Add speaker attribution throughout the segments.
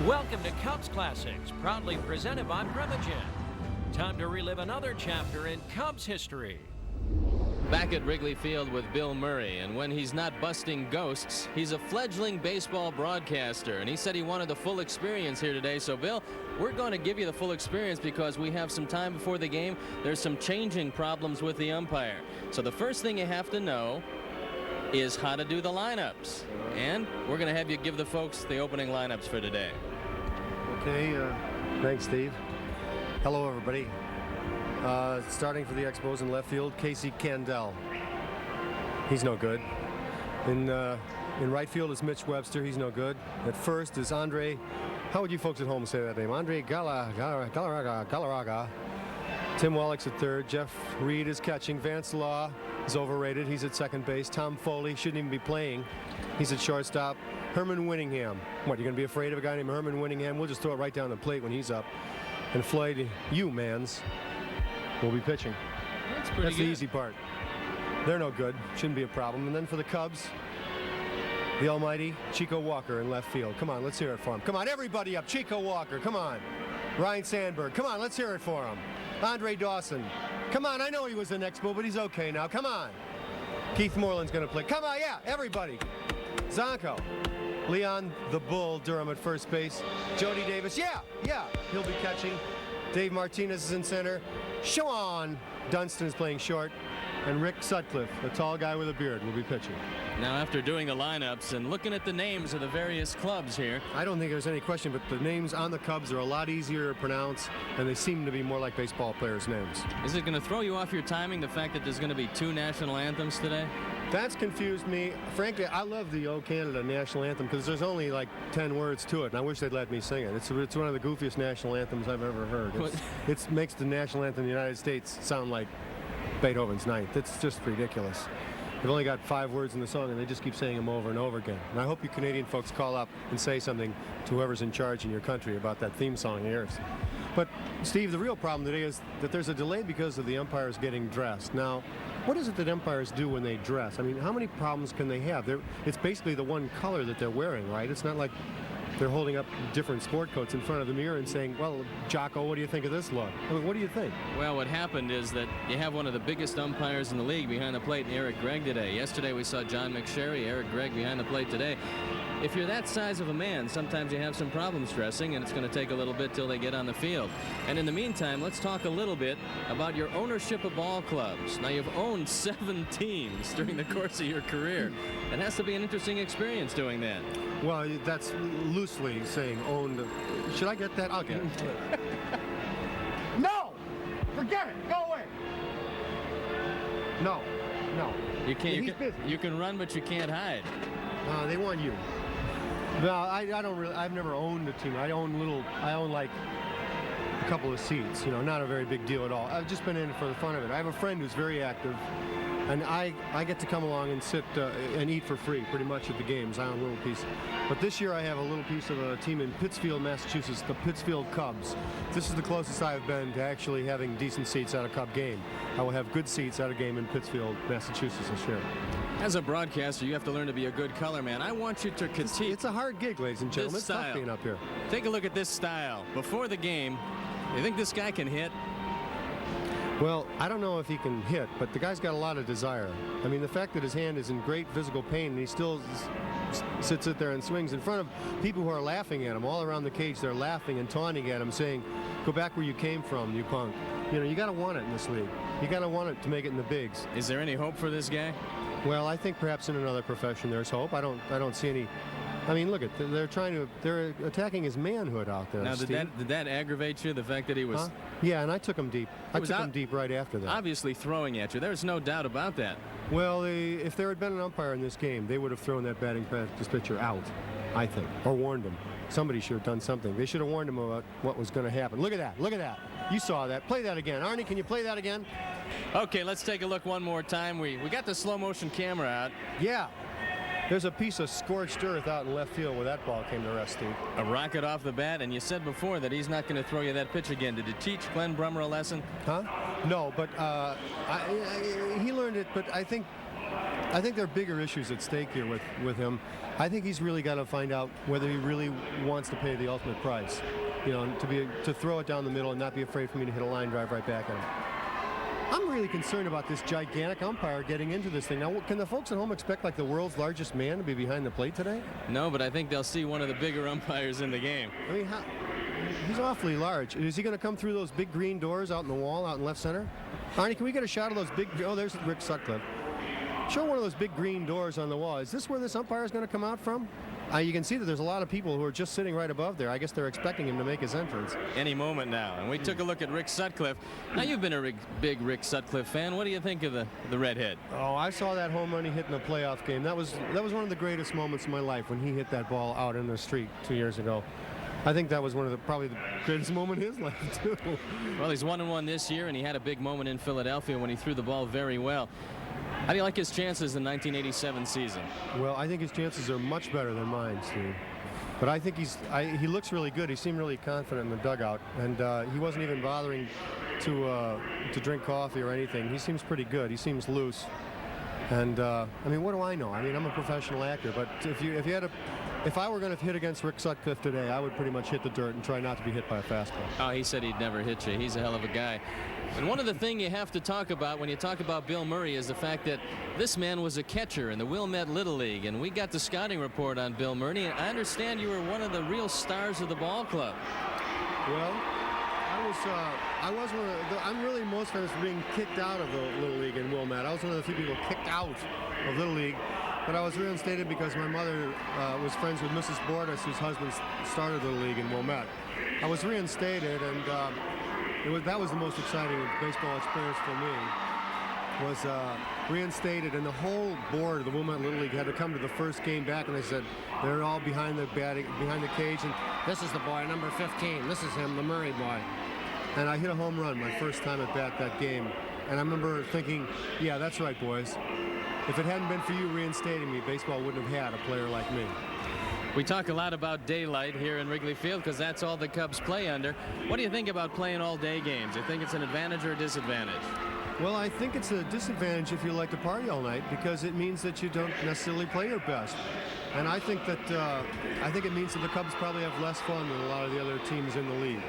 Speaker 1: Welcome to Cubs Classics, proudly presented by Primogen. Time to relive another chapter in Cubs history.
Speaker 2: Back at Wrigley Field with Bill Murray, and when he's not busting ghosts, he's a fledgling baseball broadcaster, and he said he wanted the full experience here today. So, Bill, we're going to give you the full experience because we have some time before the game. There's some changing problems with the umpire. So the first thing you have to know is how to do the lineups, and we're going to have you give the folks the opening lineups for today.
Speaker 3: Okay, thanks, Steve. Hello, everybody. Starting for the Expos in left field, Casey Candell. He's no good. In right field is Mitch Webster. He's no good. At first is Andre. How would you folks at home say that name? Andre Galarraga. Tim Wallach's at third. Jeff Reed is catching. Vance Law is overrated. He's at second base. Tom Foley shouldn't even be playing. He's at shortstop. Herman Winningham. What, you're going to be afraid of a guy named Herman Winningham? We'll just throw it right down the plate when he's up. And Floyd Mans will be pitching.
Speaker 2: That's
Speaker 3: the easy part. They're no good. Shouldn't be a problem. And then for the Cubs, the almighty Chico Walker in left field. Come on, let's hear it for him. Come on, everybody up. Chico Walker, come on. Ryan Sandberg, come on, let's hear it for him. Andre Dawson, come on, I know he was an Expo, but he's okay now. Come on. Keith Moreland's going to play. Come on, yeah, everybody. Zonko. Leon the Bull Durham at first base. Jody Davis, yeah, he'll be catching. Dave Martinez is in center. Sean Dunston is playing short. And Rick Sutcliffe, a tall guy with a beard, will be pitching.
Speaker 2: Now, after doing the lineups and looking at the names of the various clubs here,
Speaker 3: I don't think there's any question, but the names on the Cubs are a lot easier to pronounce, and they seem to be more like baseball players' names.
Speaker 2: is it going to throw you off your timing, the fact that there's going to be 2 national anthems today?
Speaker 3: That's confused me. Frankly, I love the O Canada national anthem because there's only like 10 words to it, and I wish they'd let me sing it. It's one of the goofiest national anthems I've ever heard. It makes the national anthem of the United States sound like Beethoven's Ninth. It's just ridiculous. They've only got 5 words in the song, and they just keep saying them over and over again. And I hope you Canadian folks call up and say something to whoever's in charge in your country about that theme song of yours. But, Steve, the real problem today is that there's a delay because of the umpires getting dressed. Now, what is it that umpires do when they dress? I mean, how many problems can they have? It's basically the one color that they're wearing, right? It's not like they're holding up different sport coats in front of the mirror and saying, well, Jocko, what do you think of this look? I mean, what do you think?
Speaker 2: Well, what happened is that you have one of the biggest umpires in the league behind the plate, Eric Gregg, today. Yesterday we saw John McSherry, Eric Gregg behind the plate today. If you're that size of a man, sometimes you have some problems dressing, and it's going to take a little bit till they get on the field. And in the meantime, let's talk a little bit about your ownership of ball clubs. Now, you've owned 7 teams during the course of your career. It has to be an interesting experience doing that.
Speaker 3: Well, that's loosely saying owned. Should I get that? I'll get it. No! Forget it! Go away! No.
Speaker 2: You can run, but you can't hide.
Speaker 3: They want you. No, I don't really. I've never owned a team. I own like a couple of seats. You know, not a very big deal at all. I've just been in it for the fun of it. I have a friend who's very active, and I get to come along and sit and eat for free pretty much at the games. I own a little piece. But this year I have a little piece of a team in Pittsfield, Massachusetts, the Pittsfield Cubs. This is the closest I've been to actually having decent seats at a Cub game. I will have good seats at a game in Pittsfield, Massachusetts this year.
Speaker 2: As a broadcaster, you have to learn to be a good color man. I want you to critique.
Speaker 3: It's a hard gig, ladies and gentlemen. It's tough being up here.
Speaker 2: Take a look at this style. Before the game, you think this guy can hit?
Speaker 3: Well, I don't know if he can hit, but the guy's got a lot of desire. I mean, the fact that his hand is in great physical pain and he still sits there and swings in front of people who are laughing at him all around the cage. They're laughing and taunting at him, saying, "Go back where you came from, you punk." You know, you got to want it in this league. You got to want it to make it in the bigs.
Speaker 2: Is there any hope for this guy?
Speaker 3: Well, I think perhaps in another profession there's hope. I don't see any. I mean, look at they're attacking his manhood out there.
Speaker 2: Now,
Speaker 3: Steve.
Speaker 2: did that aggravate you? The fact that he was?
Speaker 3: Huh? Yeah, and I took him deep. I took him deep right after that.
Speaker 2: Obviously throwing at you. There's no doubt about that.
Speaker 3: Well, if there had been an umpire in this game, they would have thrown that batting practice pitcher out, I think, or warned him. Somebody should have done something. They should have warned him about what was going to happen. Look at that. Look at that. You saw that. Play that again. Arnie, can you play that again?
Speaker 2: Okay, let's take a look one more time. We got the slow motion camera out.
Speaker 3: Yeah. There's a piece of scorched earth out in left field where that ball came to rest, Steve.
Speaker 2: A rocket off the bat, and you said before that he's not going to throw you that pitch again. Did you teach Glenn Brummer a lesson?
Speaker 3: Huh? No, but he learned it, but I think I think there are bigger issues at stake here with him. I think he's really got to find out whether he really wants to pay the ultimate price. You know, to throw it down the middle and not be afraid for me to hit a line drive right back at him. I'm really concerned about this gigantic umpire getting into this thing. Now, can the folks at home expect like the world's largest man to be behind the plate today?
Speaker 2: No, but I think they'll see one of the bigger umpires in the game.
Speaker 3: I mean, he's awfully large. Is he going to come through those big green doors out in the wall, out in left center? Arnie, can we get a shot of those big? Oh, there's Rick Sutcliffe. Show one of those big green doors on the wall. Is this where this umpire is going to come out from? You can see that there's a lot of people who are just sitting right above there. I guess they're expecting him to make his entrance.
Speaker 2: Any moment now. And we took a look at Rick Sutcliffe. Now, you've been a big Rick Sutcliffe fan. What do you think of the redhead?
Speaker 3: Oh, I saw that home run he hit in the playoff game. That was one of the greatest moments of my life when he hit that ball out in the street 2 years ago. I think that was probably the greatest moment in his life, too.
Speaker 2: Well, he's 1-1 this year, and he had a big moment in Philadelphia when he threw the ball very well. How do you like his chances in 1987 season?
Speaker 3: Well, I think his chances are much better than mine, Steve. But I think he looks really good. He seemed really confident in the dugout, and he wasn't even bothering to drink coffee or anything. He seems pretty good. He seems loose. And I mean, what do I know? I mean, I'm a professional actor, but if I were going to hit against Rick Sutcliffe today, I would pretty much hit the dirt and try not to be hit by a fastball.
Speaker 2: Oh, he said he'd never hit you. He's a hell of a guy. And one of the things you have to talk about when you talk about Bill Murray is the fact that this man was a catcher in the Wilmette Little League, and we got the scouting report on Bill Murray, and I understand you were one of the real stars of the ball club.
Speaker 3: Well, I was one of I'm really most famous for being kicked out of the Little League in Wilmette. I was one of the few people kicked out of Little League. But I was reinstated because my mother was friends with Mrs. Bordas, whose husband started the league in Wilmette. I was reinstated, and that was the most exciting baseball experience for me. Was reinstated, and the whole board of the Wilmette Little League had to come to the first game back, and they said they're all behind the cage, and this is the boy, number 15. This is him, the Murray boy. And I hit a home run my first time at bat that game, and I remember thinking, yeah, that's right, boys. If it hadn't been for you reinstating me, baseball wouldn't have had a player like me.
Speaker 2: We talk a lot about daylight here in Wrigley Field because that's all the Cubs play under. What do you think about playing all-day games? Do you think it's an advantage or a disadvantage?
Speaker 3: Well, I think it's a disadvantage if you like to party all night because it means that you don't necessarily play your best. And I think it means that the Cubs probably have less fun than a lot of the other teams in the league.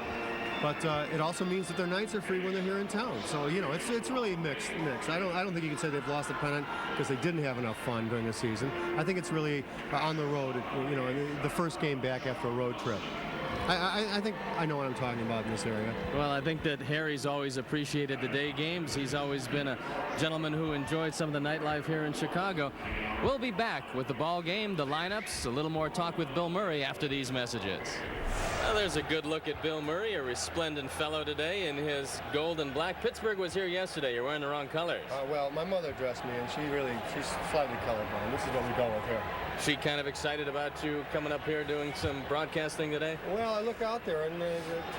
Speaker 3: But it also means that their nights are free when they're here in town. So, you know, it's really mixed. I don't think you can say they've lost the pennant because they didn't have enough fun during the season. I think it's really on the road, you know, the first game back after a road trip. I think I know what I'm talking about in this area.
Speaker 2: Well, I think that Harry's always appreciated the day games. He's always been a gentleman who enjoyed some of the nightlife here in Chicago. We'll be back with the ball game, the lineups, a little more talk with Bill Murray after these messages. Well, there's a good look at Bill Murray, a resplendent fellow today in his gold and black. Pittsburgh was here yesterday. You're wearing the wrong colors.
Speaker 3: Well, my mother dressed me, and she's slightly colorblind. This is what we go with here.
Speaker 2: She kind of excited about you coming up here doing some broadcasting today?
Speaker 3: Well, I look out there, and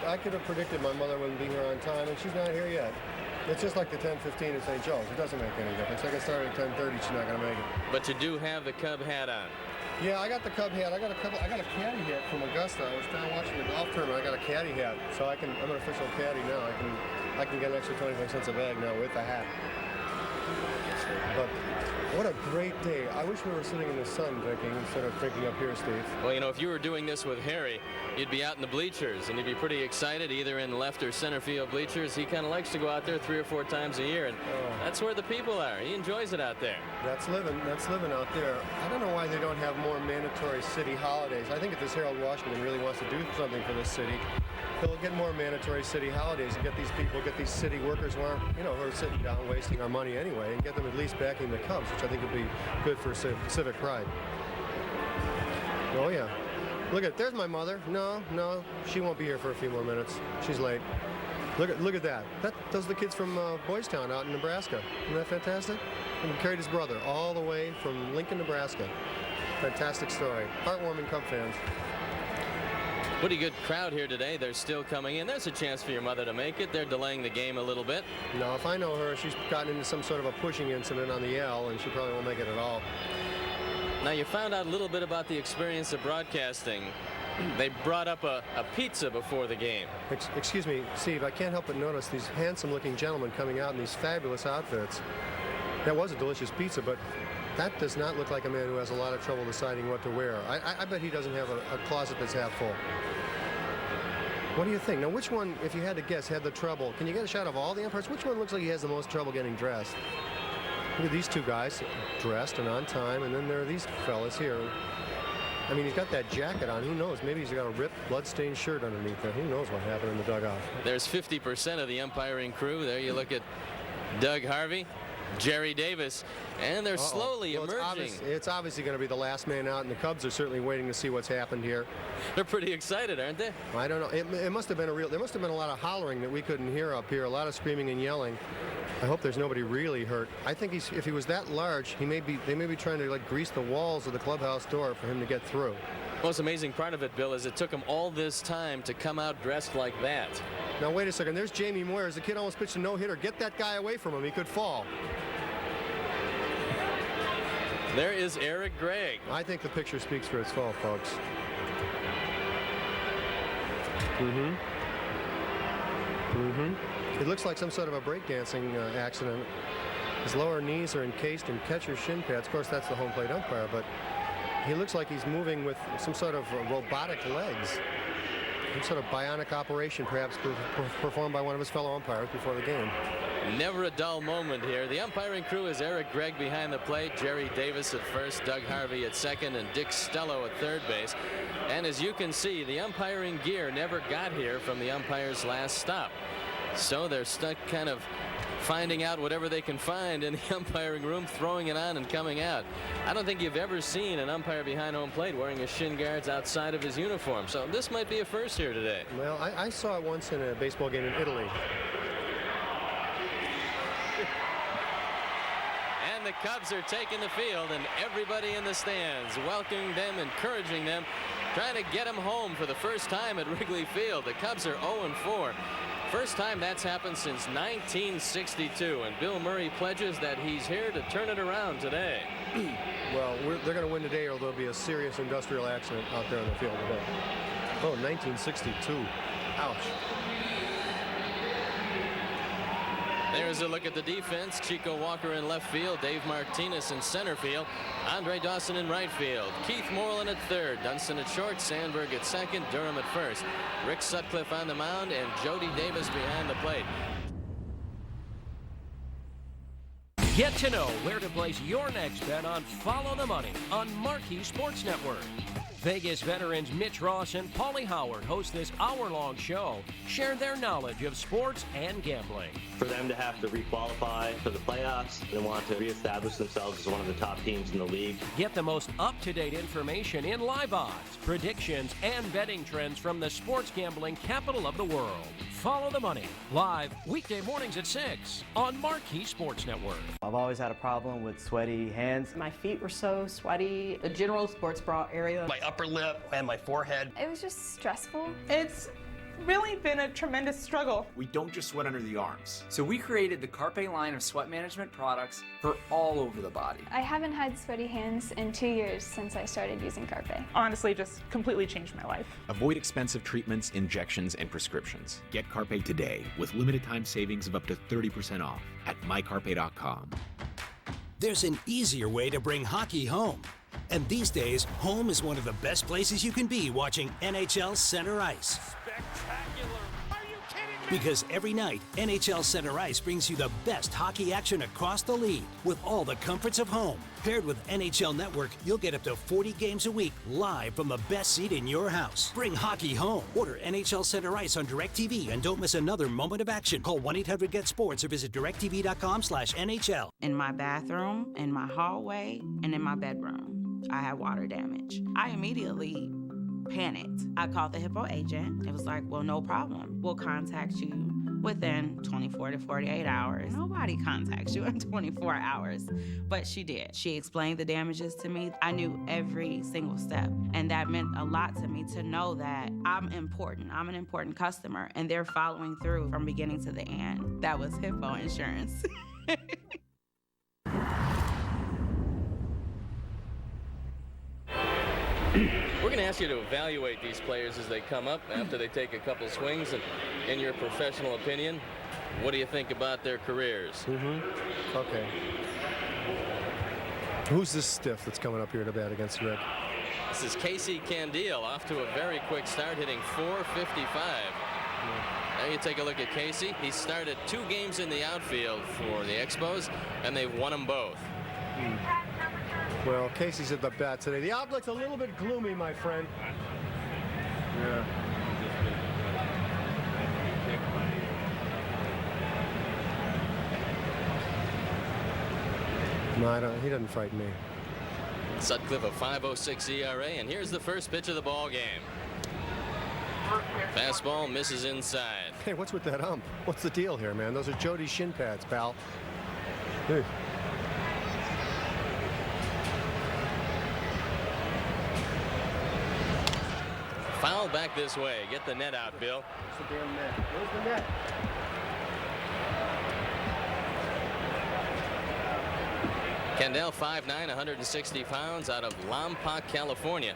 Speaker 3: I could have predicted my mother wouldn't be here on time, and she's not here yet. It's just like the 10:15 at St. Joe's. It doesn't make any difference. I can start at 10:30. She's not going to make it.
Speaker 2: But you do have the Cub hat on.
Speaker 3: Yeah, I got the Cub hat. I got a caddy hat from Augusta. I was down watching the golf tournament. I got a caddy hat, so I'm an official caddy now. I can get an extra 25 cents a bag now with the hat. But what a great day. I wish we were sitting in the sun drinking instead of drinking up here, Steve.
Speaker 2: Well, you know, if you were doing this with Harry, you'd be out in the bleachers, and you'd be pretty excited, either in left or center field bleachers. He kind of likes to go out there 3 or 4 times a year, and that's where the people are. He enjoys it out there.
Speaker 3: That's living out there. I don't know why they don't have more mandatory city holidays. I think if this Harold Washington really wants to do something for this city, he'll get more mandatory city holidays and get these city workers who are sitting down wasting our money anyway, and get them at least backing the Cubs, which I think would be good for civic pride. Oh yeah. There's my mother. No, she won't be here for a few more minutes. She's late. Look at that. Those are the kids from Boys Town out in Nebraska. Isn't that fantastic? And he carried his brother all the way from Lincoln, Nebraska. Fantastic story. Heartwarming Cub fans.
Speaker 2: Pretty good crowd here today. They're still coming in. There's a chance for your mother to make it. They're delaying the game a little bit.
Speaker 3: No, if I know her, she's gotten into some sort of a pushing incident on the L, and she probably won't make it at all.
Speaker 2: Now, you found out a little bit about the experience of broadcasting. They brought up a pizza before the game.
Speaker 3: Excuse me, Steve, I can't help but notice these handsome-looking gentlemen coming out in these fabulous outfits. That was a delicious pizza, but That does not look like a man who has a lot of trouble deciding what to wear. I bet he doesn't have a closet that's half full. What do you think? Now, which one, if you had to guess, had the trouble? Can you get a shot of all the umpires? Which one looks like he has the most trouble getting dressed? Look at these two guys, dressed and on time, and then there are these fellas here. I mean, he's got that jacket on. Who knows? Maybe he's got a ripped, blood-stained shirt underneath there. Who knows what happened in the dugout?
Speaker 2: There's 50% of the umpiring crew. There you look at Doug Harvey, Jody Davis, and they're slowly emerging.
Speaker 3: It's obviously going to be the last man out, and the Cubs are certainly waiting to see what's happened here.
Speaker 2: They're pretty excited, aren't they?
Speaker 3: I don't know. It must have been there must have been a lot of hollering that we couldn't hear up here, a lot of screaming and yelling. I hope there's nobody really hurt. I think if he was that large, they may be trying to like grease the walls of the clubhouse door for him to get through.
Speaker 2: The most amazing part of it, Bill, is it took him all this time to come out dressed like that.
Speaker 3: Now, wait a second. There's Jamie Moyers. The kid almost pitched a no-hitter. Get that guy away from him. He could fall.
Speaker 2: There is Eric Gregg.
Speaker 3: I think the picture speaks for itself, folks. It looks like some sort of a breakdancing accident. His lower knees are encased in catcher's shin pads. Of course, that's the home plate umpire, but he looks like he's moving with some sort of robotic legs. Some sort of bionic operation, perhaps performed by one of his fellow umpires before the game.
Speaker 2: Never a dull moment here. The umpiring crew is Eric Gregg behind the plate, Jody Davis at first, Doug Harvey at second, and Dick Stello at third base. And as you can see, the umpiring gear never got here from the umpire's last stop. So they're stuck kind of finding out whatever they can find in the umpiring room, throwing it on and coming out. I don't think you've ever seen an umpire behind home plate wearing his shin guards outside of his uniform. So this might be a first here today.
Speaker 3: Well, I saw it once in a baseball game in Italy.
Speaker 2: And the Cubs are taking the field, and everybody in the stands welcoming them, encouraging them, trying to get them home for the first time at Wrigley Field. The Cubs are 0-4. First time that's happened since 1962, and Bill Murray pledges that he's here to turn it around today.
Speaker 3: Well, they're going to win today, or there'll be a serious industrial accident out there on the field today. Oh, 1962. Ouch.
Speaker 2: There's a look at the defense. Chico Walker in left field, Dave Martinez in center field, Andre Dawson in right field, Keith Moreland at third, Dunston at short, Sandberg at second, Durham at first, Rick Sutcliffe on the mound, and Jody Davis behind the plate.
Speaker 1: Get to know where to place your next bet on Follow the Money on Marquee Sports Network. Vegas veterans Mitch Ross and Paulie Howard host this hour-long show, share their knowledge of sports and gambling.
Speaker 4: For them to have to requalify for the playoffs and want to reestablish themselves as one of the top teams in the league.
Speaker 1: Get the most up-to-date information in live odds, predictions, and betting trends from the sports gambling capital of the world. Follow the Money, live weekday mornings at 6 on Marquee Sports Network.
Speaker 5: I've always had a problem with sweaty hands.
Speaker 6: My feet were so sweaty. The general sports bra area.
Speaker 7: My upper lip and my forehead.
Speaker 8: It was just stressful.
Speaker 9: It's really been a tremendous struggle.
Speaker 10: We don't just sweat under the arms.
Speaker 11: So we created the Carpe line of sweat management products for all over the body.
Speaker 8: I haven't had sweaty hands in 2 years since I started using Carpe.
Speaker 9: Honestly, just completely changed my life.
Speaker 10: Avoid expensive treatments, injections, and prescriptions. Get Carpe today with limited time savings of up to 30% off at mycarpe.com.
Speaker 12: There's an easier way to bring hockey home. And these days, home is one of the best places you can be watching NHL Center Ice.
Speaker 1: Spectacular! Are you kidding me?
Speaker 12: Because every night, NHL Center Ice brings you the best hockey action across the league with all the comforts of home. Paired with NHL Network, you'll get up to 40 games a week live from the best seat in your house. Bring hockey home. Order NHL Center Ice on DirecTV and don't miss another moment of action. Call 1-800-GET-SPORTS or visit directv.com/NHL.
Speaker 13: In my bathroom, in my hallway, and in my bedroom, I had water damage. I immediately panicked. I called the Hippo agent. It was like, well, no problem. We'll contact you within 24 to 48 hours. Nobody contacts you in 24 hours, but she did. She explained the damages to me. I knew every single step, and that meant a lot to me to know that I'm important. I'm an important customer, and they're following through from beginning to the end. That was Hippo Insurance.
Speaker 2: We're going to ask you to evaluate these players as they come up after they take a couple swings, and in your professional opinion, what do you think about their careers?
Speaker 3: Okay. Who's this stiff that's coming up here to bat against Rick?
Speaker 2: This is Casey Candiel, off to a very quick start, hitting .455. Now you take a look at Casey. He started 2 games in the outfield for the Expos, and they've won them both.
Speaker 3: Well, Casey's at the bat today. The outlook's a little bit gloomy, my friend. Yeah. No, he doesn't frighten me.
Speaker 2: Sutcliffe a 5.06 ERA, and here's the first pitch of the ball game. Fastball misses inside.
Speaker 3: Hey, what's with that ump? What's the deal here, man? Those are Jody's shin pads, pal. Hey.
Speaker 2: Foul back this way. Get the net out, Bill.
Speaker 3: Where's the damn net? Where's the net?
Speaker 2: Candiel, 5'9", 160 pounds, out of Lompoc, California.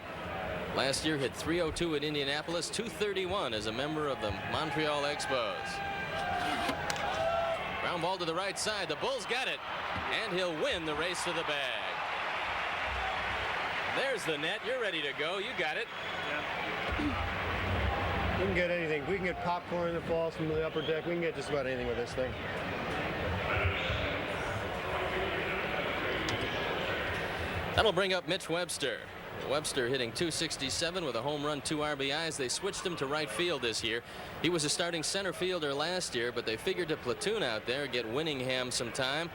Speaker 2: Last year hit .302 at Indianapolis, .231 as a member of the Montreal Expos. Ground ball to the right side. The Bulls got it, and he'll win the race to the bag. There's the net. You're ready to go. You got it.
Speaker 3: We can get anything. We can get popcorn that falls from the upper deck. We can get just about anything with this thing.
Speaker 2: That'll bring up Mitch Webster. Webster hitting .267 with a home run, 2 RBIs. They switched him to right field this year. He was a starting center fielder last year, but they figured to platoon out there, get Winningham some time.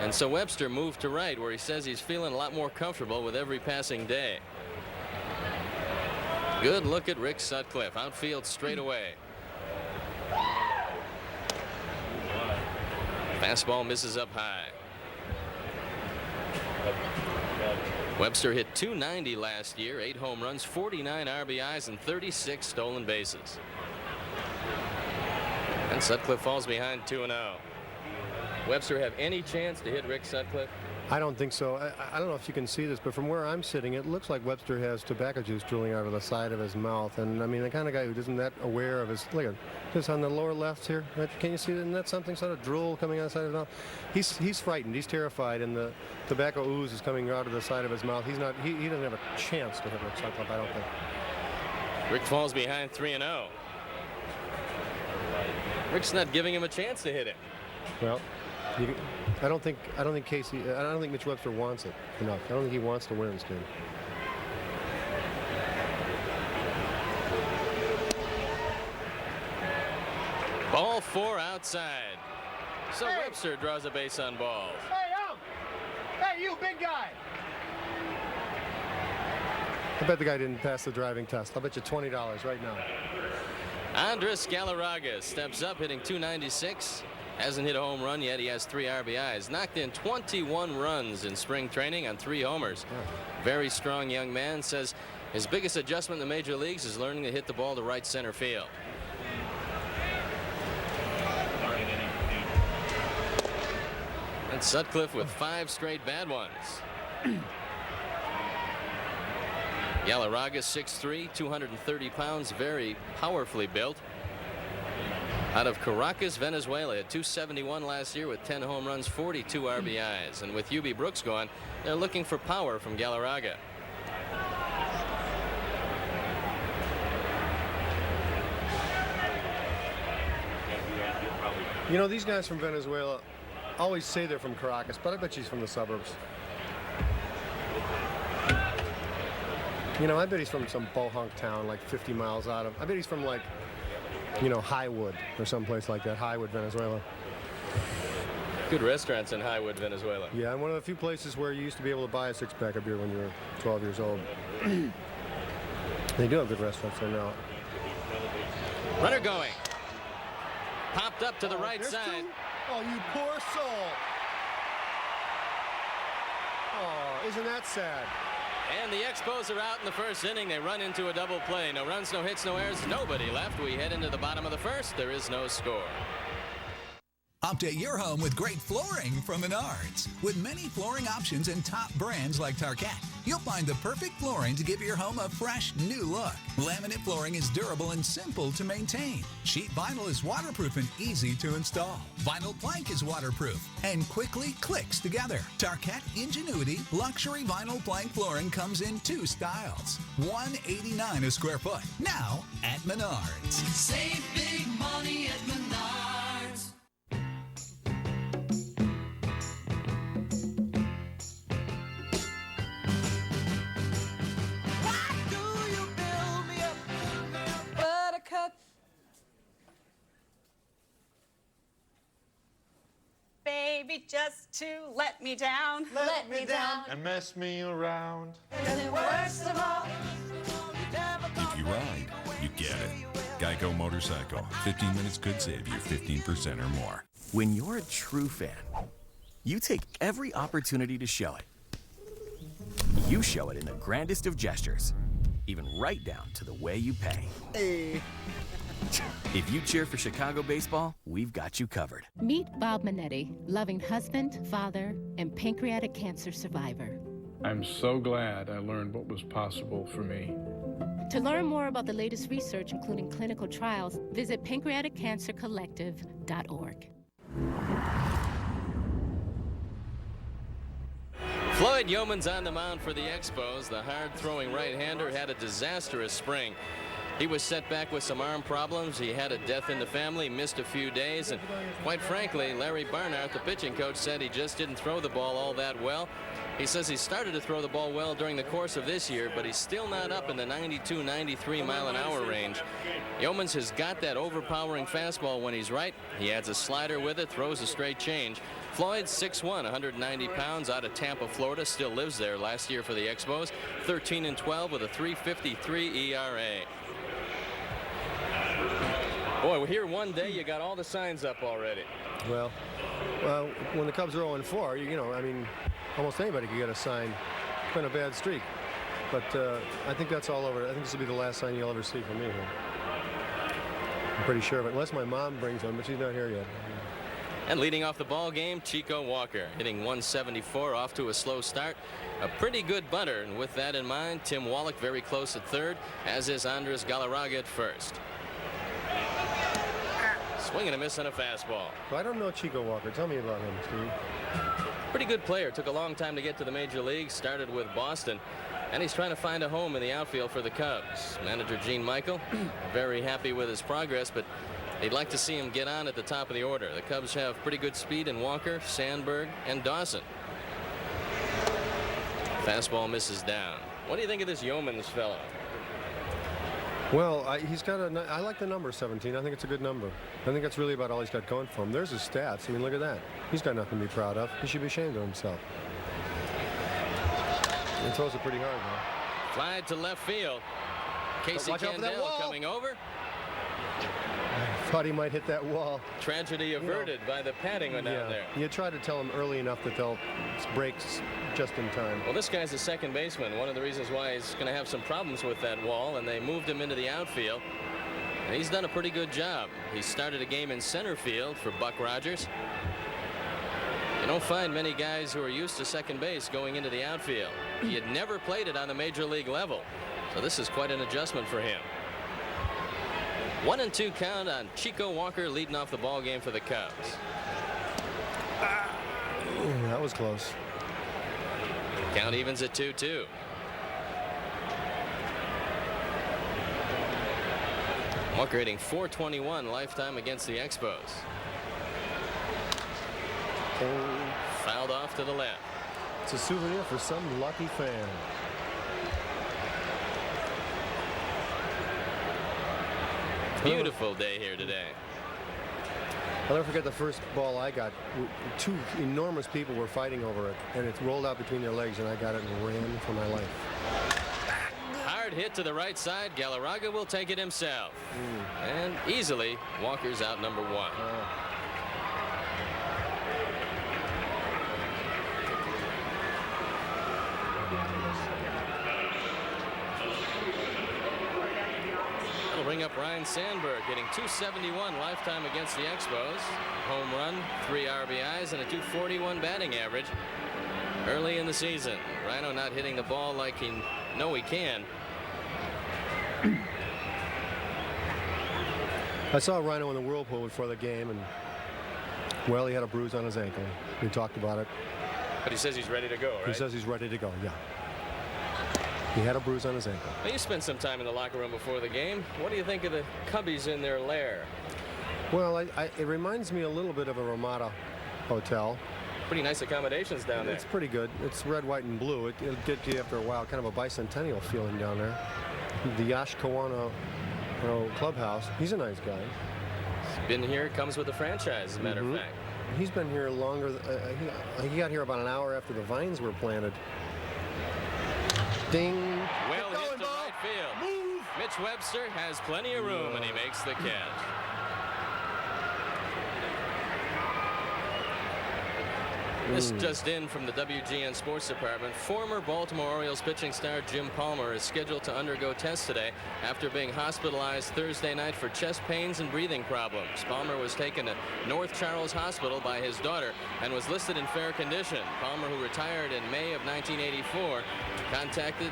Speaker 2: And so Webster moved to right, where he says he's feeling a lot more comfortable with every passing day. Good look at Rick Sutcliffe. Outfield straight away. Fastball misses up high. Webster hit .290 last year, 8 home runs, 49 RBIs, and 36 stolen bases. And Sutcliffe falls behind 2-0. Webster have any chance to hit Rick Sutcliffe?
Speaker 3: I don't think so. I don't know if you can see this, but from where I'm sitting, it looks like Webster has tobacco juice drooling out of the side of his mouth. And I mean, the kind of guy who isn't that aware of his, look at this on the lower left here. Can you see that? Isn't that something, sort of drool coming out of the side of his mouth? He's frightened. He's terrified, and the tobacco ooze is coming out of the side of his mouth. He doesn't have a chance to hit Rick Sutcliffe, I don't think.
Speaker 2: Rick falls behind 3-0. Rick's not giving him a chance to hit it.
Speaker 3: Well, I don't think Mitch Webster wants it enough. I don't think he wants to win this game.
Speaker 2: Ball 4 outside. So hey. Webster draws a base on balls.
Speaker 3: Hey, you big guy. I bet the guy didn't pass the driving test. I'll bet you $20 right now.
Speaker 2: Andres Galarraga steps up, hitting .296. Hasn't hit a home run yet. He has 3 RBIs. Knocked in 21 runs in spring training on 3 homers. Very strong young man. Says his biggest adjustment in the major leagues is learning to hit the ball to right center field. And Sutcliffe with 5 straight bad ones. Galarraga, 6'3", 230 pounds, very powerfully built. Out of Caracas, Venezuela, at .271 last year with 10 home runs, 42 RBIs. And with Hubie Brooks gone, they're looking for power from Galarraga.
Speaker 3: You know, these guys from Venezuela always say they're from Caracas, but I bet she's from the suburbs. You know, I bet he's from some bohunk town like 50 miles out of. I bet he's from like, you know, Highwood or someplace like that. Highwood, Venezuela.
Speaker 2: Good restaurants in Highwood, Venezuela.
Speaker 3: Yeah, and one of the few places where you used to be able to buy a 6-pack of beer when you were 12 years old. They do have good restaurants there now.
Speaker 2: Runner going. Popped up to the right side.
Speaker 3: Oh, you poor soul. Oh, isn't that sad?
Speaker 2: And the Expos are out in the first inning. They run into a double play. No runs, no hits, no errors, nobody left. We head into the bottom of the first. There is no score.
Speaker 14: Update your home with great flooring from Menards. With many flooring options and top brands like Tarkett, you'll find the perfect flooring to give your home a fresh, new look. Laminate flooring is durable and simple to maintain. Sheet vinyl is waterproof and easy to install. Vinyl plank is waterproof and quickly clicks together. Tarkett Ingenuity Luxury Vinyl Plank Flooring comes in 2 styles. $189 a square foot. Now at Menards.
Speaker 15: Save big money at Menards.
Speaker 16: Baby, just to let me down.
Speaker 15: Let me down. And mess me around.
Speaker 16: And worst of all,
Speaker 17: If you ride, you get it. Geico Motorcycle. 15 minutes could save you 15% or more.
Speaker 18: When you're a true fan, you take every opportunity to show it. You show it in the grandest of gestures, even right down to the way you pay. Hey. If you cheer for Chicago baseball, we've got you covered.
Speaker 19: Meet Bob Minetti, loving husband, father, and pancreatic cancer survivor.
Speaker 20: I'm so glad I learned what was possible for me.
Speaker 19: To learn more about the latest research, including clinical trials, visit pancreaticcancercollective.org.
Speaker 2: Floyd Yeoman's on the mound for the Expos. The hard-throwing right-hander had a disastrous spring. He was set back with some arm problems. He had a death in the family, missed a few days, and quite frankly, Larry Barnhart, the pitching coach, said he just didn't throw the ball all that well. He says he started to throw the ball well during the course of this year, but he's still not up in the 92, 93 mile-an-hour range. Yeomans has got that overpowering fastball when he's right. He adds a slider with it, throws a straight change. Floyd, 6'1", 190 pounds, out of Tampa, Florida, still lives there. Last year for the Expos, 13-12 with a 3.53 ERA. Boy, we're here one day, you got all the signs up already.
Speaker 3: Well, when the Cubs are 0-4, you know, I mean, almost anybody could get a sign. It's been a bad streak. But I think that's all over. I think this will be the last sign you'll ever see from me here. I'm pretty sure of it, unless my mom brings one, but she's not here yet.
Speaker 2: And leading off the ball game, Chico Walker, hitting 174, off to a slow start. A pretty good bunter, and with that in mind, Tim Wallach very close at third, as is Andres Galarraga at first. Swing and a miss on a fastball.
Speaker 3: Well, I don't know Chico Walker. Tell me about him, Steve.
Speaker 2: Pretty good player. Took a long time to get to the major leagues. Started with Boston. And he's trying to find a home in the outfield for the Cubs. Manager Gene Michael, very happy with his progress, but they'd like to see him get on at the top of the order. The Cubs have pretty good speed in Walker, Sandberg, and Dawson. Fastball misses down. What do you think of this Yeomans fellow?
Speaker 3: Well, he's got I like the number 17. I think it's a good number. I think that's really about all he's got going for him. There's his stats. I mean, look at that. He's got nothing to be proud of. He should be ashamed of himself. He throws it pretty hard, though.
Speaker 2: Fly to left field. Casey Candell coming over.
Speaker 3: I thought he might hit that wall.
Speaker 2: Tragedy averted by the padding down there.
Speaker 3: You try to tell him early enough that they'll break just in time.
Speaker 2: Well, this guy's a second baseman. One of the reasons why he's going to have some problems with that wall, and they moved him into the outfield. And he's done a pretty good job. He started a game in center field for Buck Rogers. You don't find many guys who are used to second base going into the outfield. He had never played it on the major league level, so this is quite an adjustment for him. 1-2 count on Chico Walker leading off the ball game for the Cubs.
Speaker 3: That was close.
Speaker 2: Count evens at 2-2. Walker hitting .421 lifetime against the Expos. Fouled off to the left.
Speaker 3: It's a souvenir for some lucky fan.
Speaker 2: Beautiful day here today.
Speaker 3: I'll never forget the first ball I got. Two enormous people were fighting over it, and it rolled out between their legs, and I got it and ran for my life.
Speaker 2: Hard hit to the right side. Galarraga will take it himself. And easily, Walker's out number one. bring up Ryan Sandberg, hitting .271 lifetime against the Expos. Home run, 3 RBIs, and a .241 batting average early in the season. Rhino not hitting the ball like he can.
Speaker 3: I saw Rhino in the whirlpool before the game, and well, he had a bruise on his ankle. We talked about it.
Speaker 2: But he says he's ready to go, right?
Speaker 3: He says he's ready to go, yeah. He had a bruise on his ankle.
Speaker 2: Well, you spent some time in the locker room before the game. What do you think of the Cubbies in their lair?
Speaker 3: Well, it reminds me a little bit of a Ramada hotel.
Speaker 2: Pretty nice accommodations down there.
Speaker 3: It's pretty good. It's red, white, and blue. It'll get to you after a while, kind of a bicentennial feeling down there. The Yash Kawana clubhouse. He's a nice guy.
Speaker 2: He's been here, comes with the franchise, as a matter of fact.
Speaker 3: He's been here longer. He got here about an hour after the vines were planted. Ding.
Speaker 2: Well hit to right field. Move. Mitch Webster has plenty of room, and he makes the catch. This just in from the WGN Sports Department. Former Baltimore Orioles pitching star Jim Palmer is scheduled to undergo tests today after being hospitalized Thursday night for chest pains and breathing problems. Palmer was taken to North Charles Hospital by his daughter and was listed in fair condition. Palmer, who retired in May of 1984, contacted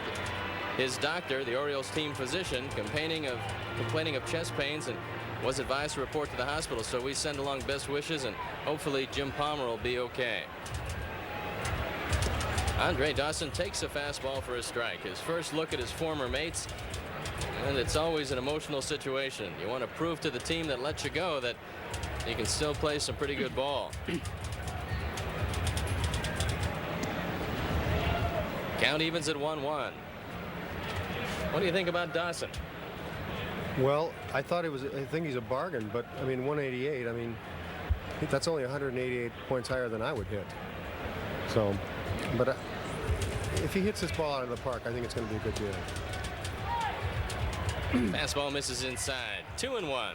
Speaker 2: his doctor, the Orioles team physician, complaining of chest pains, and was advised to report to the hospital. So we send along best wishes, and hopefully Jim Palmer will be okay. Andre Dawson takes a fastball for a strike. His first look at his former mates, and it's always an emotional situation. You want to prove to the team that let you go that you can still play some pretty good ball. Count evens at 1-1. What do you think about Dawson?
Speaker 3: Well, I think he's a bargain, but I mean, 188. I mean, that's only 188 points higher than I would hit. So, but if he hits this ball out of the park, I think it's going to be a good deal.
Speaker 2: Fastball misses inside. 2-1.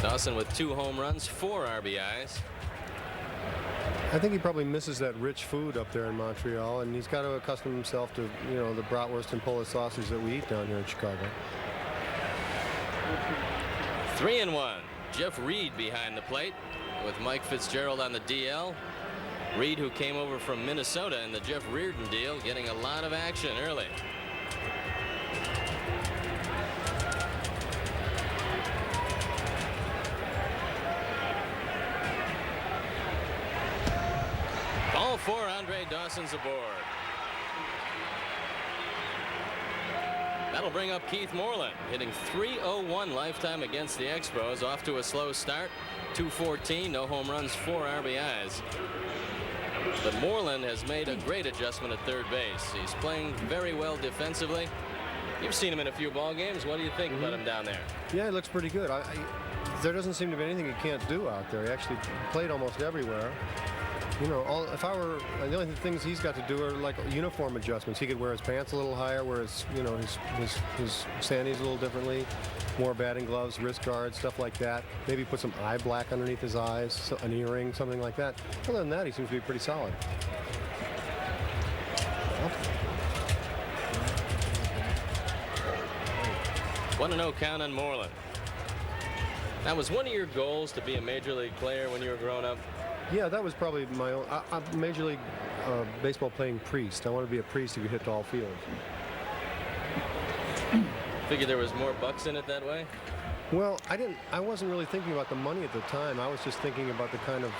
Speaker 2: Dawson with 2 home runs, 4 RBIs.
Speaker 3: I think he probably misses that rich food up there in Montreal, and he's got to accustom himself to, the bratwurst and Polish sausage that we eat down here in Chicago.
Speaker 2: 3-1. Jeff Reed behind the plate with Mike Fitzgerald on the DL. Reed, who came over from Minnesota in the Jeff Reardon deal, getting a lot of action early. Ball 4, Andre Dawson's aboard. That'll bring up Keith Moreland, hitting .301 lifetime against the Expos. Off to a slow start. .214, no home runs, 4 RBIs. But Moreland has made a great adjustment at third base. He's playing very well defensively. You've seen him in a few ball games. What do you think about him down there?
Speaker 3: Yeah, he looks pretty good. There doesn't seem to be anything he can't do out there. He actually played almost everywhere. The only things he's got to do are like uniform adjustments. He could wear his pants a little higher, wear his sandies a little differently, more batting gloves, wrist guards, stuff like that. Maybe put some eye black underneath his eyes, an earring, something like that. Other than that, he seems to be pretty solid.
Speaker 2: 1-0 count on Moreland. Now, was one of your goals to be a major league player when you were growing up?
Speaker 3: Yeah, that was probably my own. I'm a Major League Baseball playing priest. I want to be a priest who could hit all fields.
Speaker 2: Figured there was more bucks in it that way?
Speaker 3: Well, I wasn't really thinking about the money at the time. I was just thinking about the kind of.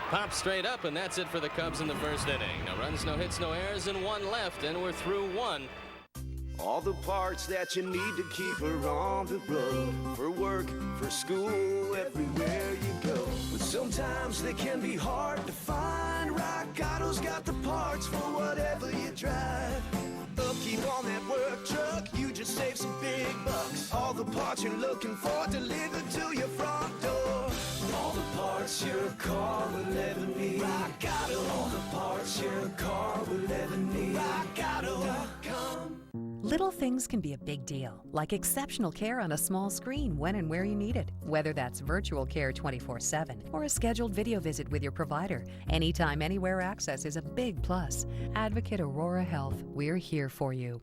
Speaker 2: Pop straight up, and that's it for the Cubs in the first inning. No runs, no hits, no errors, and 1 left, and we're through 1.
Speaker 21: All the parts that you need to keep her on the road. For work, for school, everywhere you go. But sometimes they can be hard to find. Rock Auto's got the parts for whatever you drive. Upkeep on that work truck, you just save some big bucks. All the parts you're looking for delivered to your front door. All the parts your car will ever need. Rock Auto. All the parts your car will ever need. RockAuto.com.
Speaker 4: Little things can be a big deal, like exceptional care on a small screen when and where you need it. Whether that's virtual care 24/7 or a scheduled video visit with your provider, anytime, anywhere access is a big plus. Advocate Aurora Health, we're here for you.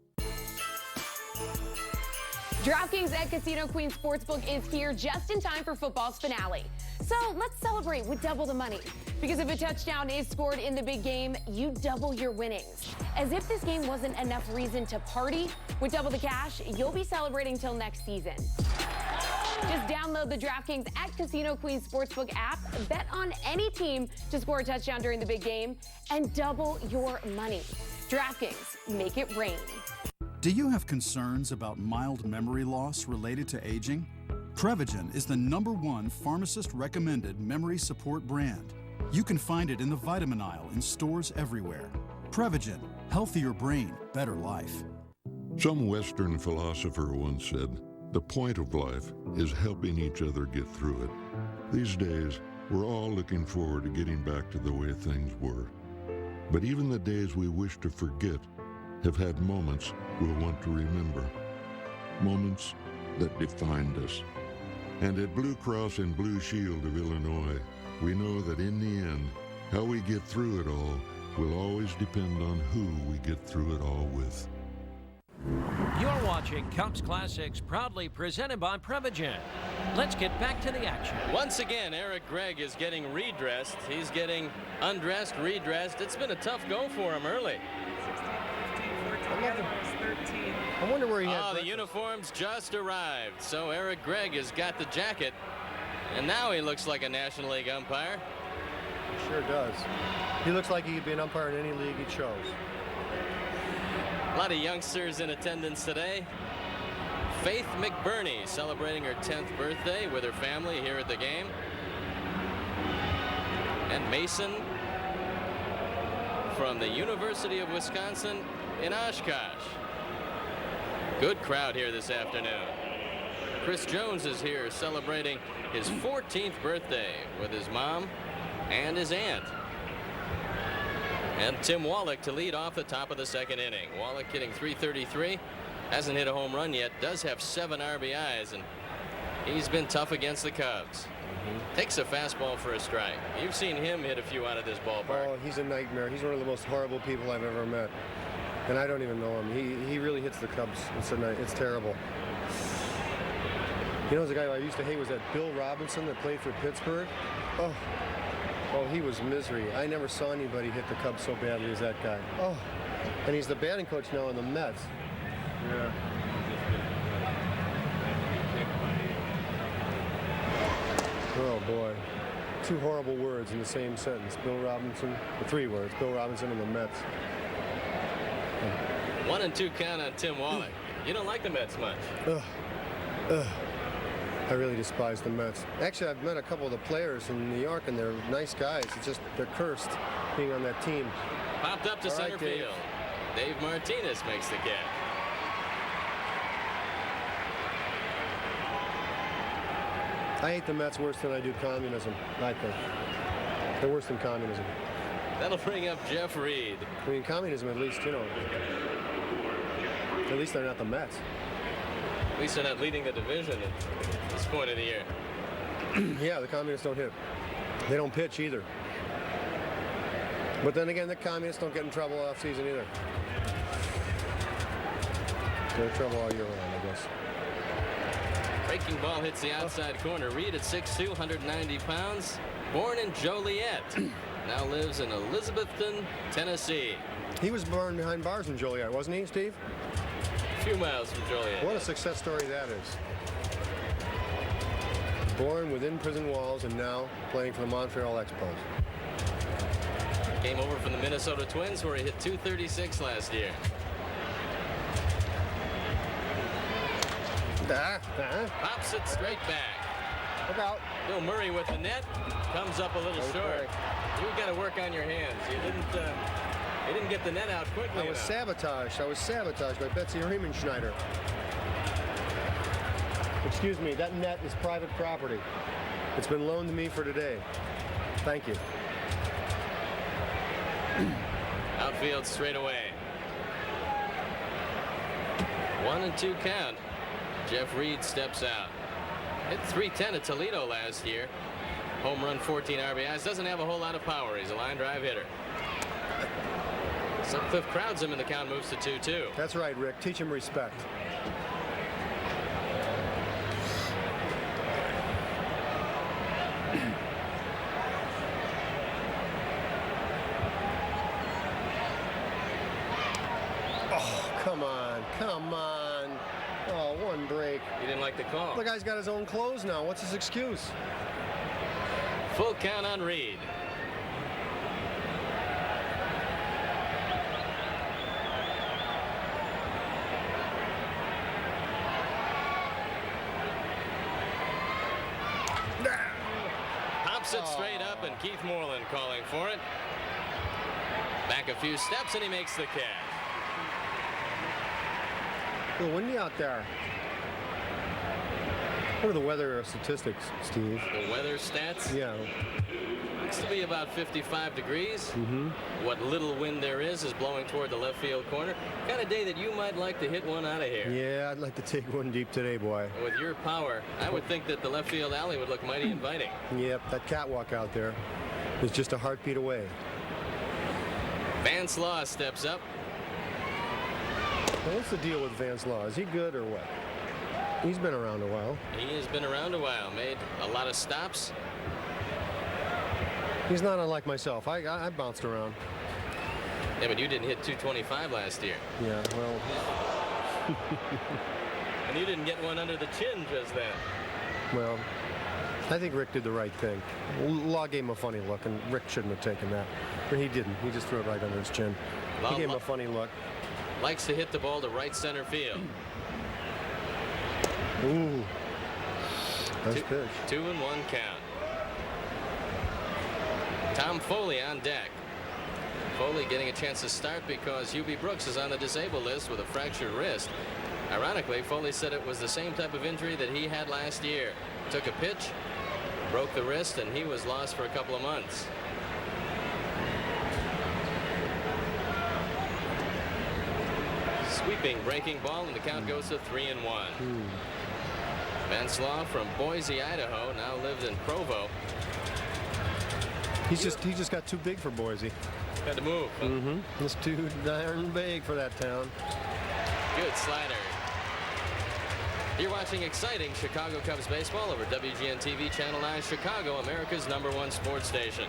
Speaker 22: DraftKings at Casino Queen Sportsbook is here just in time for football's finale. So let's celebrate with double the money. Because if a touchdown is scored in the big game, you double your winnings. As if this game wasn't enough reason to party, with double the cash, you'll be celebrating till next season. Just download the DraftKings at Casino Queen Sportsbook app, bet on any team to score a touchdown during the big game, and double your money. DraftKings, make it rain.
Speaker 23: Do you have concerns about mild memory loss related to aging? Prevagen is the #1 pharmacist-recommended memory support brand. You can find it in the vitamin aisle in stores everywhere. Prevagen, healthier brain, better life.
Speaker 24: Some Western philosopher once said, "The point of life is helping each other get through it." These days, we're all looking forward to getting back to the way things were. But even the days we wish to forget have had moments we'll want to remember. Moments that defined us. And at Blue Cross and Blue Shield of Illinois, we know that in the end, how we get through it all will always depend on who we get through it all with.
Speaker 1: You're watching Cubs Classics, proudly presented by Prevagen. Let's get back to the action.
Speaker 2: Once again, Eric Gregg is getting redressed. He's getting undressed, redressed. It's been a tough go for him early.
Speaker 3: I wonder where he had
Speaker 2: the uniforms just arrived. So Eric Gregg has got the jacket, and now he looks like a National League umpire.
Speaker 3: He sure does. He looks like he could be an umpire in any league he chose.
Speaker 2: A lot of youngsters in attendance today. Faith McBurney celebrating her 10th birthday with her family here at the game. And Mason from the University of Wisconsin in Oshkosh. Good crowd here this afternoon. Chris Jones is here celebrating his 14th birthday with his mom and his aunt. And Tim Wallach to lead off the top of the second inning. Wallach hitting .333, hasn't hit a home run yet, does have 7 RBIs, and he's been tough against the Cubs. Takes a fastball for a strike. You've seen him hit a few out of this ballpark.
Speaker 3: Oh, he's a nightmare. He's one of the most horrible people I've ever met. And I don't even know him. He really hits the Cubs. It's terrible. You know, the guy I used to hate was that Bill Robinson that played for Pittsburgh. Oh, he was misery. I never saw anybody hit the Cubs so badly as that guy. Oh, and he's the batting coach now in the Mets. Yeah. Oh boy, 2 horrible words in the same sentence. Bill Robinson, 3 words. Bill Robinson and the Mets.
Speaker 2: 1-2 count on Tim Wallach. You don't like the Mets much.
Speaker 3: I really despise the Mets. Actually, I've met a couple of the players in New York, and they're nice guys. It's just they're cursed being on that team.
Speaker 2: Popped up to center field. Dave Martinez makes the catch.
Speaker 3: I hate the Mets worse than I do communism, I think. They're worse than communism.
Speaker 2: That'll bring up Jeff Reed.
Speaker 3: I mean, communism, at least, you know, at least they're not the Mets.
Speaker 2: At least they're not leading the division at this point of the year.
Speaker 3: Yeah, the communists don't hit. They don't pitch either. But then again, the communists don't get in trouble off season either. They're in trouble all year round, I guess.
Speaker 2: Breaking ball hits the outside corner. Reed at 6'2", 190 pounds. Born in Joliet. Now lives in Elizabethton, Tennessee.
Speaker 3: He was born behind bars in Joliet, wasn't he, Steve?
Speaker 2: A few miles from Joliet.
Speaker 3: What a success story that is. Born within prison walls and now playing for the Montreal Expos.
Speaker 2: Came over from the Minnesota Twins where he hit .236 last year. Pops it straight back.
Speaker 3: Look out.
Speaker 2: Bill Murray with the net. Comes up a little short. You've got to work on your hands. You didn't get the net out quickly.
Speaker 3: I was sabotaged by Betsy Riemenschneider. Excuse me, that net is private property. It's been loaned to me for today. Thank you.
Speaker 2: Outfield straight away. 1-2 count. Jeff Reed steps out. Hit .310 at Toledo last year. Home run, 14 RBIs. Doesn't have a whole lot of power. He's a line drive hitter. Sutcliffe crowds him and the count moves to 2-2.
Speaker 3: That's right, Rick. Teach him respect. Oh, come on. Come on. Oh, one break.
Speaker 2: You didn't like the call.
Speaker 3: The guy's got his own clothes now. What's his excuse?
Speaker 2: Full count on Reed. Pops it straight up, and Keith Moreland calling for it. Back a few steps, and he makes the catch.
Speaker 3: A little windy out there. What are the weather statistics, Steve?
Speaker 2: The weather stats?
Speaker 3: Yeah.
Speaker 2: Looks to be about 55 degrees. What little wind there is blowing toward the left field corner. Kind of day that you might like to hit one out of here.
Speaker 3: Yeah, I'd like to take one deep today, boy.
Speaker 2: With your power, I would think that the left field alley would look mighty inviting.
Speaker 3: Yep, that catwalk out there is just a heartbeat away.
Speaker 2: Vance Law steps up.
Speaker 3: Well, what's the deal with Vance Law? Is he good or what? He's been around a while.
Speaker 2: He has been around a while, made a lot of stops.
Speaker 3: He's not unlike myself. I bounced around.
Speaker 2: Yeah, but you didn't hit 225 last year.
Speaker 3: Yeah, well.
Speaker 2: And you didn't get one under the chin just then.
Speaker 3: Well, I think Rick did the right thing. Law gave him a funny look, and Rick shouldn't have taken that. But he didn't. He just threw it right under his chin. He gave him a funny look.
Speaker 2: Likes to hit the ball to right center field.
Speaker 3: Ooh. Nice pitch.
Speaker 2: 2-1 count. Tom Foley on deck. Foley getting a chance to start because Hubie Brooks is on the disabled list with a fractured wrist. Ironically, Foley said it was the same type of injury that he had last year. Took a pitch, broke the wrist, and he was lost for a couple of months. Sweeping breaking ball, and the count goes to 3-1. Vance Law from Boise, Idaho, now lives in Provo.
Speaker 3: He just got too big for Boise.
Speaker 2: Had to move. Huh?
Speaker 3: It's too darn big for that town.
Speaker 2: Good slider. You're watching exciting Chicago Cubs baseball over WGN TV Channel 9 Chicago, America's #1 sports station.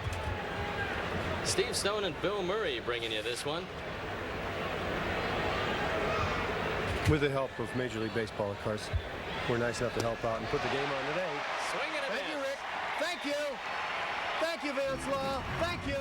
Speaker 2: Steve Stone and Bill Murray bringing you this one.
Speaker 3: With the help of Major League Baseball, of course. We're nice enough to help out and put the game on today.
Speaker 2: Swing it.
Speaker 3: Thank you, Rick. Thank you. Thank you, Vance Law. Thank you.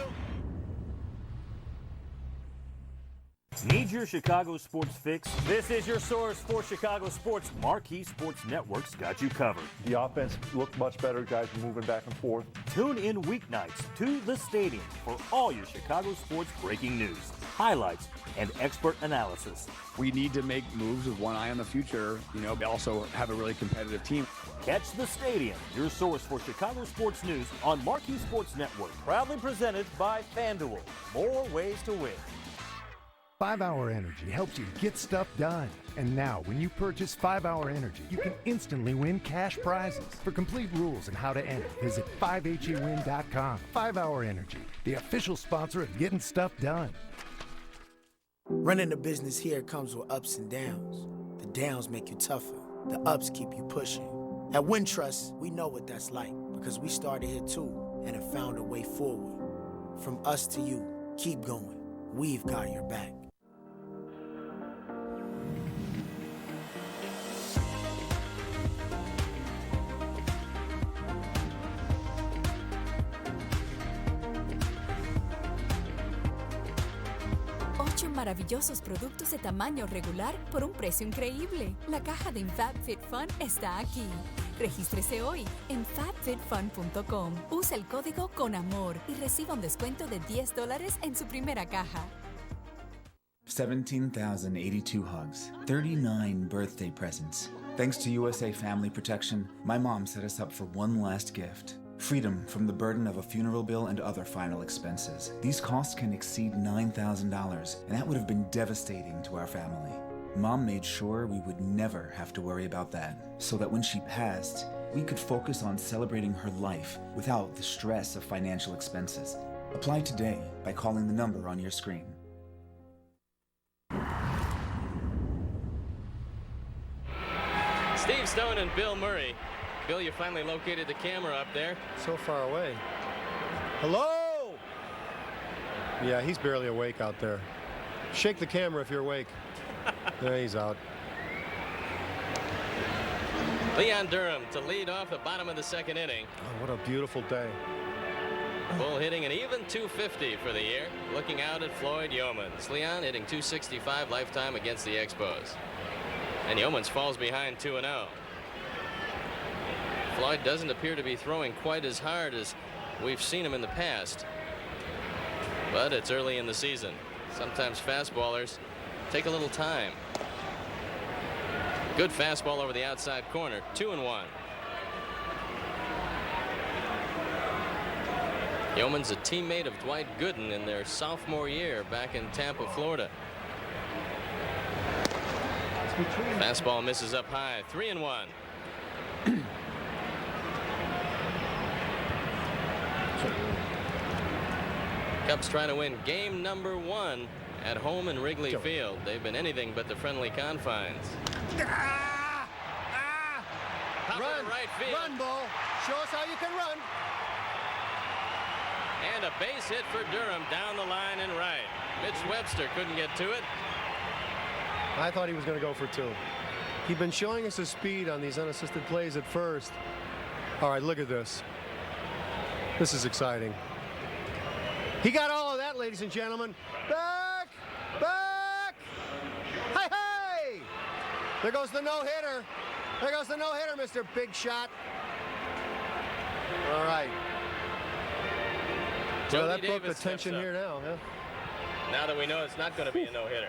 Speaker 5: Need your Chicago sports fix? This is your source for Chicago sports. Marquee Sports Network's got you covered.
Speaker 6: The offense looked much better. Guys were moving back and forth.
Speaker 5: Tune in weeknights to the stadium for all your Chicago sports breaking news, highlights, and expert analysis.
Speaker 7: We need to make moves with one eye on the future. You know, also have a really competitive team.
Speaker 5: Catch the stadium, your source for Chicago sports news on Marquee Sports Network. Proudly presented by FanDuel. More ways to win.
Speaker 11: 5 Hour Energy helps you get stuff done. And now, when you purchase 5 Hour Energy, you can instantly win cash prizes. For complete rules and how to enter, visit 5HEWin.com. 5 Hour Energy, the official sponsor of getting stuff done.
Speaker 25: Running a business here comes with ups and downs. The downs make you tougher. The ups keep you pushing. At Wintrust, we know what that's like because we started here too and have found a way forward. From us to you, keep going. We've got your back.
Speaker 26: Maravillosos productos de tamaño regular por un precio increíble. La caja de FabFitFun está aquí. Regístrese hoy en fabfitfun.com. Usa el código CONAMOR y reciba un descuento de $10 en su primera caja.
Speaker 27: 17,082 hugs, 39 birthday presents. Thanks to USA Family Protection, my mom set us up for one last gift. Freedom from the burden of a funeral bill and other final expenses. These costs can exceed $9,000, and that would have been devastating to our family. Mom made sure we would never have to worry about that, so that when she passed, we could focus on celebrating her life without the stress of financial expenses. Apply today by calling the number on your screen.
Speaker 2: Steve Stone and Bill Murray. Bill, you finally located the camera up there.
Speaker 3: So far away. Hello? Yeah, he's barely awake out there. Shake the camera if you're awake. There, he's out.
Speaker 2: Leon Durham to lead off the bottom of the second inning.
Speaker 3: Oh, what a beautiful day.
Speaker 2: Bull hitting an even 250 for the year. Looking out at Floyd Yeomans. Leon hitting 265 lifetime against the Expos. And Yeomans falls behind 2-0. Floyd doesn't appear to be throwing quite as hard as we've seen him in the past. But it's early in the season. Sometimes fastballers take a little time. Good fastball over the outside corner. 2-1. Yeomans a teammate of Dwight Gooden in their sophomore year back in Tampa, Florida. Fastball misses up high. 3-1. Cubs trying to win game number 1 at home in Wrigley Field. They've been anything but the friendly confines.
Speaker 3: Run,
Speaker 2: right field.
Speaker 3: Run, Bull. Show us how you can run.
Speaker 2: And a base hit for Durham down the line and right. Mitch Webster couldn't get to it.
Speaker 3: I thought he was going to go for 2. He'd been showing us his speed on these unassisted plays at first. All right, look at this. This is exciting. He got all of that, ladies and gentlemen. Back! Back! Hey, hey! There goes the no-hitter. There goes the no-hitter, Mr. Big Shot. All right. Well, that broke the tension here now, huh?
Speaker 2: Now that we know it's not going to be a no-hitter.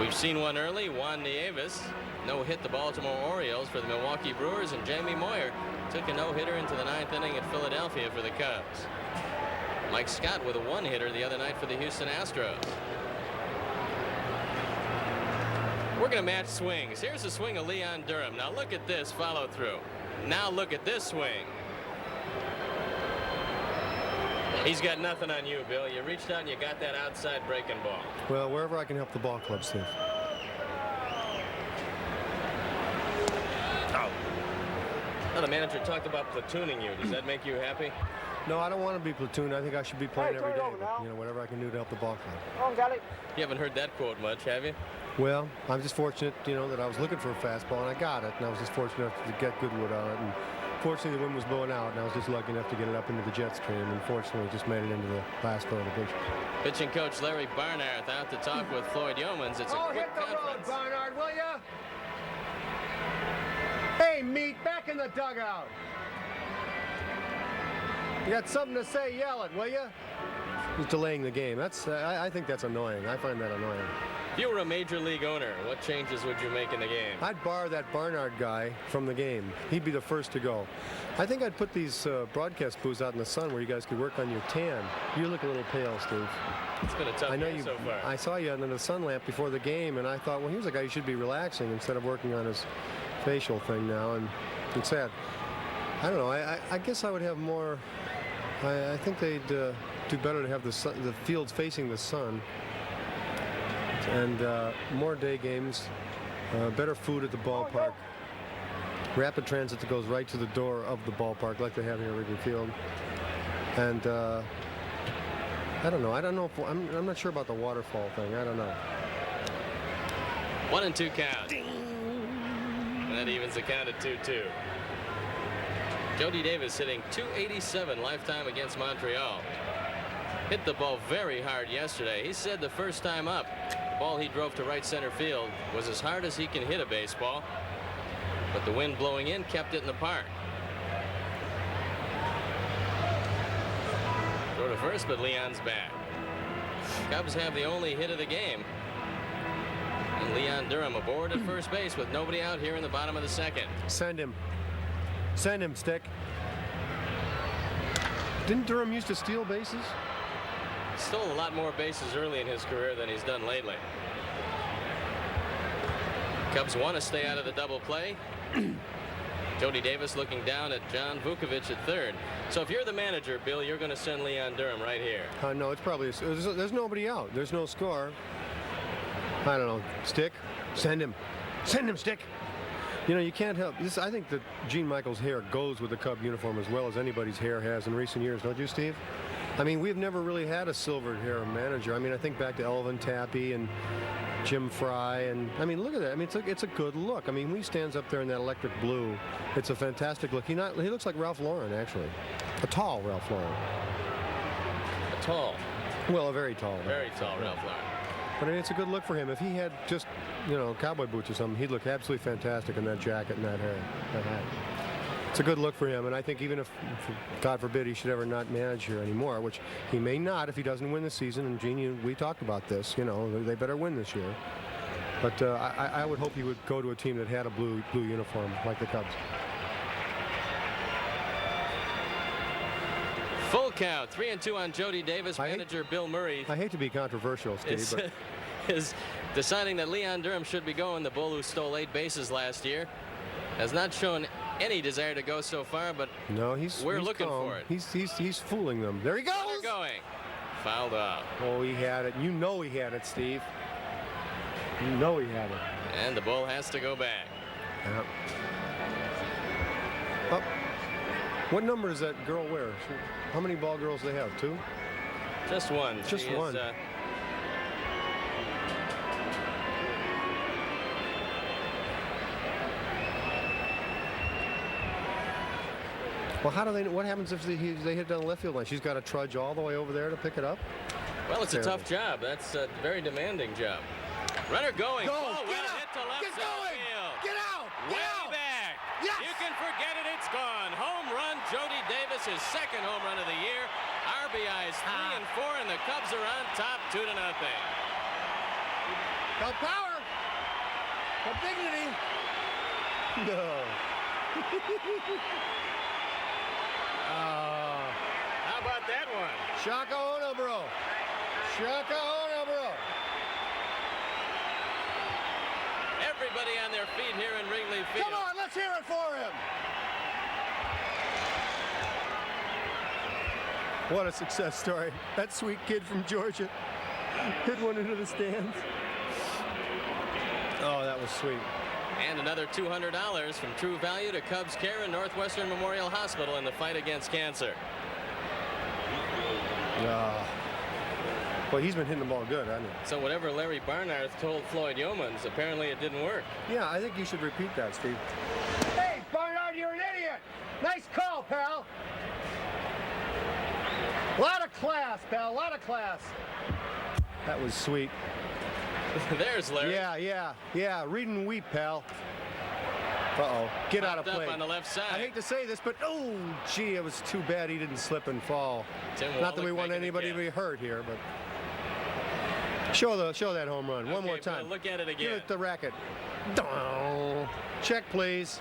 Speaker 2: We've seen one early. Juan Nieves no-hit the Baltimore Orioles for the Milwaukee Brewers, and Jamie Moyer took a no-hitter into the 9th inning at Philadelphia for the Cubs. Mike Scott with a one-hitter the other night for the Houston Astros. We're going to match swings. Here's the swing of Leon Durham. Now look at this follow-through. Now look at this swing. He's got nothing on you, Bill. You reached out and you got that outside breaking ball.
Speaker 3: Well, wherever I can help the ball club, Steve.
Speaker 2: Oh. Now the manager talked about platooning you. Does that make you happy?
Speaker 3: No, I don't want to be platoon. I think I should be playing every day. But, you know, whatever I can do to help the ball club.
Speaker 2: Got it. You haven't heard that quote much, have you?
Speaker 3: Well, I'm just fortunate, you know, that I was looking for a fastball and I got it, and I was just fortunate enough to get Goodwood on it. And fortunately, the wind was blowing out, and I was just lucky enough to get it up into the jet stream, and fortunately, just made it into the last throw of the pitch.
Speaker 2: Pitching coach Larry Barnard out to talk with Floyd Yeomans. It's a quick
Speaker 3: hit the
Speaker 2: conference.
Speaker 3: road, Barnard, will ya? Hey, Meat, back in the dugout. You got something to say, yell it, will ya? He's delaying the game. That's I think that's annoying. I find that annoying.
Speaker 2: If you were a major league owner, what changes would you make in the game?
Speaker 3: I'd bar that Barnard guy from the game. He'd be the first to go. I think I'd put these broadcast booths out in the sun where you guys could work on your tan. You look a little pale, Steve.
Speaker 2: It's been a tough game so far.
Speaker 3: I saw you under the sun lamp before the game, and I thought, well, here's a guy who should be relaxing instead of working on his facial thing now, and it's sad. I don't know. I guess I would have more. I think they'd do better to have the fields facing the sun. And more day games, better food at the ballpark, rapid transit that goes right to the door of the ballpark like they have here at Wrigley Field. And I don't know. If I'm not sure about the waterfall thing. I don't know.
Speaker 2: 1-2 count. And that evens the count at 2-2. Jody Davis hitting .287 lifetime against Montreal. Hit the ball very hard yesterday. He said the first time up, the ball he drove to right center field was as hard as he can hit a baseball, but the wind blowing in kept it in the park. Throw to first, but Leon's back. Cubs have the only hit of the game. And Leon Durham aboard at first base with nobody out here in the bottom of the second.
Speaker 3: Send him. Send him, Stick. Didn't Durham used to steal bases?
Speaker 2: stole a lot more bases early in his career than he's done lately. Cubs want to stay out of the double play. Jody Davis looking down at John Vukovich at third. So if you're the manager, Bill, you're going to send Leon Durham right here.
Speaker 3: No, it's probably there's nobody out. There's no score. I don't know. Stick. Send him. Send him, Stick. You know, you can't help this. I think that Gene Michaels' hair goes with the Cub uniform as well as anybody's hair has in recent years, don't you, Steve? I mean, we've never really had a silvered hair manager. I mean, I think back to Elvin Tappy and Jim Fry, and I mean, look at that. I mean, it's a good look. I mean, when he stands up there in that electric blue, it's a fantastic look. He looks like Ralph Lauren, actually, a tall Ralph Lauren.
Speaker 2: A tall.
Speaker 3: Well, a very tall.
Speaker 2: Very tall Ralph Lauren.
Speaker 3: But I mean, it's a good look for him. If he had just, you know, cowboy boots or something, he'd look absolutely fantastic in that jacket and that hair, that hat. It's a good look for him, and I think even if, God forbid, he should ever not manage here anymore, which he may not if he doesn't win this season, and Gene, we talked about this, you know, they better win this year. But I would hope he would go to a team that had a blue uniform, like the Cubs.
Speaker 2: Full count, 3-2 on Jody Davis. Manager Bill Murray.
Speaker 3: I hate to be controversial, Steve, but
Speaker 2: is deciding that Leon Durham should be going. The bull who stole 8 bases last year has not shown any desire to go so far, but
Speaker 3: no,
Speaker 2: we're looking
Speaker 3: calm.
Speaker 2: for it.
Speaker 3: He's fooling them. There he goes.
Speaker 2: They're going. Fouled off.
Speaker 3: Oh, he had it. You know he had it, Steve. You know he had it.
Speaker 2: And the bull has to go back.
Speaker 3: Yep. Up. What number does that girl wear? How many ball girls do they have? 2?
Speaker 2: Just one.
Speaker 3: Just one. Well, how do they? What happens if they hit down the left field line? She's got to trudge all the way over there to pick it up.
Speaker 2: Well, it's a tough job. That's a very demanding job. Runner going.
Speaker 3: Go!
Speaker 2: Oh,
Speaker 3: Get
Speaker 2: well
Speaker 3: out!
Speaker 2: hit to left
Speaker 3: Get
Speaker 2: center
Speaker 3: going!
Speaker 2: field.
Speaker 3: Get out!
Speaker 2: Way
Speaker 3: Get out!
Speaker 2: back.
Speaker 3: Yes!
Speaker 2: You can forget it. It's gone. Home run. Jody Davis, his second home run of the year. RBIs 3 and 4, and the Cubs are on top 2-0.
Speaker 3: The power. The dignity. No.
Speaker 2: How about that one?
Speaker 3: Shaka Onobro. Shaka Onobro.
Speaker 2: Everybody on their feet here in Wrigley Field.
Speaker 3: Come on, let's hear it for him. What a success story. That sweet kid from Georgia hit one into the stands. Oh, that was sweet.
Speaker 2: And another $200 from True Value to Cubs Care and Northwestern Memorial Hospital in the fight against cancer.
Speaker 3: Well, he's been hitting the ball good, hasn't he?
Speaker 2: So whatever Larry Barnard told Floyd Yeomans, apparently it didn't work.
Speaker 3: Yeah, I think you should repeat that, Steve. Hey, Barnard, you're an idiot. Nice call, pal. A lot of class, pal. A lot of class. That was sweet.
Speaker 2: There's Larry.
Speaker 3: Yeah. Read and weep, pal. Uh-oh. Get out of play.
Speaker 2: Up on the left side.
Speaker 3: I hate to say this, but oh, gee, it was too bad he didn't slip and fall. Not that we want anybody to be hurt here, but show that home run one more time.
Speaker 2: Look at it again.
Speaker 3: Give it the racket. Check, please.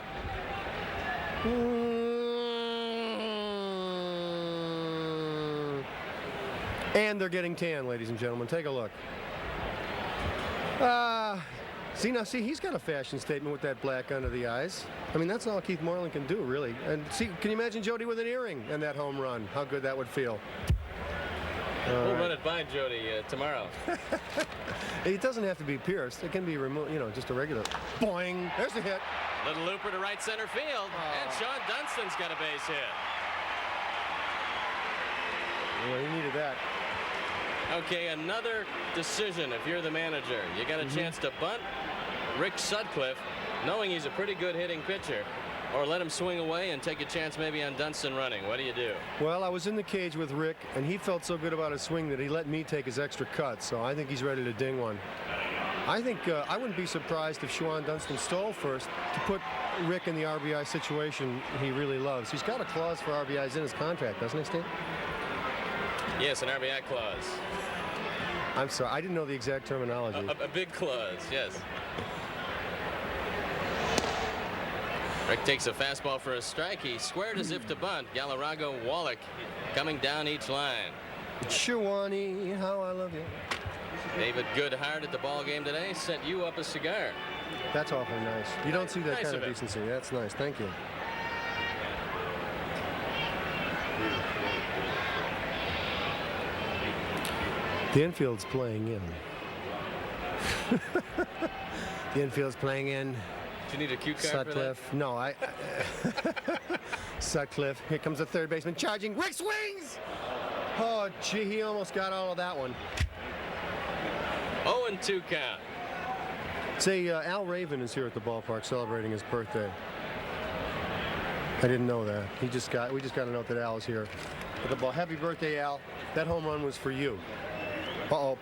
Speaker 3: And they're getting tan, ladies and gentlemen. Take a look. See, he's got a fashion statement with that black under the eyes. I mean, that's all Keith Moreland can do, really. And see, can you imagine Jody with an earring and that home run? How good that would feel.
Speaker 2: We'll run it by Jody tomorrow.
Speaker 3: It doesn't have to be pierced. It can be removed, you know, just a regular. Boing. There's the hit.
Speaker 2: Little looper to right center field. And Sean Dunstan's got a base hit.
Speaker 3: Well, he needed that.
Speaker 2: Okay, another decision if you're the manager. You got a chance to bunt Rick Sutcliffe, knowing he's a pretty good hitting pitcher, or let him swing away and take a chance maybe on Dunston running. What do you do?
Speaker 3: Well, I was in the cage with Rick, and he felt so good about his swing that he let me take his extra cut, so I think he's ready to ding one. I think I wouldn't be surprised if Sean Dunston stole first to put Rick in the RBI situation he really loves. He's got a clause for RBIs in his contract, doesn't he, Steve?
Speaker 2: Yes, an RBI clause.
Speaker 3: I'm sorry, I didn't know the exact terminology.
Speaker 2: A big clause, yes. Rick takes a fastball for a strike. He squared as if to bunt. Galarraga, Wallach coming down each line.
Speaker 3: Shawani, how I love you.
Speaker 2: David Goodhart at the ball game today sent you up a cigar.
Speaker 3: That's awfully nice. You don't see that
Speaker 2: Nice
Speaker 3: kind
Speaker 2: of
Speaker 3: of
Speaker 2: him.
Speaker 3: decency. That's nice. Thank you. The infield's playing in. The infield's playing in.
Speaker 2: Do you need a cue card for that?
Speaker 3: Sutcliffe. No, I Sutcliffe. Here comes the third baseman charging. Rick swings! Oh, gee, he almost got all of that one.
Speaker 2: 0-2 count.
Speaker 3: Say, Al Raven is here at the ballpark celebrating his birthday. I didn't know that. We just got a note that Al is here at the ball. Happy birthday, Al. That home run was for you. Uh-oh.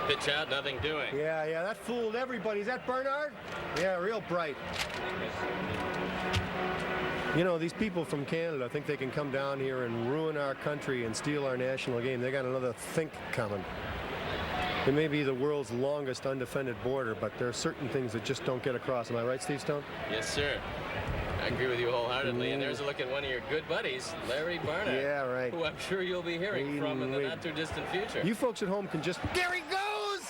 Speaker 2: Pitch out, nothing doing.
Speaker 3: Yeah, that fooled everybody. Is that Bernard? Yeah, real bright. You know, these people from Canada think they can come down here and ruin our country and steal our national game. They got another think coming. It may be the world's longest undefended border, but there are certain things that just don't get across. Am I right, Steve Stone?
Speaker 2: Yes, sir. I agree with you wholeheartedly. And there's a look at one of your good buddies, Larry Barnett.
Speaker 3: Yeah, right.
Speaker 2: Who I'm sure you'll be hearing from in the not-too-distant future.
Speaker 3: You folks at home can just... There he goes!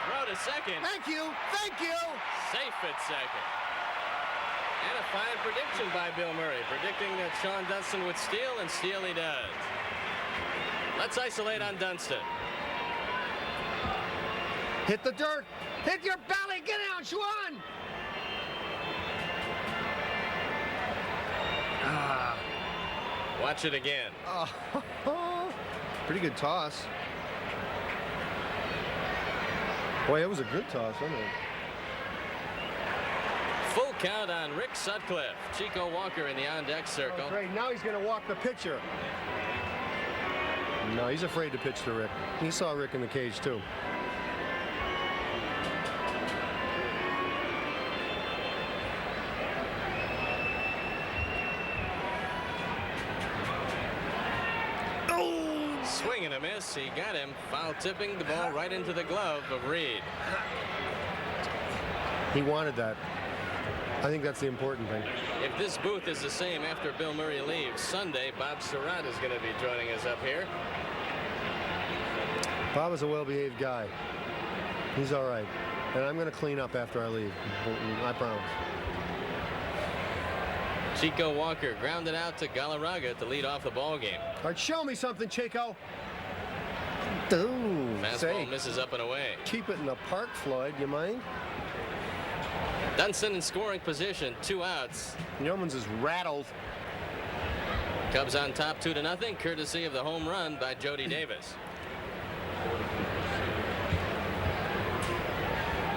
Speaker 2: Throw to second.
Speaker 3: Thank you! Thank you!
Speaker 2: Safe at second. And a fine prediction by Bill Murray, predicting that Sean Dunston would steal, and steal he does. Let's isolate on Dunston.
Speaker 3: Hit the dirt! Hit your belly! Get down, Schwan!
Speaker 2: Watch it again.
Speaker 3: Pretty good toss. Boy, it was a good toss, wasn't it?
Speaker 2: Full count on Rick Sutcliffe. Chico Walker in the on-deck circle.
Speaker 3: Oh, great. Now he's going to walk the pitcher. No, he's afraid to pitch to Rick. He saw Rick in the cage, too.
Speaker 2: Swing and a miss. He got him. Foul tipping the ball right into the glove of Reed.
Speaker 3: He wanted that. I think that's the important thing.
Speaker 2: If this booth is the same after Bill Murray leaves Sunday, Bob Surratt is going to be joining us up here.
Speaker 3: Bob is a well-behaved guy. He's all right. And I'm going to clean up after I leave. I promise.
Speaker 2: Chico Walker grounded out to Galarraga to lead off the ball game.
Speaker 3: All right, show me something, Chico. Ooh,
Speaker 2: fastball misses up and away.
Speaker 3: Keep it in the park, Floyd. You mind?
Speaker 2: Dunston in scoring position, 2 outs.
Speaker 3: Yeomans is rattled.
Speaker 2: Cubs on top 2-0, courtesy of the home run by Jody Davis.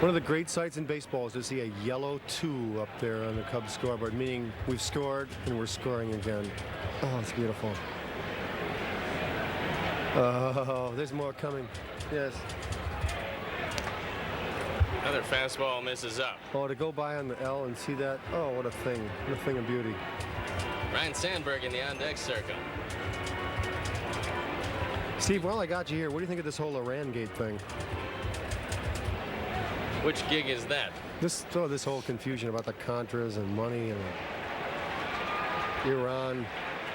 Speaker 3: One of the great sights in baseball is to see a yellow 2 up there on the Cubs scoreboard, meaning we've scored and we're scoring again. Oh, it's beautiful. Oh, there's more coming. Yes.
Speaker 2: Another fastball misses up.
Speaker 3: Oh, to go by on the L and see that. Oh, what a thing. What a thing of beauty.
Speaker 2: Ryan Sandberg in the on-deck circle.
Speaker 3: Steve, while I got you here, what do you think of this whole Iran Gate thing?
Speaker 2: Which gig is that?
Speaker 3: This whole confusion about the Contras and money and Iran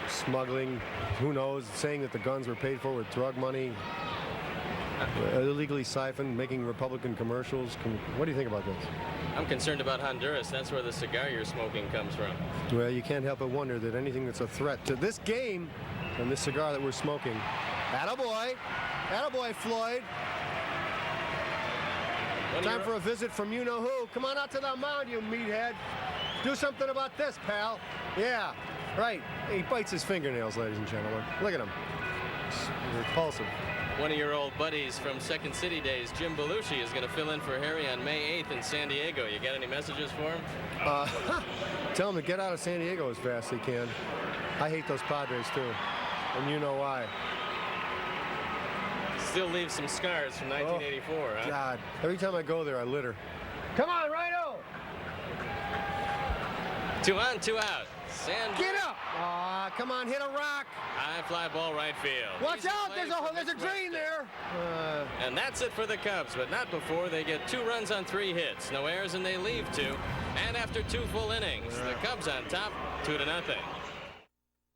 Speaker 3: smuggling, who knows, saying that the guns were paid for with drug money, illegally siphoned, making Republican commercials. What do you think about this?
Speaker 2: I'm concerned about Honduras. That's where the cigar you're smoking comes from.
Speaker 3: Well, you can't help but wonder that anything that's a threat to this game and this cigar that we're smoking. Attaboy. Attaboy, Floyd. Time for a visit from you-know-who. Come on out to the mound, you meathead. Do something about this, pal. Yeah, right. He bites his fingernails, ladies and gentlemen. Look at him. It's repulsive.
Speaker 2: One of your old buddies from Second City days, Jim Belushi, is going to fill in for Harry on May 8th in San Diego. You got any messages for him?
Speaker 3: Tell him to get out of San Diego as fast as he can. I hate those Padres, too. And you know why.
Speaker 2: Still leaves some scars from 1984, huh?
Speaker 3: God, every time I go there, I litter. Come on, Rhino!
Speaker 2: 2 on, 2 out. Sandberg.
Speaker 3: Get up! Come on, hit a rock.
Speaker 2: High fly ball right field.
Speaker 3: Watch
Speaker 2: Easy
Speaker 3: out,
Speaker 2: play
Speaker 3: there's a drain there.
Speaker 2: And that's it for the Cubs, but not before they get 2 runs on 3 hits. No errors, and they leave 2. And after 2 full innings, the Cubs on top, 2-0.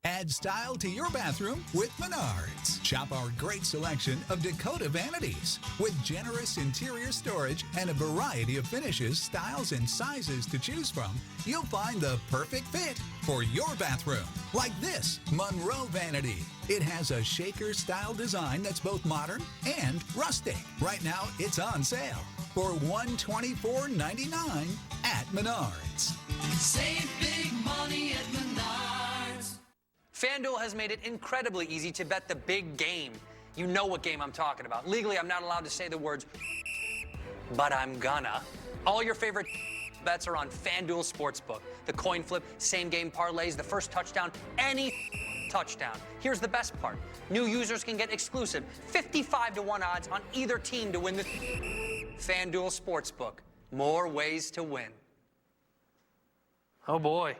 Speaker 8: Add style to your bathroom with Menards. Shop our great selection of Dakota vanities. With generous interior storage and a variety of finishes, styles, and sizes to choose from, you'll find the perfect fit for your bathroom. Like this Monroe vanity. It has a shaker-style design that's both modern and rustic. Right now, it's on sale for $124.99 at Menards.
Speaker 9: Save big money at Menards. FanDuel has made it incredibly easy to bet the big game. You know what game I'm talking about. Legally, I'm not allowed to say the words, but I'm gonna. All your favorite bets are on FanDuel Sportsbook. The coin flip, same game parlays, the first touchdown, any touchdown. Here's the best part. New users can get exclusive 55-1 odds on either team to win the FanDuel Sportsbook. More ways to win. Oh boy,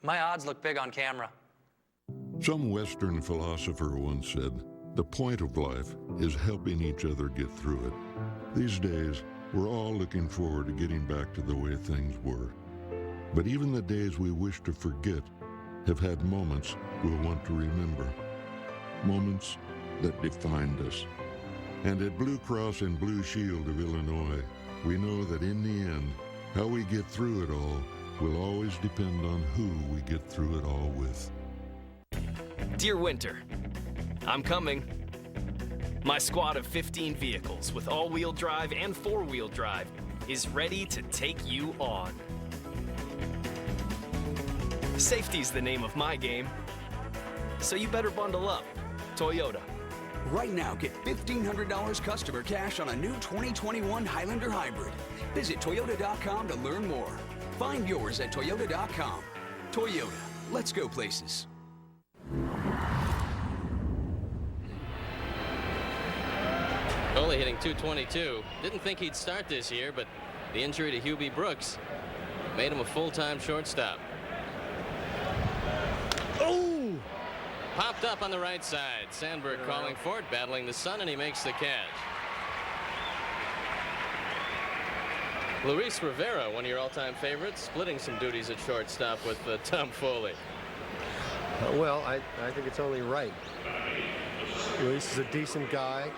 Speaker 9: my odds look big on camera.
Speaker 24: Some Western philosopher once said, the point of life is helping each other get through it. These days, we're all looking forward to getting back to the way things were. But even the days we wish to forget have had moments we'll want to remember. Moments that defined us. And at Blue Cross and Blue Shield of Illinois, we know that in the end, how we get through it all will always depend on who we get through it all with.
Speaker 10: Dear Winter, I'm coming. My squad of 15 vehicles with all-wheel drive and four-wheel drive is ready to take you on. Safety's the name of my game, so you better bundle up. Toyota.
Speaker 12: Right now, get $1,500 customer cash on a new 2021 Highlander Hybrid. Visit Toyota.com to learn more. Find yours at Toyota.com. Toyota, let's go places.
Speaker 2: Only hitting .222. Didn't think he'd start this year, but the injury to Hubie Brooks made him a full-time shortstop.
Speaker 3: Oh!
Speaker 2: Popped up on the right side. Sandberg calling for it, battling the sun, and he makes the catch. Luis Rivera, one of your all-time favorites, splitting some duties at shortstop with Tom Foley.
Speaker 3: Well, I think it's only right. Luis is a decent guy.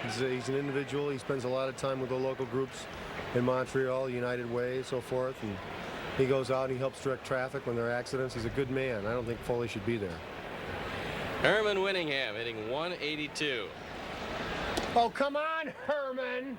Speaker 3: He's an individual. He spends a lot of time with the local groups in Montreal, United Way, so forth. And he goes out and he helps direct traffic when there are accidents. He's a good man. I don't think Foley should be there.
Speaker 2: Herman Winningham hitting .182.
Speaker 3: Oh, come on, Herman!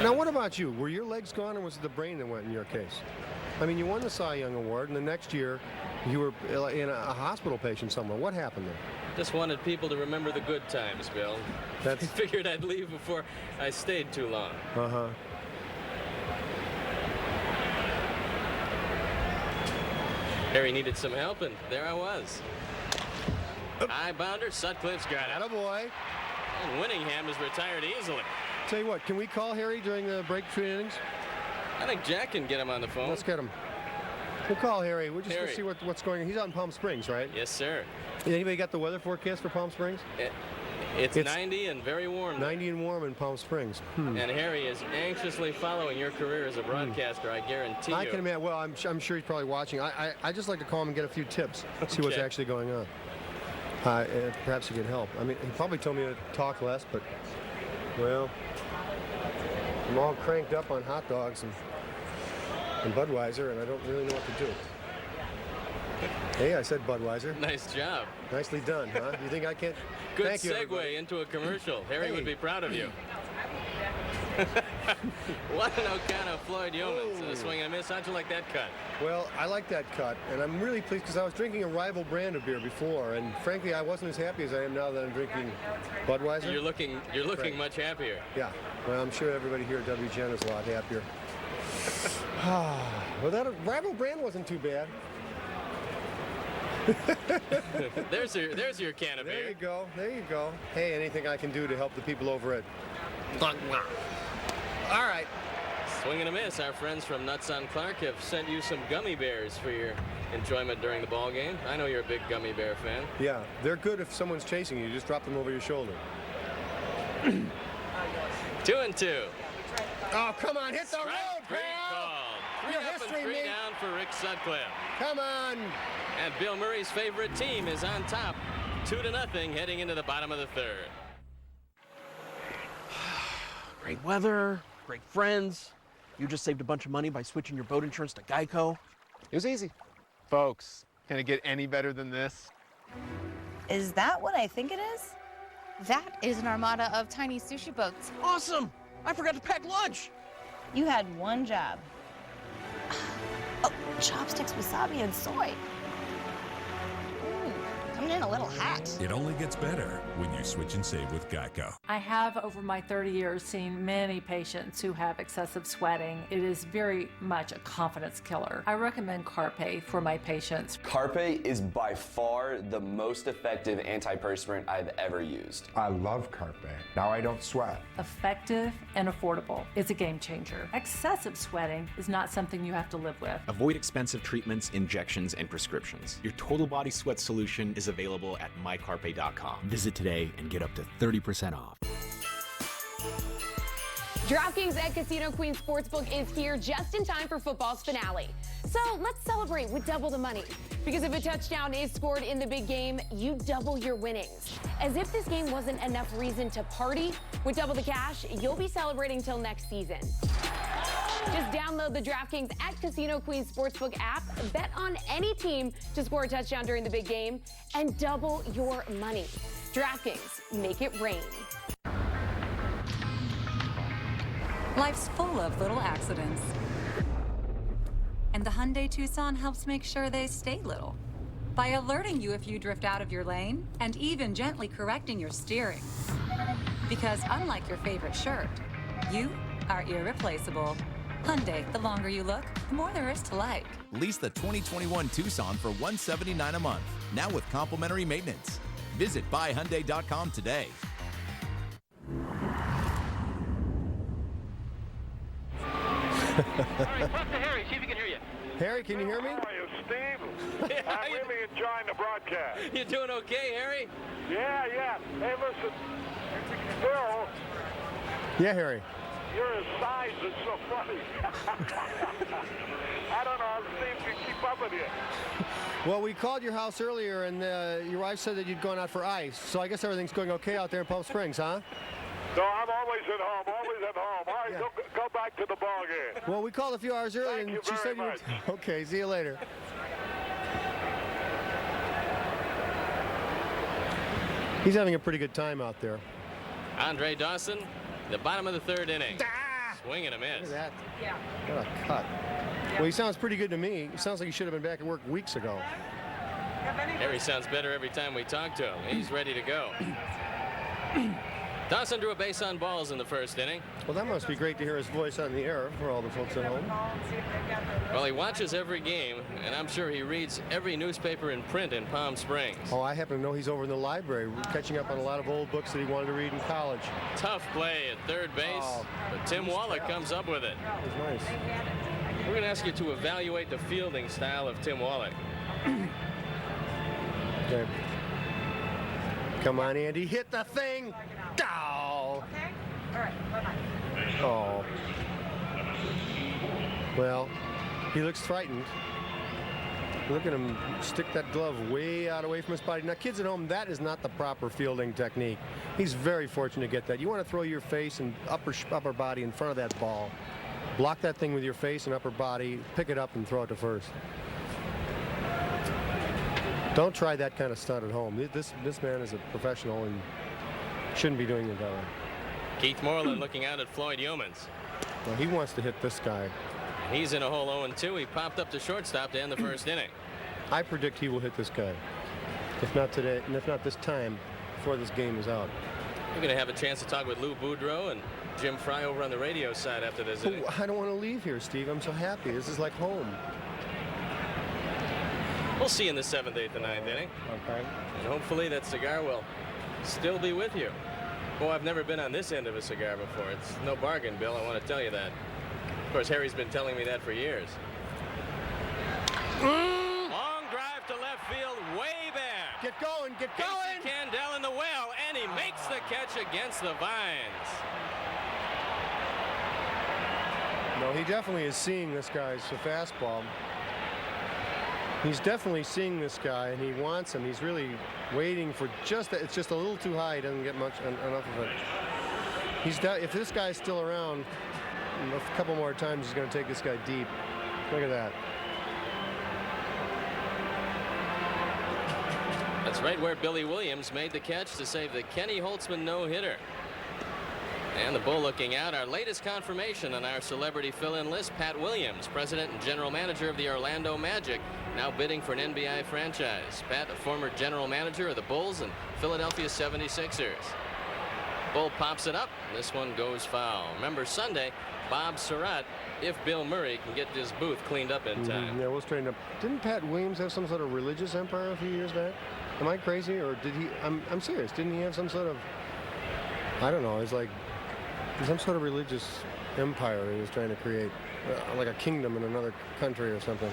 Speaker 3: Now, what about you? Were your legs gone, or was it the brain that went in your case? I mean, you won the Cy Young Award, and the next year you were in a hospital patient somewhere. What happened there?
Speaker 2: Just wanted people to remember the good times, Bill. I figured I'd leave before I stayed too long.
Speaker 3: Uh-huh.
Speaker 2: Harry needed some help, and there I was. High bounder, Sutcliffe's got it.
Speaker 3: Attaboy.
Speaker 2: And Winningham is retired easily.
Speaker 3: Tell you what, can we call Harry during the break between innings?
Speaker 2: I think Jack can get him on the phone.
Speaker 3: Let's get him. We'll call Harry. We'll just see what's going on. He's out in Palm Springs, right?
Speaker 2: Yes, sir.
Speaker 3: Anybody got the weather forecast for Palm Springs?
Speaker 2: It's 90 and very warm.
Speaker 3: 90 and warm in Palm Springs.
Speaker 2: And Harry is anxiously following your career as a broadcaster, I guarantee you.
Speaker 3: I can imagine. Well, I'm sure he's probably watching. I just like to call him and get a few tips, see what's actually going on. Perhaps he could help. I mean, he probably told me to talk less, but, well, I'm all cranked up on hot dogs and Budweiser, and I don't really know what to do. Hey, I said Budweiser.
Speaker 2: Nice job.
Speaker 3: Nicely done, huh? You think I can't?
Speaker 2: Good
Speaker 3: Thank you,
Speaker 2: segue
Speaker 3: everybody.
Speaker 2: into a commercial. Harry would be proud of you. What an O'Connor, Floyd Yeomans. A swing and a miss. How'd you like that cut?
Speaker 3: Well, I like that cut, and I'm really pleased because I was drinking a rival brand of beer before, and frankly, I wasn't as happy as I am now that I'm drinking Budweiser.
Speaker 2: You're looking much happier.
Speaker 3: Yeah. Well, I'm sure everybody here at WGN is a lot happier. Well, that rival brand wasn't too bad.
Speaker 2: there's your can of beer.
Speaker 3: There you go. There you go. Hey, anything I can do to help the people over at... All right.
Speaker 2: Swing and a miss. Our friends from Nuts on Clark have sent you some gummy bears for your enjoyment during the ball game. I know you're a big Gummy Bear fan.
Speaker 3: Yeah, they're good if someone's chasing you. You just drop them over your shoulder.
Speaker 2: 2-2.
Speaker 3: Oh, come on, hit the road,
Speaker 2: Great
Speaker 3: pal!
Speaker 2: call. 3
Speaker 3: Your
Speaker 2: up and
Speaker 3: history,
Speaker 2: 3
Speaker 3: mate.
Speaker 2: down for Rick Sutcliffe.
Speaker 3: Come on.
Speaker 2: And Bill Murray's favorite team is on top, 2-0, heading into the bottom of the third.
Speaker 13: Great weather, great friends. You just saved a bunch of money by switching your boat insurance to Geico.
Speaker 14: It was easy. Folks, can it get any better than this?
Speaker 15: Is that what I think it is?
Speaker 16: That is an armada of tiny sushi boats.
Speaker 13: Awesome! I forgot to pack lunch.
Speaker 15: You had one job. Oh, chopsticks, wasabi, and soy. Coming in a little hot.
Speaker 17: It only gets better when you switch and save with Geico.
Speaker 18: I have, over my 30 years, seen many patients who have excessive sweating. It is very much a confidence killer. I recommend Carpe for my patients.
Speaker 20: Carpe is by far the most effective antiperspirant I've ever used.
Speaker 28: I love Carpe. Now I don't sweat.
Speaker 18: Effective and affordable. It's a game changer. Excessive sweating is not something you have to live with.
Speaker 29: Avoid expensive treatments, injections, and prescriptions. Your total body sweat solution is available at mycarpe.com. Visit today and get up to 30% off.
Speaker 22: DraftKings at Casino Queen Sportsbook is here just in time for football's finale. So let's celebrate with double the money. Because if a touchdown is scored in the big game, you double your winnings. As if this game wasn't enough reason to party, with double the cash, you'll be celebrating till next season. Just download the DraftKings at Casino Queen Sportsbook app, bet on any team to score a touchdown during the big game, and double your money. DraftKings, make it rain.
Speaker 30: Life's full of little accidents. And the Hyundai Tucson helps make sure they stay little by alerting you if you drift out of your lane and even gently correcting your steering. Because unlike your favorite shirt, you are irreplaceable. Hyundai, the longer you look, the more there is to like.
Speaker 31: Lease the 2021 Tucson for $179 a month, now with complimentary maintenance. Visit buyhyundai.com today.
Speaker 32: All right, talk to Harry, see if he can hear you.
Speaker 3: Harry, can you hear me?
Speaker 32: How are you, Steve? I'm really enjoying the broadcast.
Speaker 2: You doing okay, Harry?
Speaker 32: Yeah. Hey, listen, Bill,
Speaker 3: Yeah, Harry.
Speaker 32: your size is so funny. I don't know how Steve can keep up with you.
Speaker 3: Well, we called your house earlier, and your wife said that you'd gone out for ice. So I guess everything's going okay out there in Palm Springs, huh?
Speaker 32: No, I'm always at home, All right, go back to the ball game.
Speaker 3: Well, we called a few hours earlier,
Speaker 32: Thank
Speaker 3: and
Speaker 32: you
Speaker 3: she said
Speaker 32: very
Speaker 3: you were... Okay, see you later. He's having a pretty good time out there.
Speaker 2: Andre Dawson, the bottom of the third inning. Swing and a miss.
Speaker 3: Look at that. Yeah. What a cut. Well, he sounds pretty good to me. He sounds like he should have been back at work weeks ago.
Speaker 2: Harry sounds better every time we talk to him. He's ready to go. Dawson drew a base on balls in the first inning.
Speaker 3: Well, that must be great to hear his voice on the air for all the folks at home.
Speaker 2: Well, he watches every game, and I'm sure he reads every newspaper in print in Palm Springs.
Speaker 3: Oh, I happen to know he's over in the library catching up on a lot of old books that he wanted to read in college.
Speaker 2: Tough play at third base, but Tim Wallach comes up with it.
Speaker 3: That was nice.
Speaker 2: We're going to ask you to evaluate the fielding style of Tim Wallach.
Speaker 3: Okay. Come on, Andy, hit the thing. Oh.
Speaker 16: Okay? All right, bye-bye.
Speaker 3: Oh. Well, he looks frightened. Look at him stick that glove way out away from his body. Now, kids at home, that is not the proper fielding technique. He's very fortunate to get that. You want to throw your face and upper body in front of that ball. Block that thing with your face and upper body, pick it up and throw it to first. Don't try that kind of stunt at home. This man is a professional and shouldn't be doing it that way.
Speaker 2: Keith Moreland looking out at Floyd Yeomans.
Speaker 3: Well, he wants to hit this guy.
Speaker 2: He's in a hole 0-2. He popped up to shortstop to end the first inning.
Speaker 3: I predict he will hit this guy. If not today, and if not this time, before this game is out.
Speaker 2: We're going to have a chance to talk with Lou Boudreau and Jim Fry over on the radio side after this inning.
Speaker 3: I don't want to leave here, Steve. I'm so happy. This is like home.
Speaker 2: We'll see you in the 7th, 8th, and 9th inning.
Speaker 3: Okay.
Speaker 2: And hopefully that cigar will still be with you. Boy, I've never been on this end of a cigar before. It's no bargain, Bill. I want to tell you that. Of course, Harry's been telling me that for years. Oh,
Speaker 3: going, get going!
Speaker 2: Candell in the well, and he makes the catch against the vines.
Speaker 3: No, he definitely is seeing this guy's fastball. He's definitely seeing this guy, and he wants him. He's really waiting for just that. It's just a little too high. He doesn't get enough of it. If this guy's still around, a couple more times, he's going to take this guy deep. Look at that.
Speaker 2: That's right where Billy Williams made the catch to save the Kenny Holtzman no-hitter. And the Bull looking out. Our latest confirmation on our celebrity fill-in list, Pat Williams, president and general manager of the Orlando Magic, now bidding for an NBA franchise. Pat, a former general manager of the Bulls and Philadelphia 76ers. Bull pops it up. This one goes foul. Remember Sunday, Bob Surratt, if Bill Murray can get his booth cleaned up in time.
Speaker 3: Yeah, we'll straighten up. Didn't Pat Williams have some sort of religious empire a few years back? Am I crazy, or did he? I'm serious. Didn't he have some sort of? I don't know. It's like some sort of religious empire he was trying to create, like a kingdom in another country or something.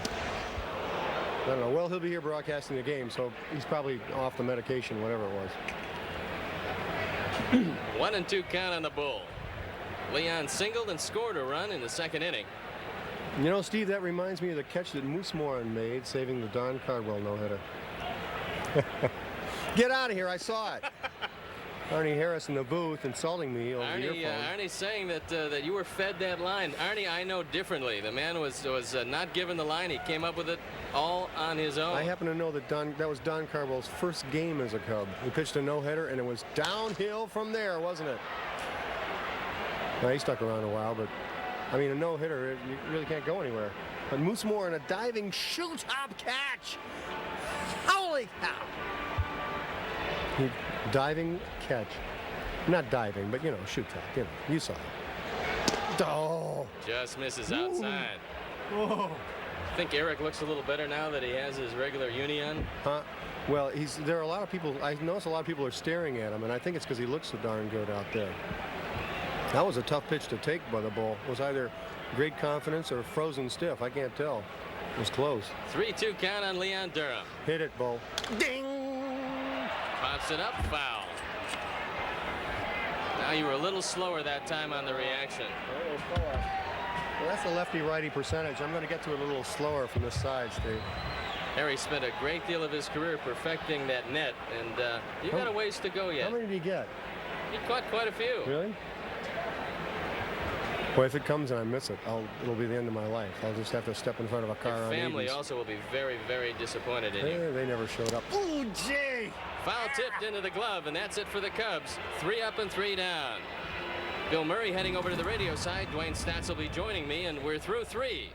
Speaker 3: I don't know. Well, he'll be here broadcasting the game, so he's probably off the medication, whatever it was.
Speaker 2: 1-2 count on the Bull. Leon singled and scored a run in the second inning.
Speaker 3: You know, Steve, that reminds me of the catch that Moose Moran made, saving the Don Cardwell no-hitter. Get out of here! I saw it. Arnie Harris in the booth insulting me over the earphone.
Speaker 2: Arnie's saying that you were fed that line. Arnie, I know differently. The man was not given the line. He came up with it all on his own.
Speaker 3: I happen to know that that was Don Cardwell's first game as a Cub. He pitched a no-hitter, and it was downhill from there, wasn't it? Now, he stuck around a while, but, I mean, a no-hitter, you really can't go anywhere. But Moose Moore in a diving shoe-top catch. Holy cow! Diving catch. Not diving, but, you know, shoot-top. You know, you saw it. Oh!
Speaker 2: Just misses outside.
Speaker 3: Whoa!
Speaker 2: I think Eric looks a little better now that he has his regular uni on.
Speaker 3: Huh? Well, there are a lot of people, I notice a lot of people are staring at him, and I think it's because he looks so darn good out there. That was a tough pitch to take by the Bull. It was either great confidence or frozen stiff. I can't tell. It was close.
Speaker 2: 3-2 count on Leon Durham.
Speaker 3: Hit it, Bull. Ding!
Speaker 2: Pops it up, foul. Now you were a little slower that time on the reaction.
Speaker 3: Well, that's the lefty-righty percentage. I'm going to get to it a little slower from this side, Steve.
Speaker 2: Harry spent a great deal of his career perfecting that net, and you got a ways to go yet.
Speaker 3: How many did he get?
Speaker 2: He caught quite a few.
Speaker 3: Really? Boy, if it comes and I miss it, it'll be the end of my life. I'll just have to step in front of a car on
Speaker 2: Your family
Speaker 3: Edens.
Speaker 2: also will be very, very disappointed in you.
Speaker 3: They never showed up. Ooh, gee!
Speaker 2: Foul tipped into the glove, and that's it for the Cubs. 3 up and 3 down. Bill Murray heading over to the radio side. Dwayne Statz will be joining me, and we're through 3.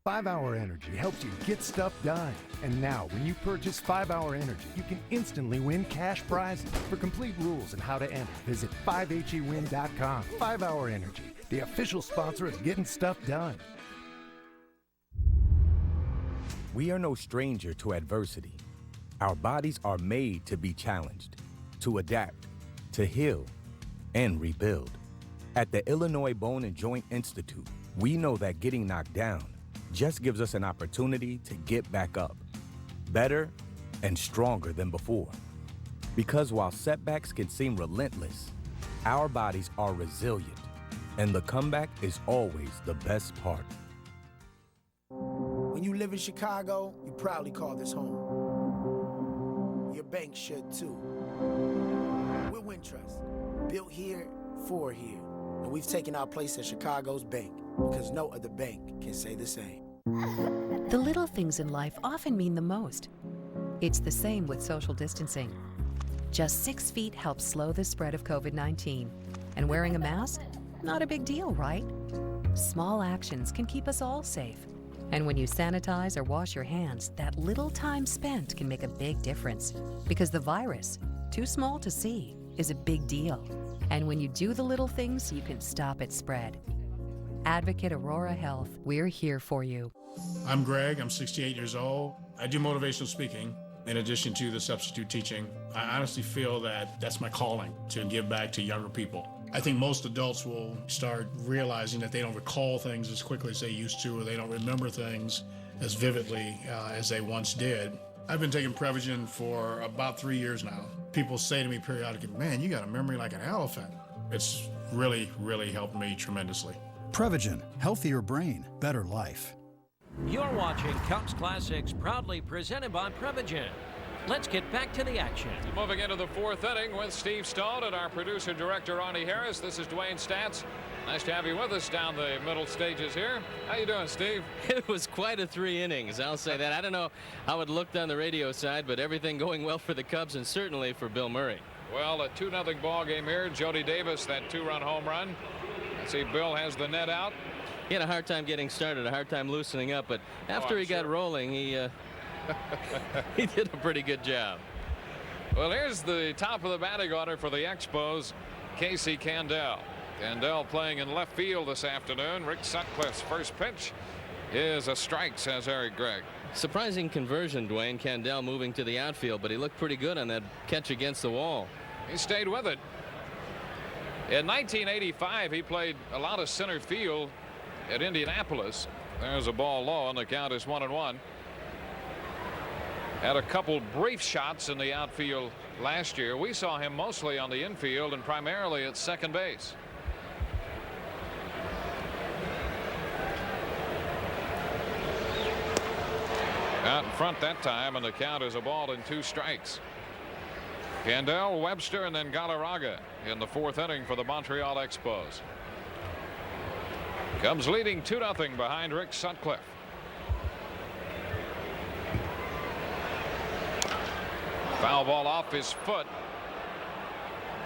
Speaker 1: 5-Hour Energy helps you get stuff done. And now, when you purchase 5-Hour Energy, you can instantly win cash prizes. For complete rules and how to enter, visit 5hewin.com. 5-Hour Energy, the official sponsor of getting stuff done.
Speaker 4: We are no stranger to adversity. Our bodies are made to be challenged, to adapt, to heal, and rebuild. At the Illinois Bone and Joint Institute, we know that getting knocked down just gives us an opportunity to get back up, better and stronger than before. Because while setbacks can seem relentless, our bodies are resilient, and the comeback is always the best part.
Speaker 5: When you live in Chicago, you proudly call this home. Your bank should too. We're Wintrust, built here for here, and we've taken our place as Chicago's bank because no other bank can say the same.
Speaker 6: The little things in life often mean the most. It's the same with social distancing. Just 6 feet helps slow the spread of COVID-19. And wearing a mask? Not a big deal, right? Small actions can keep us all safe. And when you sanitize or wash your hands, that little time spent can make a big difference. Because the virus, too small to see, is a big deal. And when you do the little things, you can stop its spread. Advocate Aurora Health, we're here for you.
Speaker 7: I'm Greg, I'm 68 years old. I do motivational speaking in addition to the substitute teaching. I honestly feel that that's my calling, to give back to younger people. I think most adults will start realizing that they don't recall things as quickly as they used to, or they don't remember things as vividly as they once did. I've been taking Prevagen for about 3 years now. People say to me periodically, man, you got a memory like an elephant. It's really, really helped me tremendously.
Speaker 8: Prevagen, healthier brain, better life.
Speaker 9: You're watching Cubs Classics, proudly presented by Prevagen. Let's get back to the action.
Speaker 10: Moving into the fourth inning with Steve Stone and our producer-director, Arnie Harris. This is Dwayne Stats. Nice to have you with us down the middle stages here. How you doing, Steve?
Speaker 2: It was quite a 3 innings, I'll say that. I don't know how it looked on the radio side, but everything going well for the Cubs and certainly for Bill Murray.
Speaker 10: Well, a 2-0 ball game here. Jody Davis, that 2-run home run. I see Bill has the net out.
Speaker 2: He had a hard time getting started, a hard time loosening up, but after he got rolling, he did a pretty good job.
Speaker 10: Well, here's the top of the batting order for the Expos, Casey Candell. Candell playing in left field this afternoon. Rick Sutcliffe's first pitch is a strike, says Eric Gregg.
Speaker 2: Surprising conversion, Dwayne. Candell moving to the outfield, but he looked pretty good on that catch against the wall.
Speaker 10: He stayed with it. In 1985, he played a lot of center field at Indianapolis. There's a ball low, and the count is 1-1. Had a couple brief shots in the outfield last year. We saw him mostly on the infield and primarily at second base. Out in front that time, and the count is a ball and 2 strikes. Candell, Webster, and then Galarraga in the fourth inning for the Montreal Expos. Cubs leading 2-0 behind Rick Sutcliffe. Foul ball off his foot.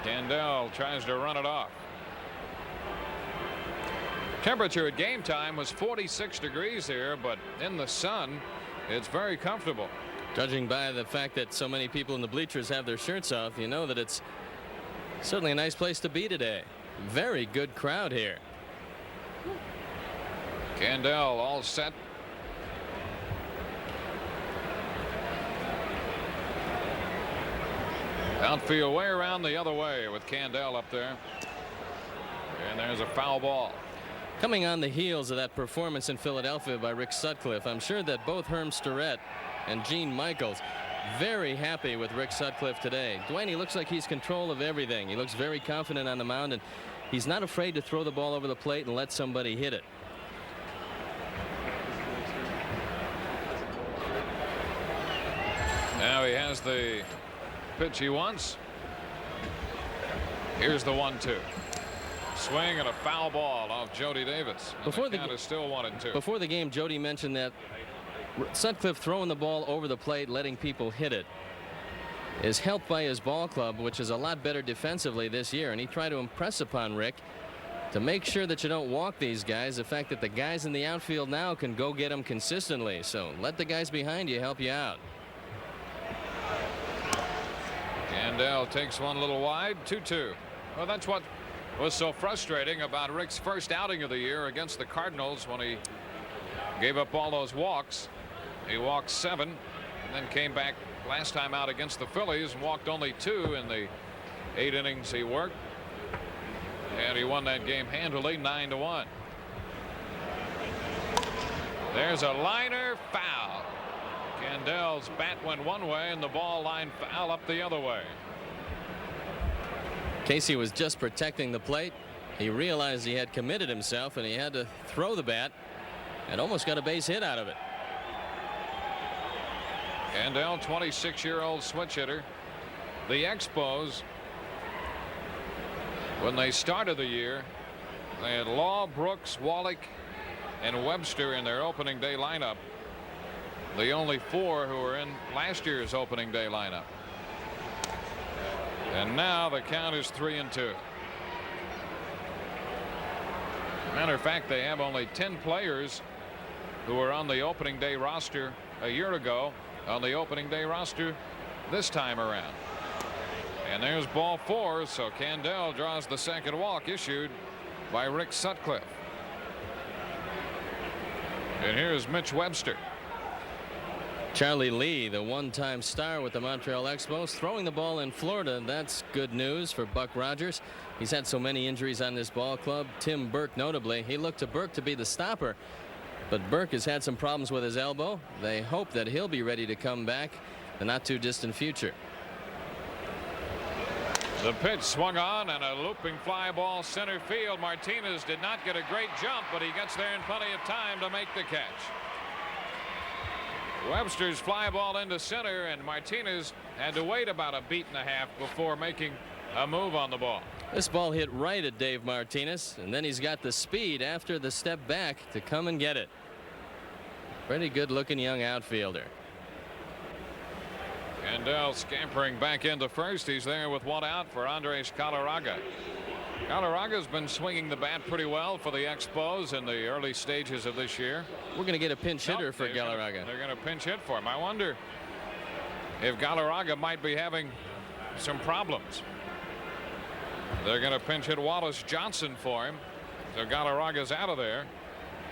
Speaker 10: Candell tries to run it off. Temperature at game time was 46 degrees here, but in the sun, it's very comfortable.
Speaker 2: Judging by the fact that so many people in the bleachers have their shirts off, you know that it's certainly a nice place to be today. Very good crowd here.
Speaker 10: Candell all set. Outfield way around the other way with Candell up there. And there's a foul ball.
Speaker 2: Coming on the heels of that performance in Philadelphia by Rick Sutcliffe, I'm sure that both Herm Starrett and Gene Michaels very happy with Rick Sutcliffe today. Dwayne, he looks like he's control of everything. He looks very confident on the mound, and he's not afraid to throw the ball over the plate and let somebody hit it.
Speaker 10: Now he has the pitch he wants. Here's the 1-2. Swing and a foul ball off Jody Davis. Before the count is still 1-2.
Speaker 2: Before the game, Jody mentioned that Sutcliffe throwing the ball over the plate, letting people hit it, is helped by his ball club, which is a lot better defensively this year. And he tried to impress upon Rick to make sure that you don't walk these guys. The fact that the guys in the outfield now can go get them consistently. So let the guys behind you help you out.
Speaker 10: Candell takes one a little wide. 2-2. Well, that's what was so frustrating about Rick's first outing of the year against the Cardinals when he gave up all those walks. He walked 7 and then came back last time out against the Phillies and walked only 2 in the 8 innings he worked. And he won that game handily, 9-1. There's a liner foul. Candell's bat went one way and the ball line foul up the other way.
Speaker 2: Casey was just protecting the plate. He realized he had committed himself and he had to throw the bat and almost got a base hit out of it.
Speaker 10: Candell, 26-year-old switch hitter. The Expos, when they started the year, they had Law, Brooks, Wallach, and Webster in their opening day lineup. The only 4 who were in last year's opening day lineup. And now the count is 3-2. Matter of fact, they have only 10 players who were on the opening day roster a year ago on the opening day roster this time around. And there's ball 4, so Candell draws the second walk issued by Rick Sutcliffe. And here's Mitch Webster.
Speaker 2: Charlie Lee, the one-time star with the Montreal Expos, throwing the ball in Florida. That's good news for Buck Rogers. He's had so many injuries on this ball club. Tim Burke notably. He looked to Burke to be the stopper. But Burke has had some problems with his elbow. They hope that he'll be ready to come back in the not too distant future.
Speaker 10: The pitch swung on and a looping fly ball center field. Martinez did not get a great jump, but he gets there in plenty of time to make the catch. Webster's fly ball into center, and Martinez had to wait about a beat and a half before making a move on the ball.
Speaker 2: This ball hit right at Dave Martinez, and then he's got the speed after the step back to come and get it. Pretty good looking young outfielder.
Speaker 10: Candel scampering back into first. He's there with one out for Andres Galarraga. Galarraga's been swinging the bat pretty well for the Expos in the early stages of this year.
Speaker 2: We're going to get a pinch hitter for Galarraga.
Speaker 10: They're going to pinch hit for him. I wonder if Galarraga might be having some problems. They're going to pinch hit Wallace Johnson for him. So Galarraga's out of there.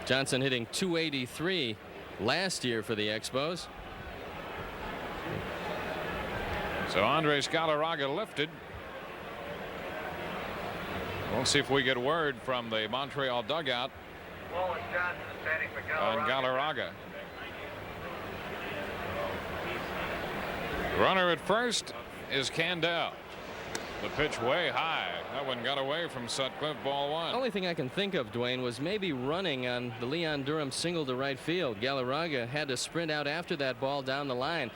Speaker 2: Johnson hitting .283 last year for the Expos.
Speaker 10: So Andres Galarraga lifted. We'll see if we get word from the Montreal dugout on Galarraga. Runner at first is Candel. The pitch way high. That one got away from Sutcliffe. Ball one.
Speaker 2: Only thing I can think of, Dwayne, was maybe running on the Leon Durham single to right field. Galarraga had to sprint out after that ball down the line.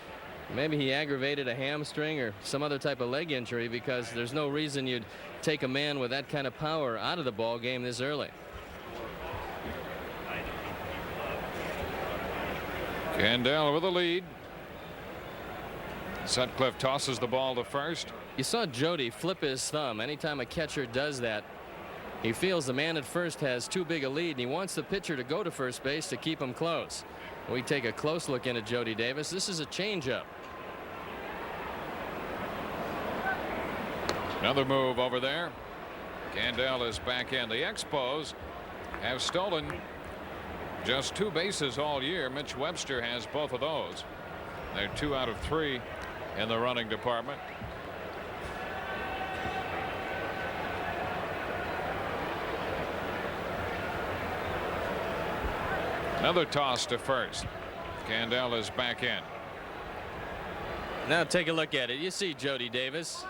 Speaker 2: Maybe he aggravated a hamstring or some other type of leg injury, because there's no reason you'd take a man with that kind of power out of the ball game this early.
Speaker 10: Candel with the lead. Sutcliffe tosses the ball to first.
Speaker 2: You saw Jody flip his thumb. Anytime a catcher does that, he feels the man at first has too big a lead, and he wants the pitcher to go to first base to keep him close. We take a close look into Jody Davis. This is a changeup.
Speaker 10: Another move over there. Candel is back in. The Expos have stolen just 2 bases all year. Mitch Webster has both of those. They're 2 out of 3 in the running department. Another toss to first. Candel is back in.
Speaker 2: Now take a look at it. You see Jody Davis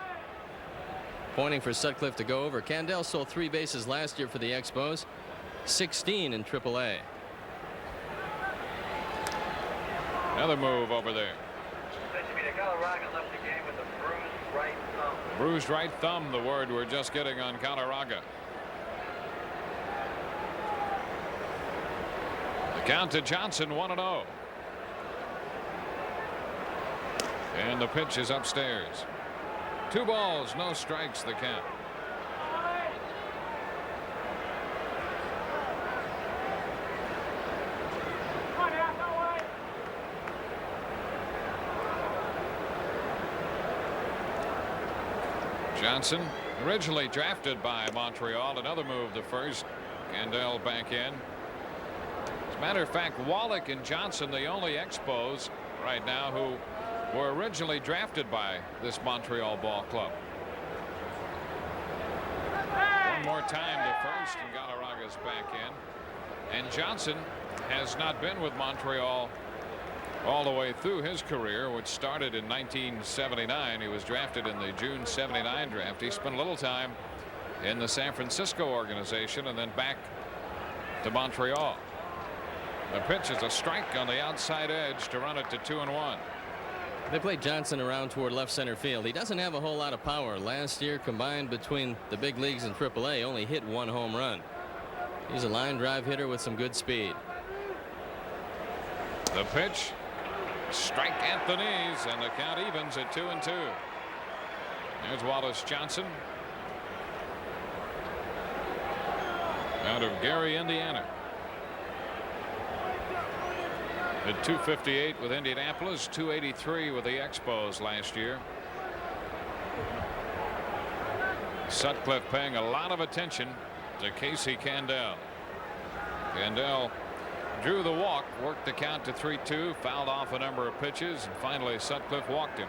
Speaker 2: pointing for Sutcliffe to go over. Candel stole 3 bases last year for the Expos, 16 in AAA.
Speaker 10: Another move over there. Bruised right thumb, the word we're just getting on Galarraga. The count to Johnson, 1-0. And the pitch is upstairs. 2 balls, no strikes, the count. Johnson, originally drafted by Montreal. Another move to first. Candel back in. As a matter of fact, Wallach and Johnson, the only Expos right now who were originally drafted by this Montreal ball club. One more time to first, and Galarraga's back in. And Johnson has not been with Montreal all the way through his career, which started in 1979. He was drafted in the June '79 draft. He spent a little time in the San Francisco organization and then back to Montreal. The pitch is a strike on the outside edge to run it to 2-1.
Speaker 2: They played Johnson around toward left center field. He doesn't have a whole lot of power. Last year, combined between the big leagues and AAA, only hit 1 home run. He's a line drive hitter with some good speed.
Speaker 10: The pitch, strike at the knees, and the count evens at 2-2. There's Wallace Johnson out of Gary, Indiana. At 258 with Indianapolis, 283 with the Expos last year. Sutcliffe paying a lot of attention to Casey Candel. Candel drew the walk, worked the count to 3-2, fouled off a number of pitches, and finally Sutcliffe walked him.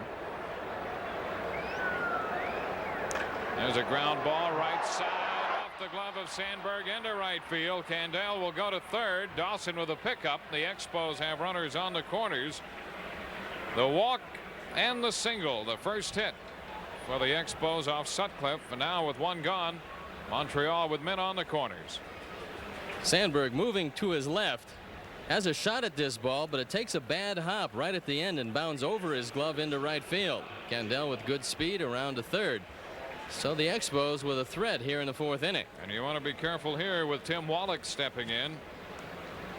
Speaker 10: There's a ground ball right side off the glove of Sandberg into right field. Candell will go to third. Dawson with a pickup. The Expos have runners on the corners. The walk and the single, the first hit for the Expos off Sutcliffe. And now with one gone, Montreal with men on the corners.
Speaker 2: Sandberg moving to his left. Has a shot at this ball, but it takes a bad hop right at the end and bounds over his glove into right field. Candell with good speed around to third. So the Expos with a threat here in the fourth inning.
Speaker 10: And you want to be careful here with Tim Wallach stepping in.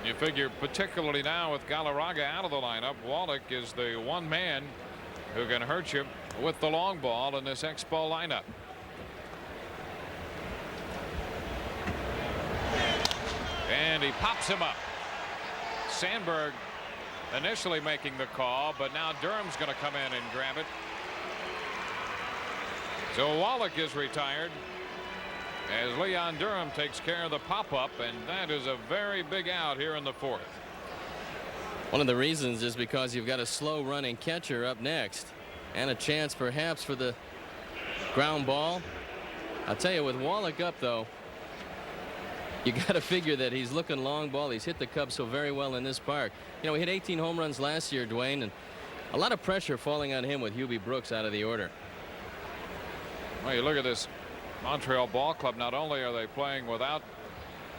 Speaker 10: You figure particularly now with Galarraga out of the lineup, Wallach is the one man who can hurt you with the long ball in this Expo lineup. And he pops him up. Sandberg initially making the call, but now Durham's going to come in and grab it. So Wallach is retired as Leon Durham takes care of the pop-up, and that is a very big out here in the fourth.
Speaker 2: One of the reasons is because you've got a slow running catcher up next and a chance perhaps for the ground ball. I'll tell you, with Wallach up though, you got to figure that he's looking long ball. He's hit the Cubs so very well in this park. You know, he hit 18 home runs last year, Dwayne, and a lot of pressure falling on him with Hubie Brooks out of the order.
Speaker 10: Well, you look at this Montreal ball club. Not only are they playing without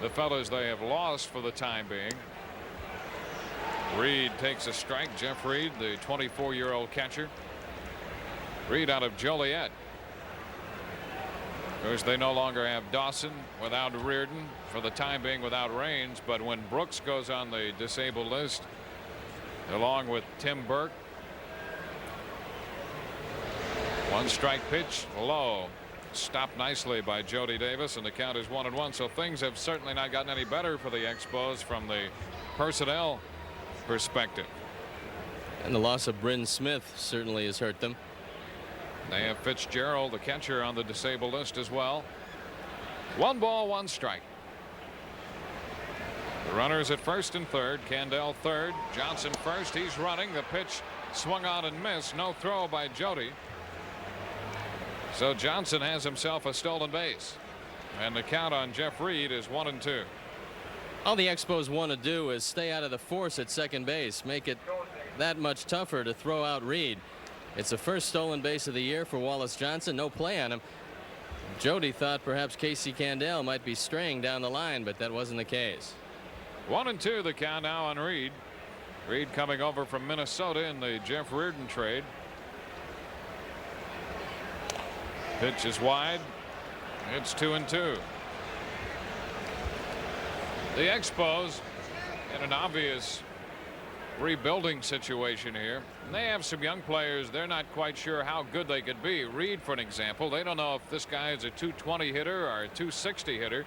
Speaker 10: the fellas they have lost for the time being. Reed takes a strike. Jeff Reed, the 24-year-old catcher. Reed out of Joliet. Of course, they no longer have Dawson without Reardon, for the time being without Raines, but when Brooks goes on the disabled list along with Tim Burke. One strike pitch low, stopped nicely by Jody Davis, and the count is 1-1. So things have certainly not gotten any better for the Expos from the personnel perspective.
Speaker 2: And the loss of Bryn Smith certainly has hurt them.
Speaker 10: They have Fitzgerald, the catcher, on the disabled list as well. 1 ball, 1 strike. The runners at first and third. Candell third. Johnson first. He's running. The pitch swung on and missed. No throw by Jody. So Johnson has himself a stolen base. And the count on Jeff Reed is 1-2.
Speaker 2: All the Expos want to do is stay out of the force at second base. Make it that much tougher to throw out Reed. It's the first stolen base of the year for Wallace Johnson. No play on him. Jody thought perhaps Casey Candell might be straying down the line, but that wasn't the case.
Speaker 10: 1-2 the count now on Reed. Reed coming over from Minnesota in the Jeff Reardon trade. Pitch is wide. It's 2-2. The Expos in an obvious rebuilding situation here. And they have some young players. They're not quite sure how good they could be. Reed, for an example, they don't know if this guy is a 220 hitter or a 260 hitter.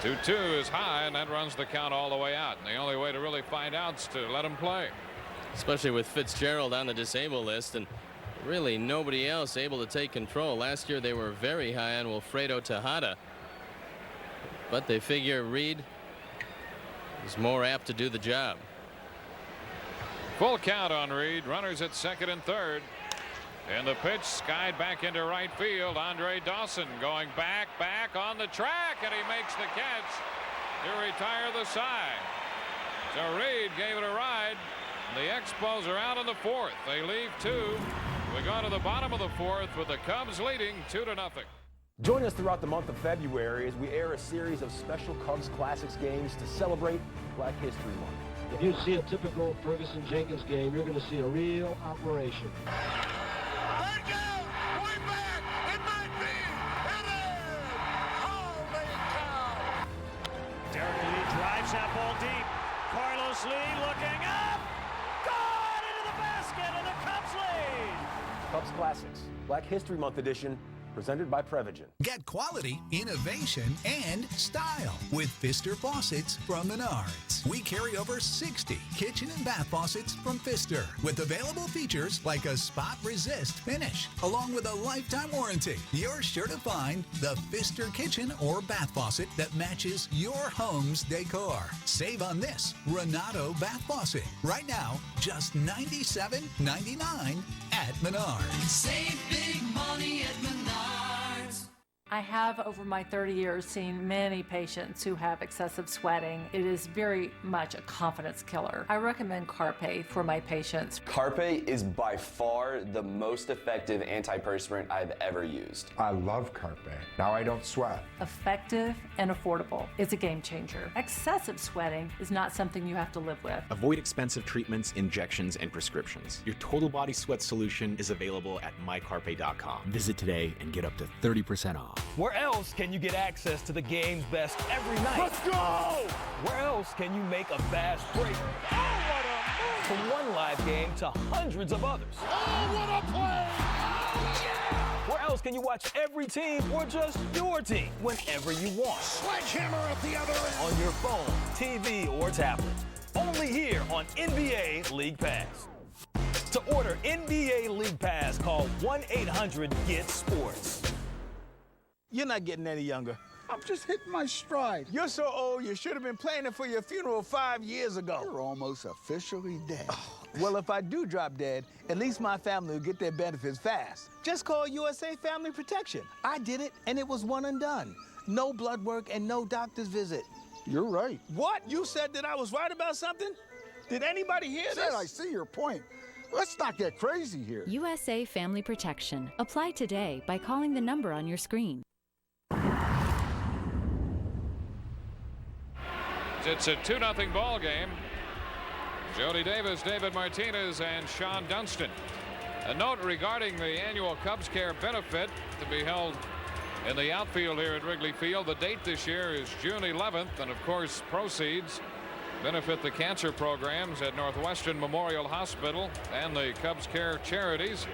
Speaker 10: 2-2 is high, and that runs the count all the way out. And the only way to really find out is to let him play.
Speaker 2: Especially with Fitzgerald on the disabled list and really nobody else able to take control. Last year they were very high on Wilfredo Tejada, but they figure Reed is more apt to do the job.
Speaker 10: Full count on Reed. Runners at second and third. And the pitch skied back into right field. Andre Dawson going back on the track, and he makes the catch to retire the side. So Reed gave it a ride. The Expos are out in the fourth. They leave 2. We go to the bottom of the fourth with the Cubs leading 2-0.
Speaker 11: Join us throughout the month of February as we air a series of special Cubs Classics games to celebrate Black History Month.
Speaker 12: If you see a typical Ferguson-Jenkins game, you're going to see a real operation.
Speaker 13: Derek Lee drives that ball deep. Carlos Lee looking up. Gone into the basket, and the Cubs lead.
Speaker 11: Cubs Classics, Black History Month edition, presented by Prevagen.
Speaker 14: Get quality, innovation, and style with Pfister faucets from Menards. We carry over 60 kitchen and bath faucets from Pfister with available features like a spot resist finish, along with a lifetime warranty. You're sure to find the Pfister kitchen or bath faucet that matches your home's decor. Save on this Renato bath faucet. Right now, just $97.99 at Menards.
Speaker 15: Save big money at Menards.
Speaker 17: I have, over my 30 years, seen many patients who have excessive sweating. It is very much a confidence killer. I recommend Carpe for my patients.
Speaker 18: Carpe is by far the most effective antiperspirant I've ever used.
Speaker 19: I love Carpe. Now I don't sweat.
Speaker 17: Effective and affordable. It's a game changer. Excessive sweating is not something you have to live with.
Speaker 29: Avoid expensive treatments, injections, and prescriptions. Your total body sweat solution is available at mycarpe.com. Visit today and get up to 30% off.
Speaker 11: Where else can you get access to the game's best every night?
Speaker 15: Let's go!
Speaker 11: Where else can you make a fast break?
Speaker 15: Oh, what a move!
Speaker 11: From one live game to hundreds of others.
Speaker 15: Oh, what a play! Oh, yeah!
Speaker 11: Where else can you watch every team or just your team whenever you want?
Speaker 15: Sledgehammer at the other end!
Speaker 11: On your phone, TV, or tablet. Only here on NBA League Pass. To order NBA League Pass, call 1-800-GET-SPORTS.
Speaker 20: You're not getting any younger.
Speaker 21: I'm just hitting my stride.
Speaker 20: You're so old, you should have been planning for your funeral 5 years ago.
Speaker 21: You're almost officially dead.
Speaker 20: Well, if I do drop dead, at least my family will get their benefits fast. Just call USA Family Protection. I did it, and it was one and done. No blood work and no doctor's visit.
Speaker 21: You're right.
Speaker 20: What? You said that I was right about something? Did anybody hear this?
Speaker 21: I see your point. Let's not get crazy here.
Speaker 23: USA Family Protection. Apply today by calling the number on your screen.
Speaker 10: It's a 2-0 ball game. Jody Davis, David Martinez, and Sean Dunston. A note regarding the annual Cubs Care benefit to be held in the outfield here at Wrigley Field. The date this year is June 11th, and of course proceeds benefit the cancer programs at Northwestern Memorial Hospital and the Cubs Care charities.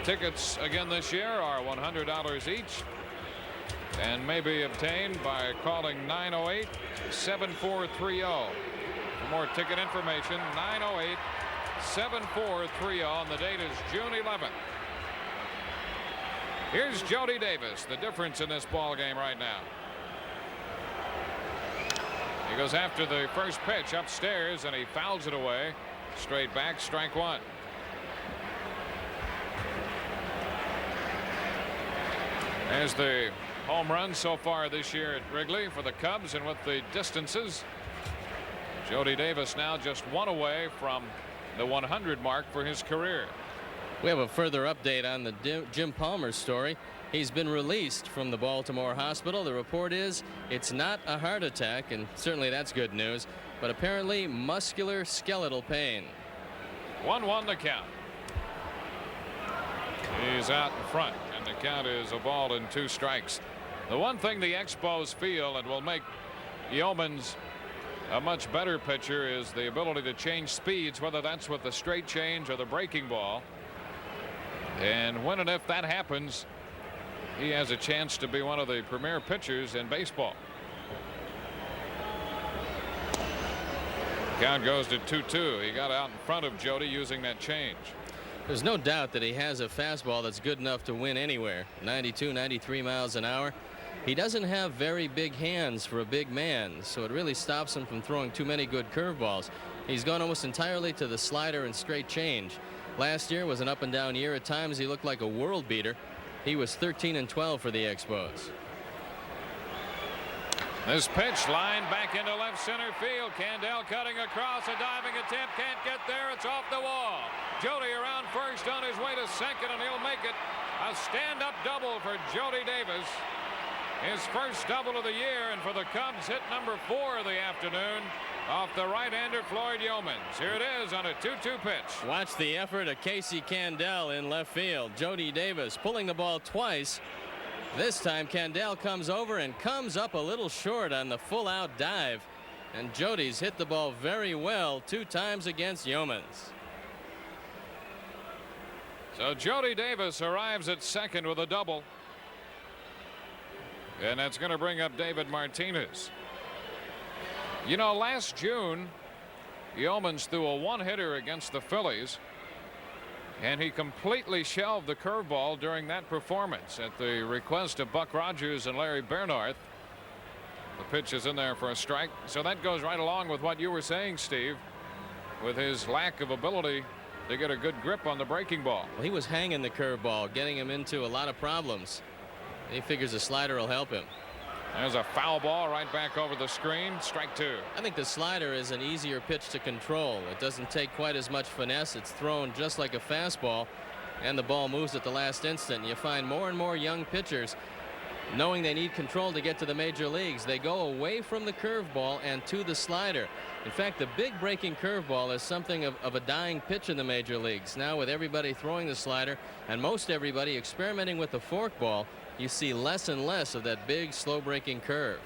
Speaker 10: Tickets again this year are $100 each and may be obtained by calling 908-7430. For more ticket information, 908-7430, and the date is June 11th. Here's Jody Davis, the difference in this ball game right now. He goes after the first pitch upstairs and he fouls it away. Straight back, strike one. There's the home run so far this year at Wrigley for the Cubs, and with the distances, Jody Davis now just one away from the 100 mark for his career.
Speaker 2: We have a further update on the Jim Palmer story. He's been released from the Baltimore hospital. The report is it's not a heart attack, and certainly that's good news, but apparently muscular skeletal pain.
Speaker 10: 1-1 the count. He's out in front, and the count is a ball and 2 strikes. The one thing the Expos feel and will make Yeomans a much better pitcher is the ability to change speeds, whether that's with the straight change or the breaking ball. And when and if that happens, he has a chance to be one of the premier pitchers in baseball. Count goes to 2-2. He got out in front of Jody using that change.
Speaker 2: There's no doubt that he has a fastball that's good enough to win anywhere. 92, 93 miles an hour. He doesn't have very big hands for a big man, so it really stops him from throwing too many good curveballs. He's gone almost entirely to the slider and straight change. Last year was an up and down year. At times he looked like a world beater. He was 13-12 for the Expos.
Speaker 10: This pitch line back into left center field. Candell cutting across, a diving attempt, can't get there, it's off the wall. Jody around first on his way to second, and he'll make it a stand-up double for Jody Davis. His first double of the year, and for the Cubs, hit number 4 of the afternoon off the right-hander Floyd Yeomans. Here it is on a 2-2 pitch.
Speaker 2: Watch the effort of Casey Candell in left field. Jody Davis pulling the ball twice. This time Candell comes over and comes up a little short on the full-out dive. And Jody's hit the ball very well 2 times against Yeomans.
Speaker 10: So Jody Davis arrives at second with a double. And that's going to bring up David Martinez. You know, last June, Yeomans threw a 1-hitter against the Phillies, and he completely shelved the curveball during that performance at the request of Buck Rogers and Larry Bernhardt. The pitch is in there for a strike. So that goes right along with what you were saying, Steve, with his lack of ability to get a good grip on the breaking ball.
Speaker 2: Well, he was hanging the curveball, getting him into a lot of problems. He figures the slider will help him.
Speaker 10: There's a foul ball right back over the screen. Strike two.
Speaker 2: I think the slider is an easier pitch to control. It doesn't take quite as much finesse. It's thrown just like a fastball, and the ball moves at the last instant. You find more and more young pitchers, knowing they need control to get to the major leagues, they go away from the curveball and to the slider. In fact, the big breaking curveball is something of a dying pitch in the major leagues. Now with everybody throwing the slider and most everybody experimenting with the forkball, you see less and less of that big slow breaking curve.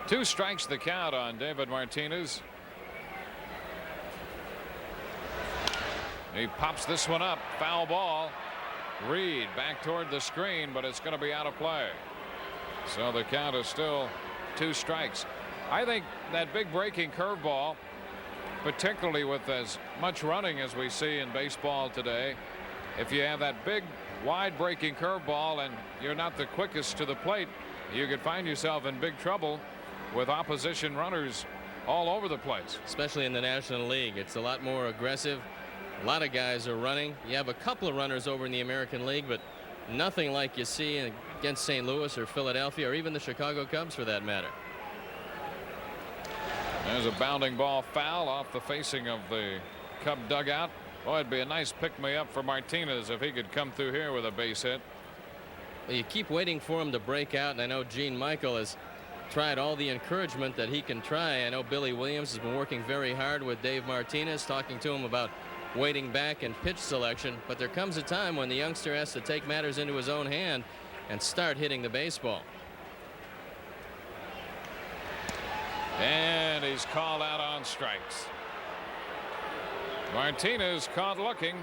Speaker 10: 2 strikes the count on David Martinez. He pops this one up. Foul ball. Reed back toward the screen, but it's going to be out of play. So the count is still 2 strikes. I think that big breaking curveball, particularly with as much running as we see in baseball today, if you have that big wide breaking curveball and you're not the quickest to the plate, you could find yourself in big trouble with opposition runners all over the place.
Speaker 2: Especially in the National League. It's a lot more aggressive. A lot of guys are running. You have a couple of runners over in the American League, but nothing like you see against St. Louis or Philadelphia or even the Chicago Cubs for that matter.
Speaker 10: There's a bounding ball foul off the facing of the Cub dugout. Boy, it'd be a nice pick-me-up for Martinez if he could come through here with a base hit.
Speaker 2: Well, you keep waiting for him to break out, and I know Gene Michael has tried all the encouragement that he can try. I know Billy Williams has been working very hard with Dave Martinez, talking to him about waiting back and pitch selection, but there comes a time when the youngster has to take matters into his own hand and start hitting the baseball.
Speaker 10: And he's called out on strikes. Martinez caught looking.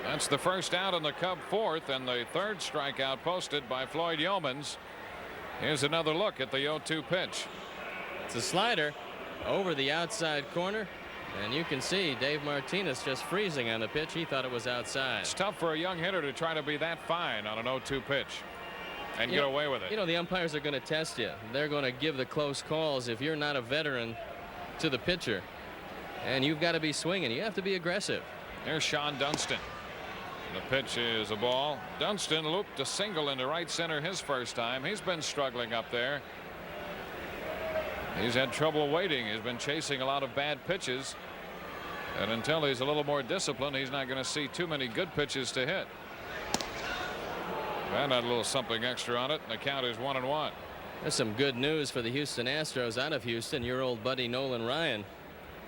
Speaker 10: That's the first out in the Cub fourth, and the 3rd strikeout posted by Floyd Yeomans. Here's another look at the 0-2 pitch.
Speaker 2: It's a slider over the outside corner, and you can see Dave Martinez just freezing on the pitch. He thought it was outside.
Speaker 10: It's tough for a young hitter to try to be that fine on an 0-2 pitch and get away with it.
Speaker 2: You know, the umpires are going to test you. They're going to give the close calls if you're not a veteran to the pitcher, and you've got to be swinging. You have to be aggressive.
Speaker 10: There's Sean Dunston. The pitch is a ball. Dunston looped a single into right center his first time. He's been struggling up there. He's had trouble waiting. He's been chasing a lot of bad pitches, and until he's a little more disciplined, he's not going to see too many good pitches to hit. And a little something extra on it, and the count is 1-1.
Speaker 2: There's some good news for the Houston Astros out of Houston. Your old buddy Nolan Ryan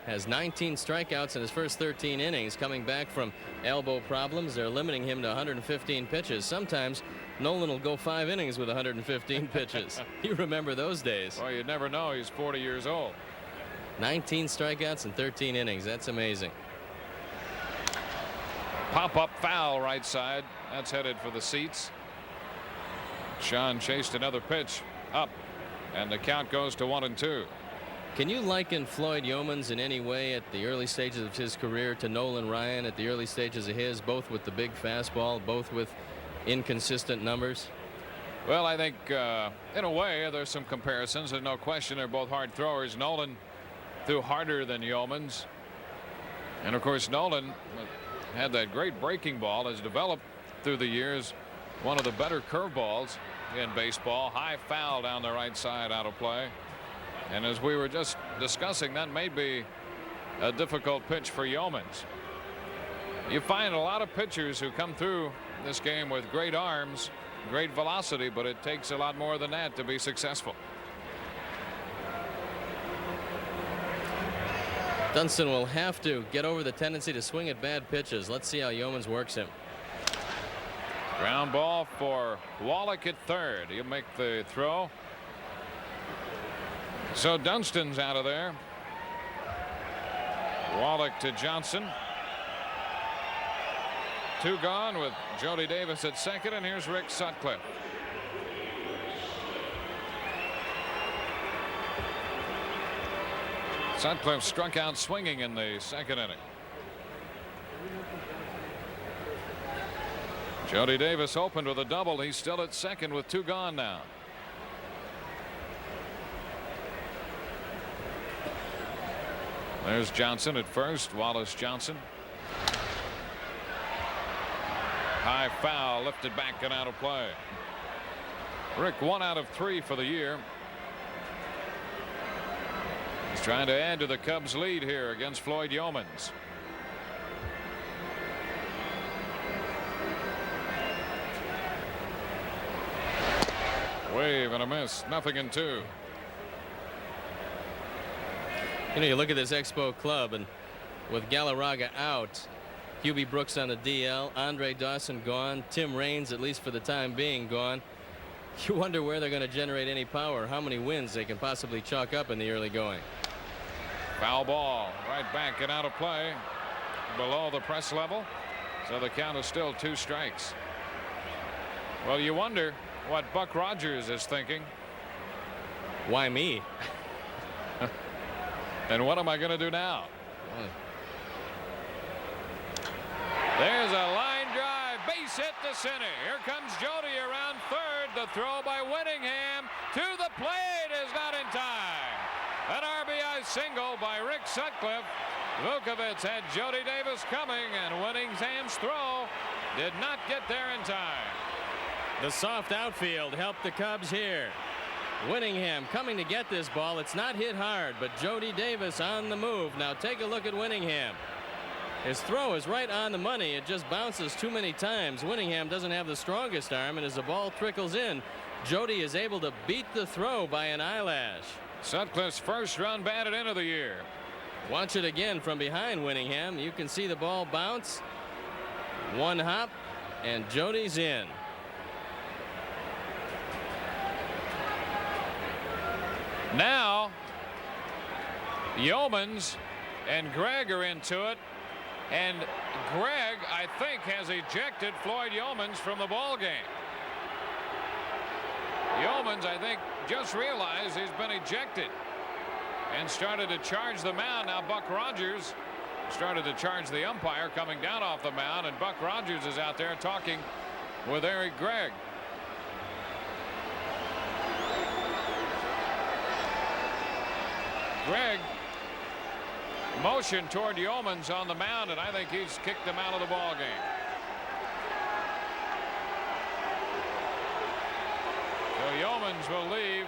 Speaker 2: has 19 strikeouts in his first 13 innings, coming back from elbow problems. They're limiting him to 115 pitches. Sometimes Nolan will go 5 innings with 115 pitches. You remember those days.
Speaker 10: Well, you'd never know. He's 40 years old.
Speaker 2: 19 strikeouts in 13 innings. That's amazing.
Speaker 10: Pop-up foul right side. That's headed for the seats. Sean chased another pitch up, and the count goes to 1-2.
Speaker 2: Can you liken Floyd Yeomans in any way at the early stages of his career to Nolan Ryan at the early stages of his, both with the big fastball, both with inconsistent numbers?
Speaker 10: Well, I think in a way there's some comparisons. There's no question they're both hard throwers. Nolan threw harder than Yeomans, and of course Nolan had that great breaking ball, has developed through the years one of the better curveballs in baseball. High foul down the right side, out of play. And as we were just discussing, that may be a difficult pitch for Yeomans. You find a lot of pitchers who come through this game with great arms, great velocity, but it takes a lot more than that to be successful.
Speaker 2: Dunston will have to get over the tendency to swing at bad pitches. Let's see how Yeomans works him.
Speaker 10: Ground ball for Wallach at third. He'll make the throw. So Dunston's out of there. Wallach to Johnson. 2 gone with Jody Davis at second, and here's Rick Sutcliffe. Sutcliffe struck out swinging in the second inning. Jody Davis opened with a double. He's still at second with 2 gone now. There's Johnson at first. Wallace Johnson. High foul, lifted back and out of play. Rick 1 out of 3 for the year. He's trying to add to the Cubs lead here against Floyd Yeomans. Wave and a miss. 0-2.
Speaker 2: You know, you look at this Expo club, and with Galarraga out, Hubie Brooks on the DL, Andre Dawson gone, Tim Raines, at least for the time being, gone. You wonder where they're going to generate any power, how many wins they can possibly chalk up in the early going.
Speaker 10: Foul ball, right back and out of play, below the press level. So the count is still 2 strikes. Well, you wonder what Buck Rogers is thinking.
Speaker 2: Why me?
Speaker 10: And what am I going to do now? There's a line drive, base hit to center. Here comes Jody around third. The throw by Winningham to the plate is not in time. An RBI single by Rick Sutcliffe. Vukovich had Jody Davis coming, and Winningham's throw did not get there in time.
Speaker 2: The soft outfield helped the Cubs here. Winningham coming to get this ball. It's not hit hard, but Jody Davis on the move. Now take a look at Winningham. His throw is right on the money. It just bounces too many times. Winningham doesn't have the strongest arm, and as the ball trickles in, Jody is able to beat the throw by an eyelash.
Speaker 10: Sutcliffe's first run batted into the year.
Speaker 2: Watch it again from behind Winningham. You can see the ball bounce. One hop, and Jody's in.
Speaker 10: Now, Yeomans and Gregg are into it. And Gregg, I think, has ejected Floyd Yeomans from the ball game. Yeomans, I think, just realized he's been ejected and started to charge the mound. Now Buck Rogers started to charge the umpire coming down off the mound, and Buck Rogers is out there talking with Eric Gregg. Gregg motion toward Yeomans on the mound, and I think he's kicked him out of the ball game. So Yeomans will leave,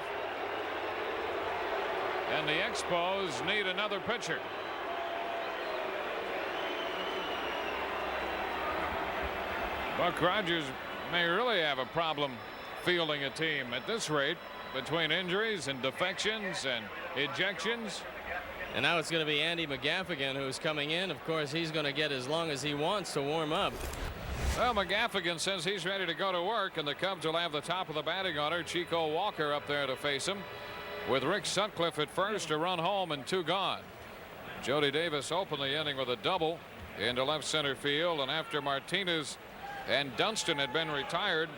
Speaker 10: and the Expos need another pitcher. Buck Rogers may really have a problem fielding a team at this rate, between injuries and defections and ejections.
Speaker 2: And now it's going to be Andy McGaffigan who's coming in. Of course, he's going to get as long as he wants to warm up.
Speaker 10: Well, McGaffigan says he's ready to go to work, and the Cubs will have the top of the batting order. Chico Walker up there to face him, with Rick Sutcliffe at first, a run home and 2 gone. Jody Davis opened the inning with a double into left center field, and after Martinez and Dunston had been retired,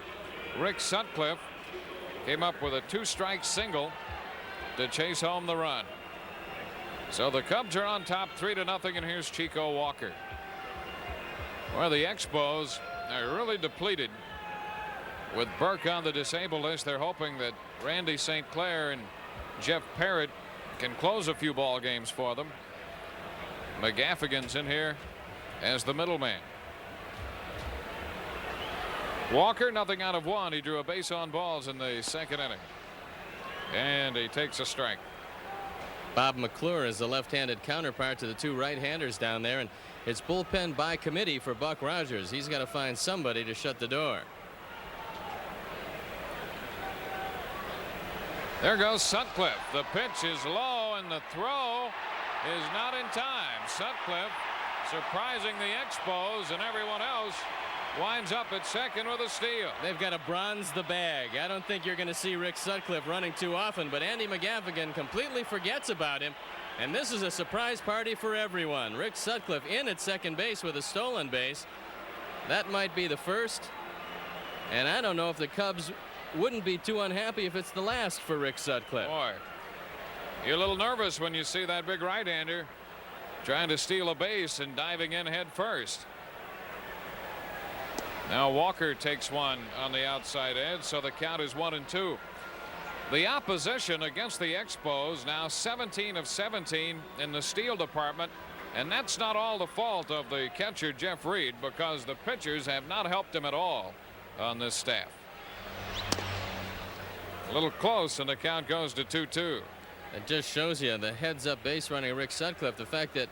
Speaker 10: Rick Sutcliffe came up with a 2-strike single to chase home the run. So the Cubs are on top 3-0, and here's Chico Walker. Well, the Expos are really depleted. With Burke on the disabled list, they're hoping that Randy St. Clair and Jeff Parrott can close a few ball games for them. McGaffigan's in here as the middleman. Walker, nothing out of 1. He drew a base on balls in the 2nd inning. And he takes a strike.
Speaker 2: Bob McClure is the left-handed counterpart to the 2 right-handers down there, and it's bullpen by committee for Buck Rogers. He's got to find somebody to shut the door.
Speaker 10: There goes Sutcliffe. The pitch is low, and the throw is not in time. Sutcliffe surprising the Expos, and everyone else winds up at second with a steal.
Speaker 2: They've got to bronze the bag. I don't think you're going to see Rick Sutcliffe running too often, but Andy McGaffigan completely forgets about him, and this is a surprise party for everyone. Rick Sutcliffe in at second base with a stolen base. That might be the first, and I don't know if the Cubs wouldn't be too unhappy if it's the last for Rick Sutcliffe.
Speaker 10: Boy, you're a little nervous when you see that big right-hander trying to steal a base and diving in head first. Now Walker takes one on the outside edge, so the count is 1-2. The opposition against the Expos now 17 of 17 in the steal department, And that's not all the fault of the catcher, Jeff Reed, because the pitchers have not helped him at all on this staff. A little close, and the count goes to 2-2.
Speaker 2: It just shows you the heads-up base running Rick Sutcliffe, the fact that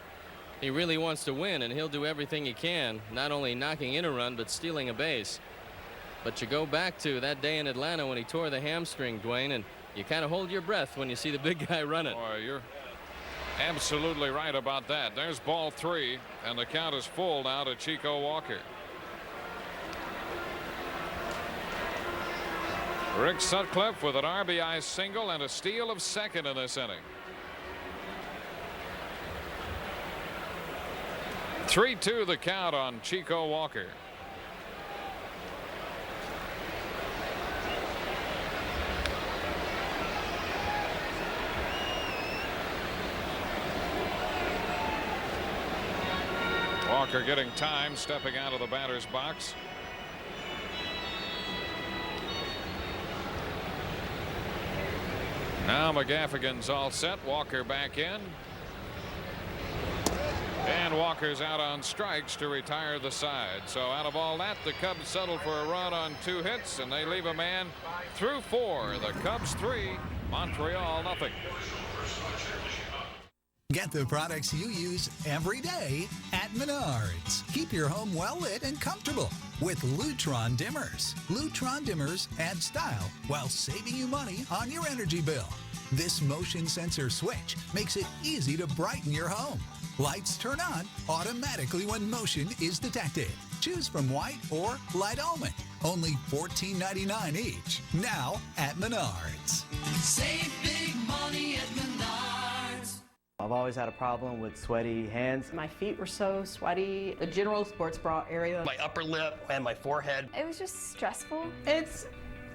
Speaker 2: he really wants to win, and he'll do everything he can, not only knocking in a run, but stealing a base. But you go back to that day in Atlanta when he tore the hamstring, Dwayne, and you kind of hold your breath when you see the big guy running.
Speaker 10: Boy, you're absolutely right about that. There's ball 3, and the count is full now to Chico Walker. Rick Sutcliffe with an RBI single and a steal of second in this inning. 3-2 the count on Chico Walker. Walker getting time, stepping out of the batter's box. Now McGaffigan's all set. Walker back in. And Walker's out on strikes to retire the side. So out of all that, the Cubs settle for a run on 2 hits, and they leave a man through 4. The Cubs 3, Montreal nothing.
Speaker 14: Get the products you use every day at Menards. Keep your home well lit and comfortable with Lutron dimmers. Lutron dimmers add style while saving you money on your energy bill. This motion sensor switch makes it easy to brighten your home. Lights turn on automatically when motion is detected. Choose from white or light almond. Only $14.99 each. Now at Menards.
Speaker 15: Save big money at Menards.
Speaker 1: I've always had a problem with sweaty hands.
Speaker 3: My feet were so sweaty. The general sports bra area.
Speaker 16: My upper lip and my forehead.
Speaker 22: It was just stressful.
Speaker 24: It's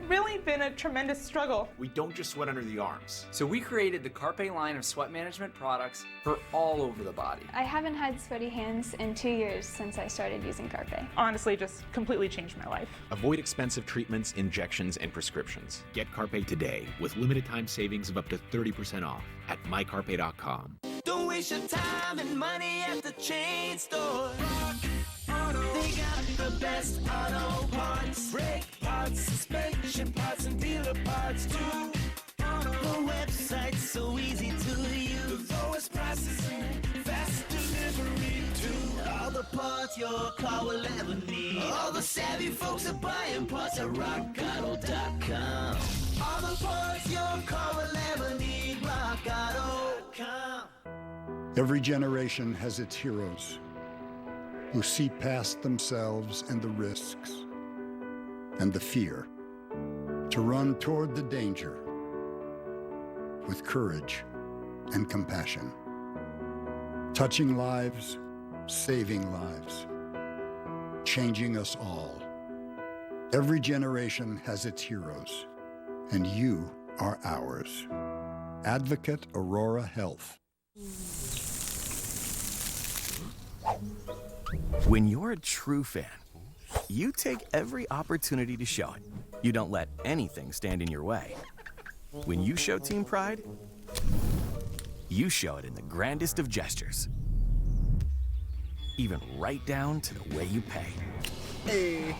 Speaker 24: really been a tremendous struggle.
Speaker 29: We don't just sweat under the arms. So we created the Carpe line of sweat management products for all over the body.
Speaker 22: I haven't had sweaty hands in 2 years since I started using Carpe.
Speaker 24: Honestly, just completely changed my life.
Speaker 29: Avoid expensive treatments, injections, and prescriptions. Get Carpe today with limited time savings of up to 30% off at mycarpe.com.
Speaker 15: Don't waste your time and money at the chain store. They got the best auto parts, brake parts, suspension parts, and dealer parts too. The website's so easy to use. The lowest prices and fast delivery too. All the parts your car will ever need. All the savvy folks are buying parts at rockauto.com. All the parts your car will ever need. rockauto.com.
Speaker 21: Every generation has its heroes who see past themselves and the risks and the fear to run toward the danger with courage and compassion, touching lives, saving lives, changing us all. Every generation has its heroes, and you are ours. Advocate Aurora Health.
Speaker 25: When you're a true fan, you take every opportunity to show it. You don't let anything stand in your way. When you show team pride, you show it in the grandest of gestures. Even right down to the way you pay. Hey.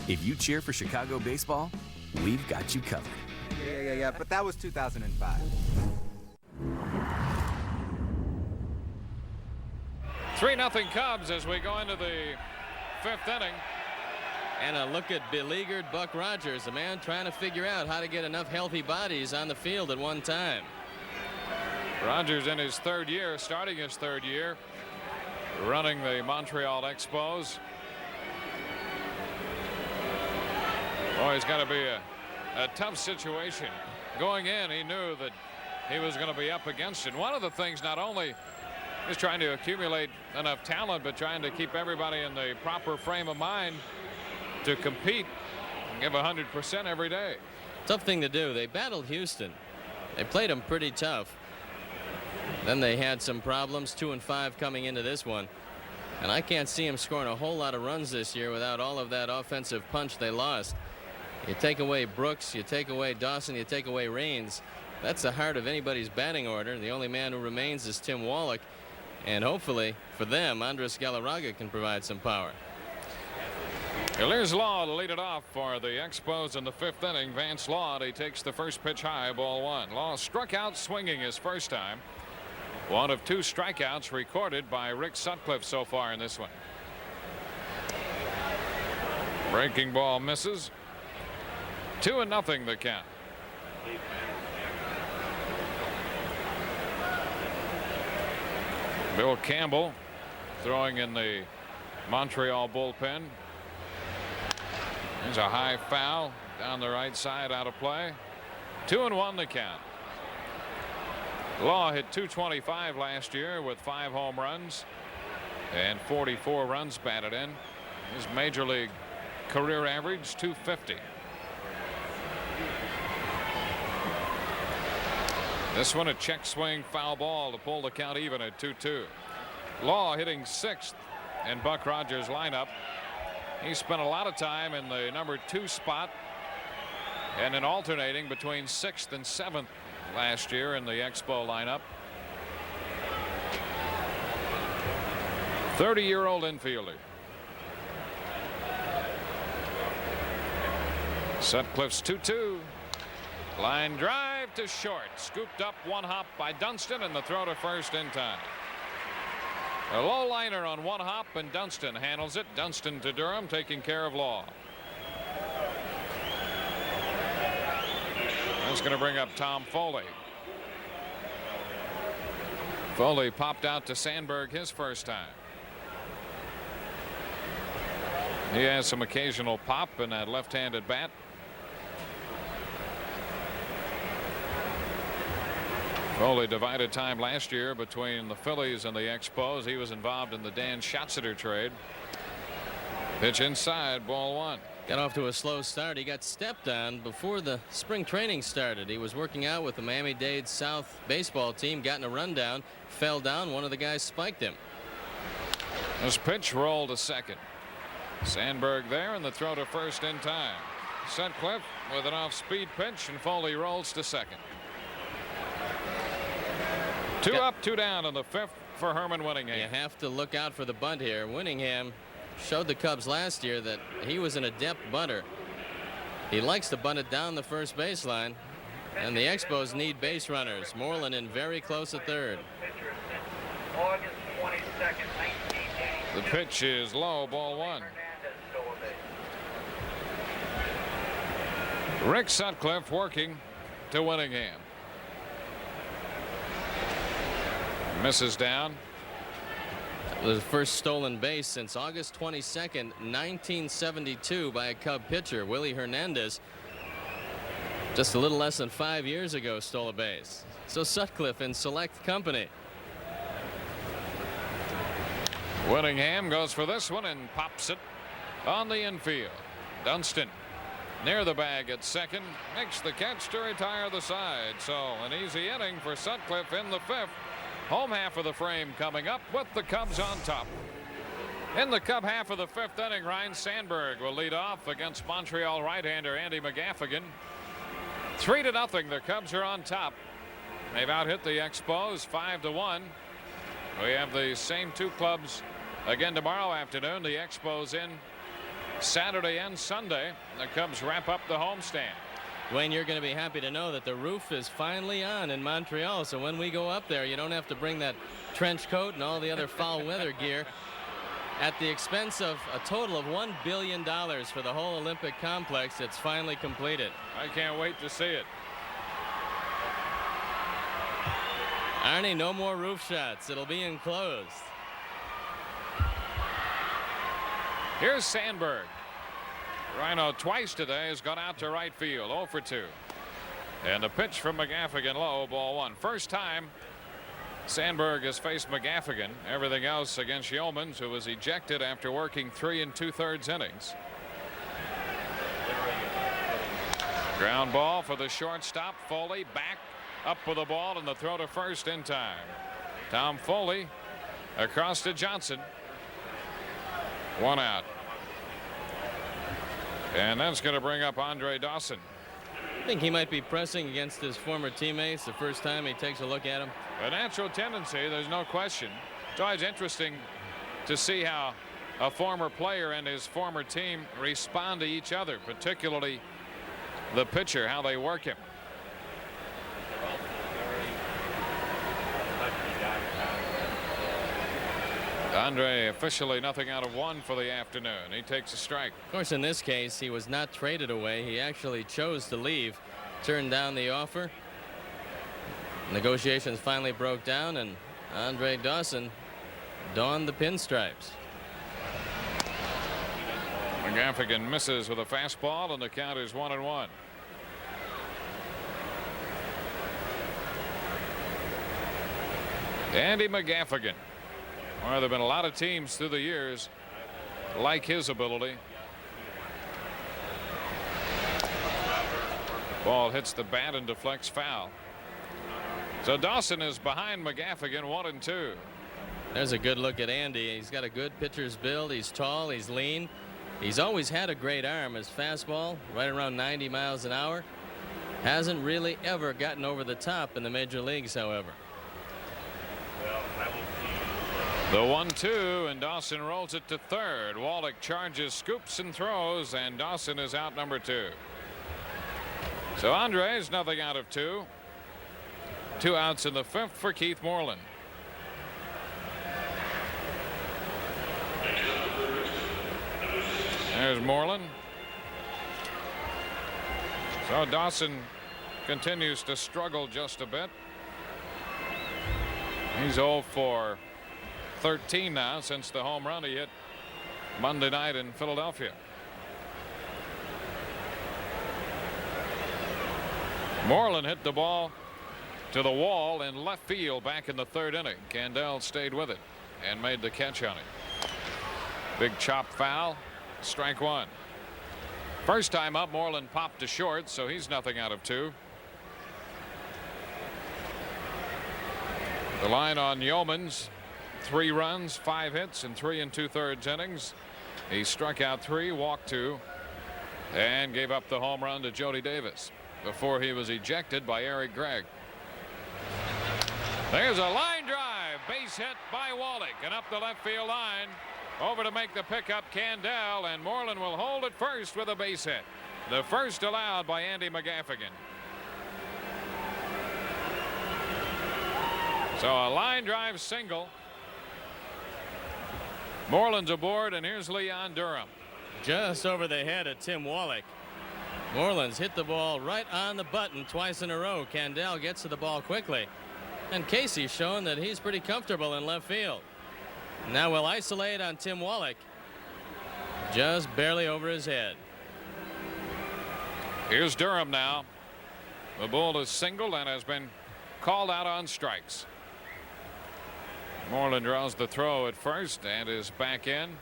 Speaker 25: If you cheer for Chicago baseball, we've got you covered.
Speaker 26: Yeah, but that was 2005.
Speaker 10: 3-0 Cubs as we go into the 5th inning.
Speaker 2: And a look at beleaguered Buck Rogers, a man trying to figure out how to get enough healthy bodies on the field at one time.
Speaker 10: Rogers in his 3rd year, starting his 3rd year, running the Montreal Expos. Boy, it's got to be a tough situation. Going in, he knew that he was going to be up against it. One of the things, not only is trying to accumulate enough talent, but trying to keep everybody in the proper frame of mind to compete and give 100% every day.
Speaker 2: Tough thing to do. They battled Houston. They played them pretty tough. Then they had some problems, 2-5 coming into this one. And I can't see him scoring a whole lot of runs this year without all of that offensive punch they lost. You take away Brooks, you take away Dawson, you take away Raines. That's the heart of anybody's batting order. The only man who remains is Tim Wallach. And hopefully for them, Andres Galarraga can provide some power.
Speaker 10: Here's Law to lead it off for the Expos in the 5th inning. Vance Law, he takes the first pitch high, ball 1. Law struck out swinging his first time. One of 2 strikeouts recorded by Rick Sutcliffe so far in this one. Breaking ball misses. 2-0 the count. Bill Campbell throwing in the Montreal bullpen. There's a high foul down the right side, out of play. 2-1 the count. Law hit .225 last year with 5 home runs and 44 runs batted in. His major league career average .250. This one a check swing foul ball to pull the count even at 2-2. Law hitting 6th in Buck Rogers' lineup. He spent a lot of time in the number 2 spot and then alternating between 6th and 7th last year in the Expo lineup. 30-year-old infielder. Sutcliffe's 2-2. Line drive to short. Scooped up 1 hop by Dunston, and the throw to first in time. A low liner on 1 hop, and Dunston handles it. Dunston to Durham, taking care of Law. That's going to bring up Tom Foley. Foley popped out to Sandberg his first time. He has some occasional pop in that left-handed bat. Foley divided time last year between the Phillies and the Expos. He was involved in the Dan Schatzeder trade. Pitch inside, ball 1.
Speaker 2: Got off to a slow start. He got stepped on before the spring training started. He was working out with the Miami-Dade South baseball team, got in a rundown, fell down. One of the guys spiked him.
Speaker 10: This pitch rolled to second. Sandberg there, and the throw to first in time. Sutcliffe with an off-speed pitch, and Foley rolls to second. 2 up, 2 down in the 5th for Herman Winningham.
Speaker 2: You have to look out for the bunt here. Winningham showed the Cubs last year that he was an adept bunter. He likes to bunt it down the first baseline, and the Expos need base runners. Moreland in very close at third.
Speaker 13: August 22nd, 1982.
Speaker 10: The pitch is low, ball 1. Rick Sutcliffe working to Winningham. Misses down.
Speaker 2: It was the first stolen base since August 22nd, 1972 by a Cub pitcher. Willie Hernandez, just a little less than 5 years ago, stole a base. So Sutcliffe in select company.
Speaker 10: Winningham goes for this one and pops it on the infield. Dunston near the bag at second, makes the catch to retire the side. So an easy inning for Sutcliffe in the 5th. Home half of the frame coming up with the Cubs on top. In the Cub half of the 5th inning, Ryne Sandberg will lead off against Montreal right-hander Andy McGaffigan. 3-0. The Cubs are on top. They've out-hit the Expos 5-1. We have the same 2 clubs again tomorrow afternoon. The Expos in Saturday and Sunday. The Cubs wrap up the homestand.
Speaker 2: Wayne, you're going to be happy to know that the roof is finally on in Montreal. So when we go up there, you don't have to bring that trench coat and all the other foul weather gear. At the expense of a total of $1 billion for the whole Olympic complex, it's finally completed.
Speaker 10: I can't wait to see it.
Speaker 2: Arnie, no more roof shots. It'll be enclosed.
Speaker 10: Here's Sandberg. Rhino twice today has gone out to right field, 0 for 2. And the pitch from McGaffigan low, ball 1. First time Sandberg has faced McGaffigan. Everything else against Yeomans, who was ejected after working 3 2/3 innings. Ground ball for the shortstop. Foley back up with the ball, and the throw to first in time. Tom Foley across to Johnson. 1 out. And that's going to bring up Andre Dawson.
Speaker 2: I think he might be pressing against his former teammates the first time he takes a look at him.
Speaker 10: A natural tendency, there's no question. It's always interesting to see how a former player and his former team respond to each other, particularly the pitcher, how they work him. Andre officially nothing out of 1 for the afternoon. He takes a strike.
Speaker 2: Of course, in this case, he was not traded away. He actually chose to leave, turned down the offer. Negotiations finally broke down, and Andre Dawson donned the pinstripes.
Speaker 10: McGaffigan misses with a fastball, and the count is 1-1. Andy McGaffigan. Well, there have been a lot of teams through the years like his ability. Ball hits the bat and deflects foul. So Dawson is behind McGaffigan 1-2.
Speaker 2: There's a good look at Andy. He's got a good pitcher's build. He's tall. He's lean. He's always had a great arm. His fastball right around 90 miles an hour. Hasn't really ever gotten over the top in the major leagues, however.
Speaker 10: The 1-2, and Dawson rolls it to third. Wallach charges, scoops, and throws, and Dawson is out number 2. So Andre's nothing out of 2. 2 outs in the 5th for Keith Moreland. There's Moreland. So Dawson continues to struggle just a bit. He's 0 for 13 now since the home run he hit Monday night in Philadelphia. Moreland hit the ball to the wall in left field back in the 3rd inning. Candell stayed with it and made the catch on it. Big chop foul, strike 1. First time up, Moreland popped to short, so he's nothing out of 2. The line on Yeomans, 3 runs, 5 hits, and 3 2/3 innings. He struck out 3, walked 2, and gave up the home run to Jody Davis before he was ejected by Eric Gregg. There's a line drive, base hit by Wallach, and up the left field line. Over to make the pickup, Candell, and Moreland will hold it first with a base hit. The first allowed by Andy McGaffigan. So a line drive single. Moreland's aboard, and here's Leon Durham.
Speaker 2: Just over the head of Tim Wallach. Moreland's hit the ball right on the button twice in a row. Candell gets to the ball quickly. And Casey's shown that he's pretty comfortable in left field. Now we'll isolate on Tim Wallach. Just barely over his head.
Speaker 10: Here's Durham now. The Bull is singled and has been called out on strikes. Moreland draws the throw at first and is back in.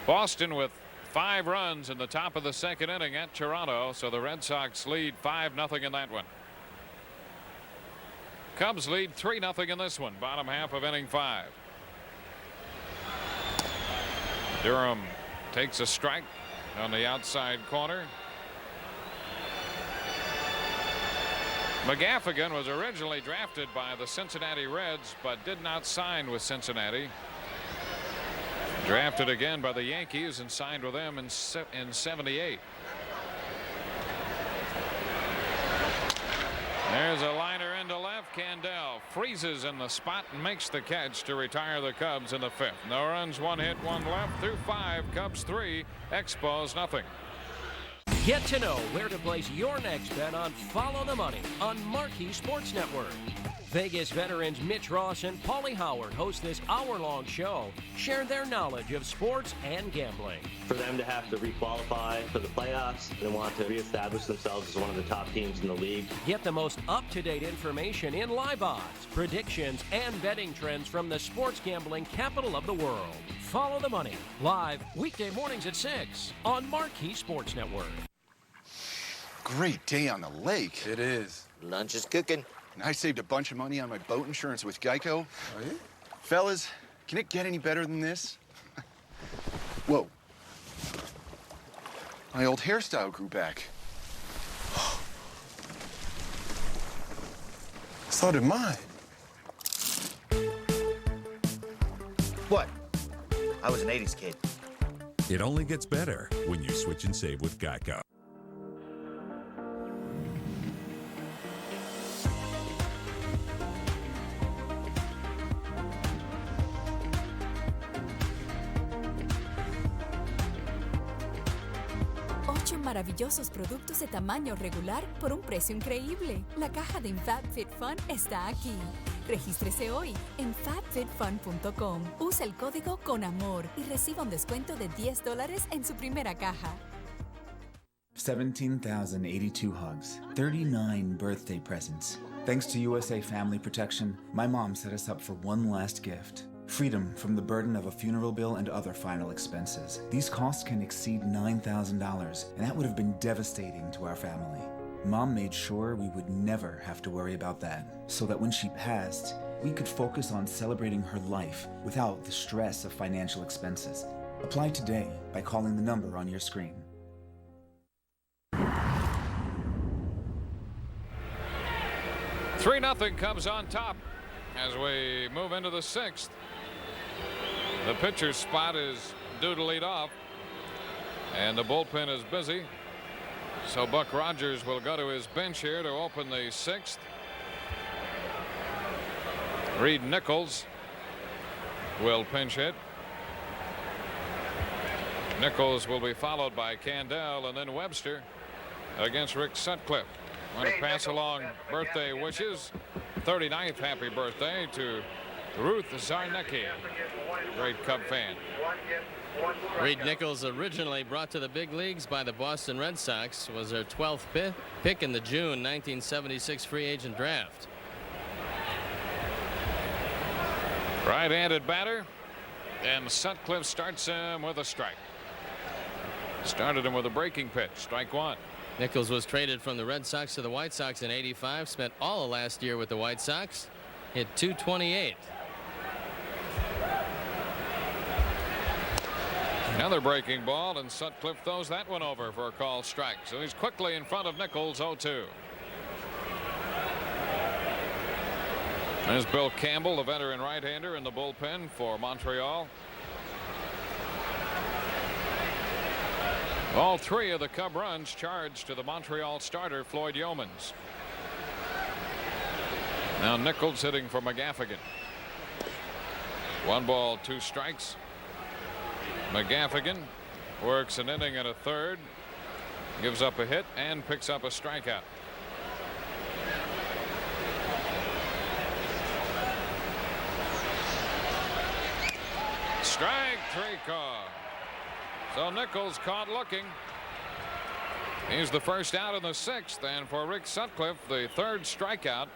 Speaker 10: Boston with 5 runs in the top of the 2nd inning at Toronto, so the Red Sox lead 5-0 in that one. Cubs lead 3-0 in this one, bottom half of inning 5. Durham takes a strike on the outside corner. McGaffigan was originally drafted by the Cincinnati Reds, but did not sign with Cincinnati. Drafted again by the Yankees and signed with them in '78. There's a liner into left. Candell freezes in the spot and makes the catch to retire the Cubs in the 5th. No runs, 1 hit, 1 left through 5. Cubs 3, Expos nothing.
Speaker 4: Get to know where to place your next bet on Follow the Money on Marquee Sports Network. Vegas veterans Mitch Ross and Paulie Howard host this hour-long show, share their knowledge of sports and gambling.
Speaker 5: For them to have to requalify for the playoffs, they want to reestablish themselves as one of the top teams in the league.
Speaker 4: Get the most up-to-date information in live odds, predictions, and betting trends from the sports gambling capital of the world. Follow the Money, live weekday mornings at 6 on Marquee Sports Network.
Speaker 6: Great day on the lake. It is.
Speaker 7: Lunch is cooking.
Speaker 6: And I saved a bunch of money on my boat insurance with Geico. Oh, yeah? Fellas, can it get any better than this? Whoa. My old hairstyle grew back. So did mine.
Speaker 7: What? I was an 80s kid.
Speaker 8: It only gets better when you switch and save with Geico.
Speaker 9: Maravillosos productos de tamaño regular por un precio increíble. La caja de FabFitFun está aquí. Regístrese hoy en fabfitfun.com. Usa el código CONAMOR y reciba un descuento de $10 en su primera caja.
Speaker 12: 17,082 hugs, 39 birthday presents. Thanks to USA Family Protection, my mom set us up for one last gift. Freedom from the burden of a funeral bill and other final expenses. These costs can exceed $9,000, and that would have been devastating to our family. Mom made sure we would never have to worry about that, so that when she passed, we could focus on celebrating her life without the stress of financial expenses. Apply today by calling the number on your screen.
Speaker 10: 3-0 comes on top as we move into the 6th. The pitcher's spot is due to lead off, and the bullpen is busy. So Buck Rogers will go to his bench here to open the 6th. Reed Nichols will pinch hit. Nichols will be followed by Candell, and then Webster against Rick Sutcliffe. I want to pass along birthday wishes. 39th happy birthday to Ruth Zarnecki, great Cub fan.
Speaker 2: Reed Nichols, originally brought to the big leagues by the Boston Red Sox, was their 12th pick in the June 1976 free agent draft.
Speaker 10: Right-handed batter, and Sutcliffe starts him with a strike. Started him with a breaking pitch, strike one.
Speaker 2: Nichols was traded from the Red Sox to the White Sox in '85, spent all of last year with the White Sox, hit .228.
Speaker 10: Another breaking ball, and Sutcliffe throws that one over for a called strike. So he's quickly in front of Nichols, 0-2. There's Bill Campbell, the veteran right-hander in the bullpen for Montreal. All three of the Cub runs charged to the Montreal starter, Floyd Yeomans. Now Nichols hitting for McGaffigan. 1 ball, 2 strikes. McGaffigan works an inning and a third, gives up a hit and picks up a strikeout. Strike 3 call. So Nichols caught looking. He's the first out in the 6th, and for Rick Sutcliffe, the 3rd strikeout.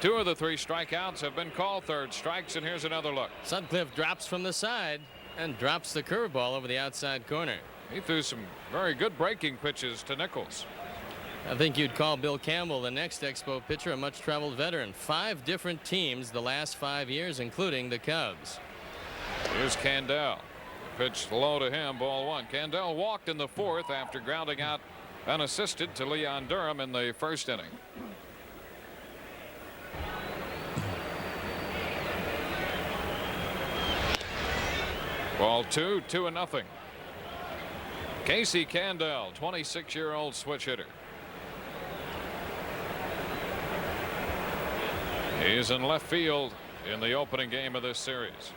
Speaker 10: 2 of the 3 strikeouts have been called third strikes, and here's another look.
Speaker 2: Sutcliffe drops from the side and drops the curveball over the outside corner.
Speaker 10: He threw some very good breaking pitches to Nichols.
Speaker 2: I think you'd call Bill Campbell, the next Expo pitcher, a much-traveled veteran. 5 different teams the last 5 years, including the Cubs.
Speaker 10: Here's Candell. Pitched low to him, ball 1. Candell walked in the 4th after grounding out unassisted to Leon Durham in the 1st inning. Ball 2, 2-0. Casey Candell, 26-year-old switch hitter. He's in left field in the opening game of this series.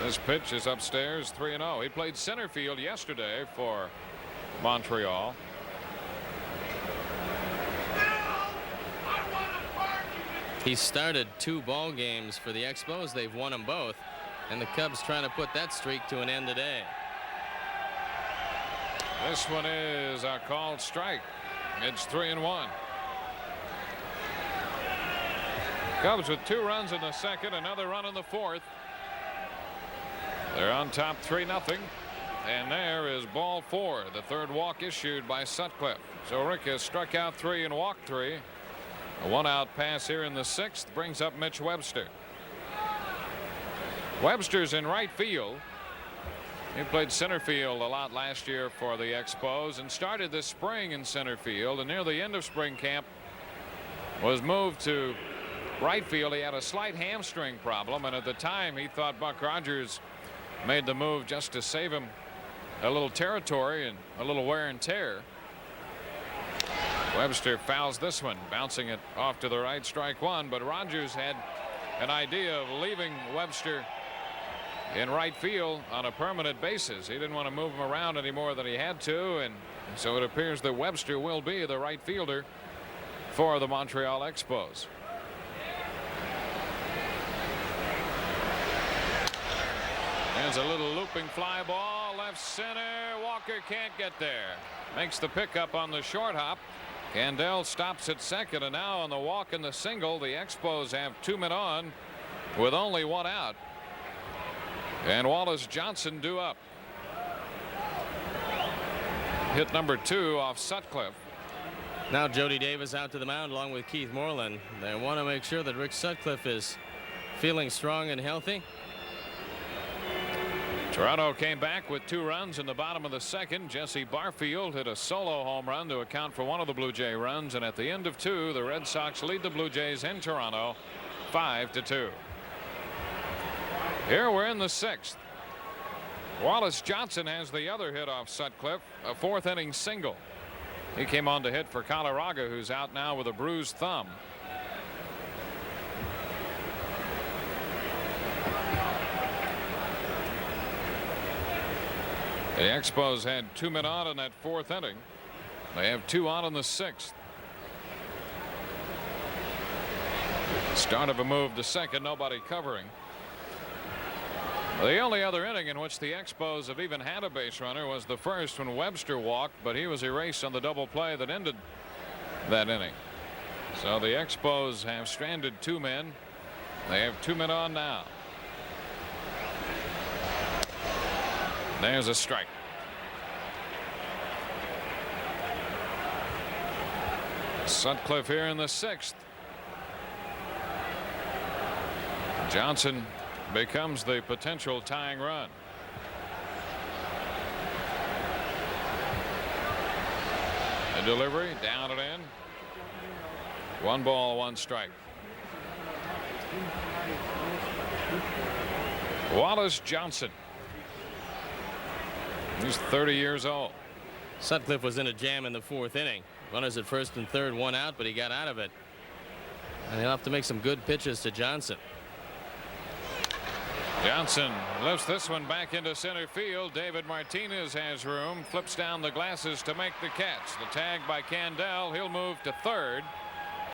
Speaker 10: This pitch is upstairs, 3-0. He played center field yesterday for Montreal.
Speaker 2: He started 2 ball games for the Expos. They've won them both, and the Cubs trying to put that streak to an end today.
Speaker 10: This one is a called strike. It's 3-1. Cubs with 2 runs in the 2nd, another run in the 4th. They're on top 3-0. And there is ball 4, the 3rd walk issued by Sutcliffe. So Rick has struck out 3 and walked 3. A 1-out pass here in the 6th brings up Mitch Webster. Webster's in right field. He played center field a lot last year for the Expos and started this spring in center field, and near the end of spring camp was moved to right field. He had a slight hamstring problem, and at the time he thought Buck Rogers made the move just to save him a little territory and a little wear and tear. Webster fouls this one, bouncing it off to the right, strike one, but Rogers had an idea of leaving Webster in right field on a permanent basis. He didn't want to move him around any more than he had to, and so it appears that Webster will be the right fielder for the Montreal Expos. There's a little looping fly ball left center. Walker can't get there. Makes the pickup on the short hop. Candell stops at second, and now on the walk and the single, the Expos have 2 men on with only 1 out. And Wallace Johnson due up. Hit number 2 off Sutcliffe.
Speaker 2: Now Jody Davis out to the mound along with Keith Moreland. They want to make sure that Rick Sutcliffe is feeling strong and healthy.
Speaker 10: Toronto came back with 2 runs in the bottom of the second. Jesse Barfield hit a solo home run to account for one of the Blue Jay runs, and at the end of 2, the Red Sox lead the Blue Jays in Toronto 5-2. Here we're in the 6th. Wallace Johnson has the other hit off Sutcliffe, a 4th inning single. He came on to hit for Colorado, who's out now with a bruised thumb. The Expos had 2 men on in that 4th inning. They have 2 on in the 6th. Start of a move to second, nobody covering. The only other inning in which the Expos have even had a base runner was the first when Webster walked, but he was erased on the double play that ended that inning. So the Expos have stranded 2 men. They have 2 men on now. There's a strike. Sutcliffe here in the 6th. Johnson becomes the potential tying run. A delivery down and in. 1 ball, 1 strike. Wallace Johnson. He's 30 years old.
Speaker 2: Sutcliffe was in a jam in the 4th inning. Runners at first and third, 1 out, but he got out of it. And he'll have to make some good pitches to Johnson.
Speaker 10: Johnson lifts this one back into center field. David Martinez has room, flips down the glasses to make the catch. The tag by Candell. He'll move to third.